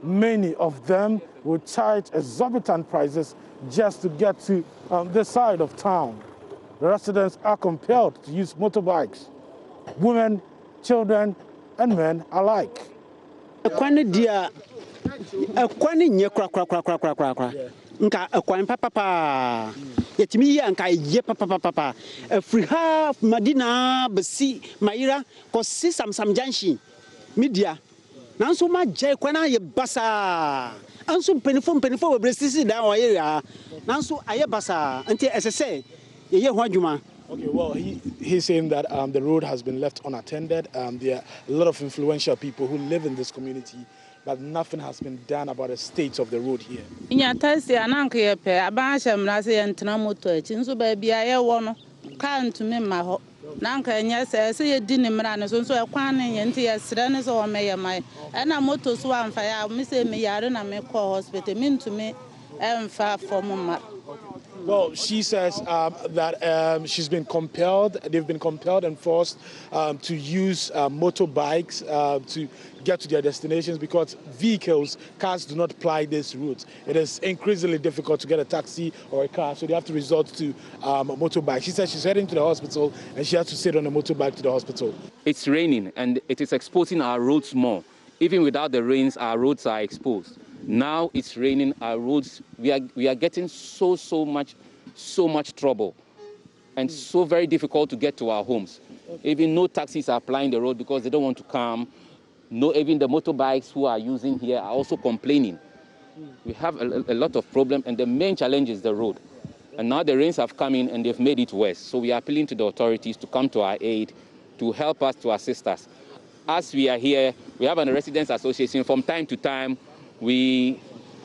Many of them would charge exorbitant prices just to get to this side of town. The residents are compelled to use motorbikes. Women, children, and men alike. Nka akwan papa yetimi ye nka ye papa afriha madina besi maira ko si samsam junction media nanso ma je kwana ye basa anso penifo we bresisi da o ye ya nanso aye basa nti esese ye ho adwuma. Okay, well, he's saying that the road has been left unattended. There are a lot of influential people who live in this community, but nothing has been done about the state of the road here. Well, she says that they've been compelled and forced to use motorbikes to get to their destinations because cars do not ply this route. It is increasingly difficult to get a taxi or a car, so they have to resort to a motorbike. She says she's heading to the hospital and she has to sit on a motorbike to the hospital. It's raining and it is exposing our roads more. Even without the rains, our roads are exposed. Now it's raining, our roads, we are getting so much trouble and so very difficult to get to our homes. Okay. Even no taxis are plying the road because they don't want to come. No, even the motorbikes who are using here are also complaining. We have a lot of problems, and the main challenge is the road. And now the rains have come in and they've made it worse. So we are appealing to the authorities to come to our aid, to help us, to assist us. As we are here, we have a residents association. From time to time, we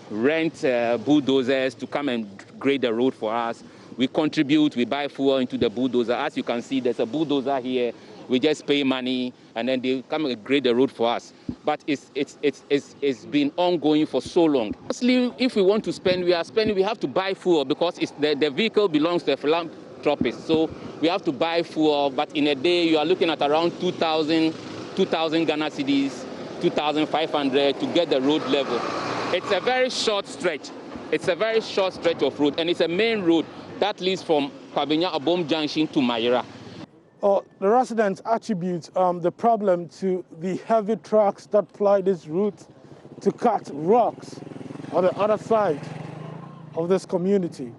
rent bulldozers to come and grade the road for us. We contribute, we buy fuel into the bulldozer. As you can see, there's a bulldozer here. We just pay money and then they come and grade the road for us. But it's been ongoing for so long. Mostly, if we want to spend, we have to buy fuel because the vehicle belongs to a philanthropist. So we have to buy fuel, but in a day you are looking at around 2,000 Ghana cedis, 2,500 to get the road level. It's a very short stretch. It's a very short stretch of road, and it's a main road that leads from Kwabenya Abom Junction to Mayera. The residents attribute the problem to the heavy trucks that ply this route to cut rocks on the other side of this community.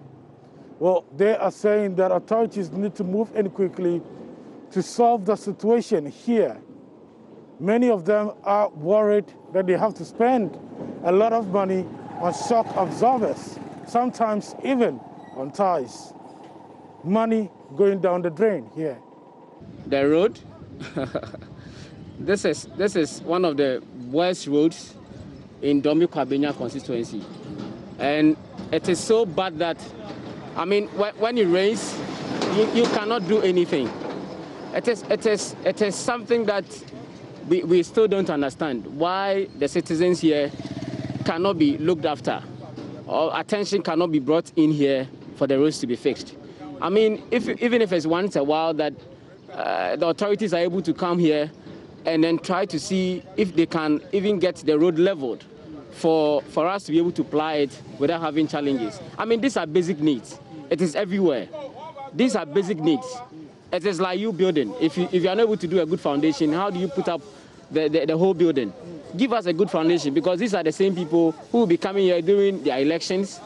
Well, they are saying that authorities need to move in quickly to solve the situation here. Many of them are worried that they have to spend a lot of money on shock absorbers, sometimes even on ties. Money going down the drain here. The road, this is one of the worst roads in Domi Kwabenya constituency. And it is so bad that, I mean, when it rains, you cannot do anything. It is something that we still don't understand why the citizens here cannot be looked after, or attention cannot be brought in here for the roads to be fixed. I mean, even if it's once a while that the authorities are able to come here and then try to see if they can even get the road leveled for us to be able to ply it without having challenges. I mean, these are basic needs. It is everywhere. These are basic needs. It is like you building. If you are not able to do a good foundation, how do you put up the whole building? Give us a good foundation, because these are the same people who will be coming here during their elections,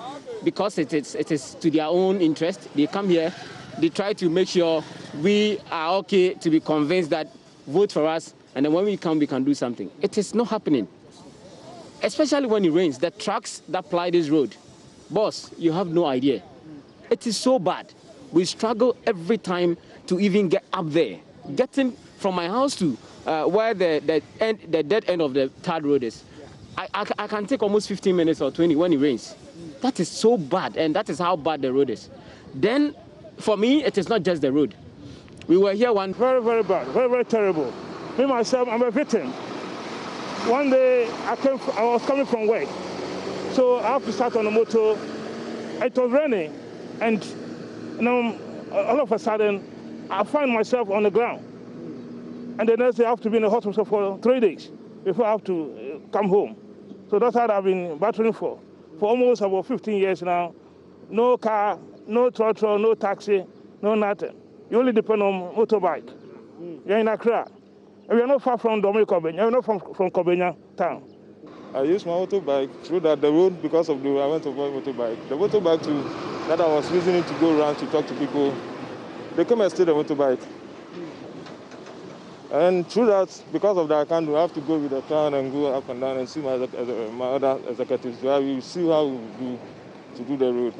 because it is to their own interest. They come here, they try to make sure we are okay to be convinced that vote for us, and then when we come, we can do something. It is not happening, especially when it rains. The trucks that ply this road, boss, you have no idea. It is so bad. We struggle every time to even get up there. Getting from my house to where the dead end of the third road is, I can take almost 15 minutes or 20 when it rains. That is so bad, and that is how bad the road is. Then, for me, it is not just the road. We were here one... Very, very bad, very, very terrible. Me, myself, I'm a victim. One day, I was coming from work, so I have to start on the motor. It was raining, and all of a sudden, I find myself on the ground. And the next day, I have to be in the hospital for 3 days before I have to come home. So that's what I've been battling for almost about 15 years now. No car, no trotro, no taxi, no nothing. You only depend on motorbike. You're in Accra. And we're not far from Domi Kwabenya. We're not from Kwabenya town. I used my motorbike through the road because of I went to buy motorbike. The motorbike that I was using to go around to talk to people, they came and steal the motorbike. And through that, because of that, I have to go with the town and go up and down and see my other executives. So I will see how we do to do the road.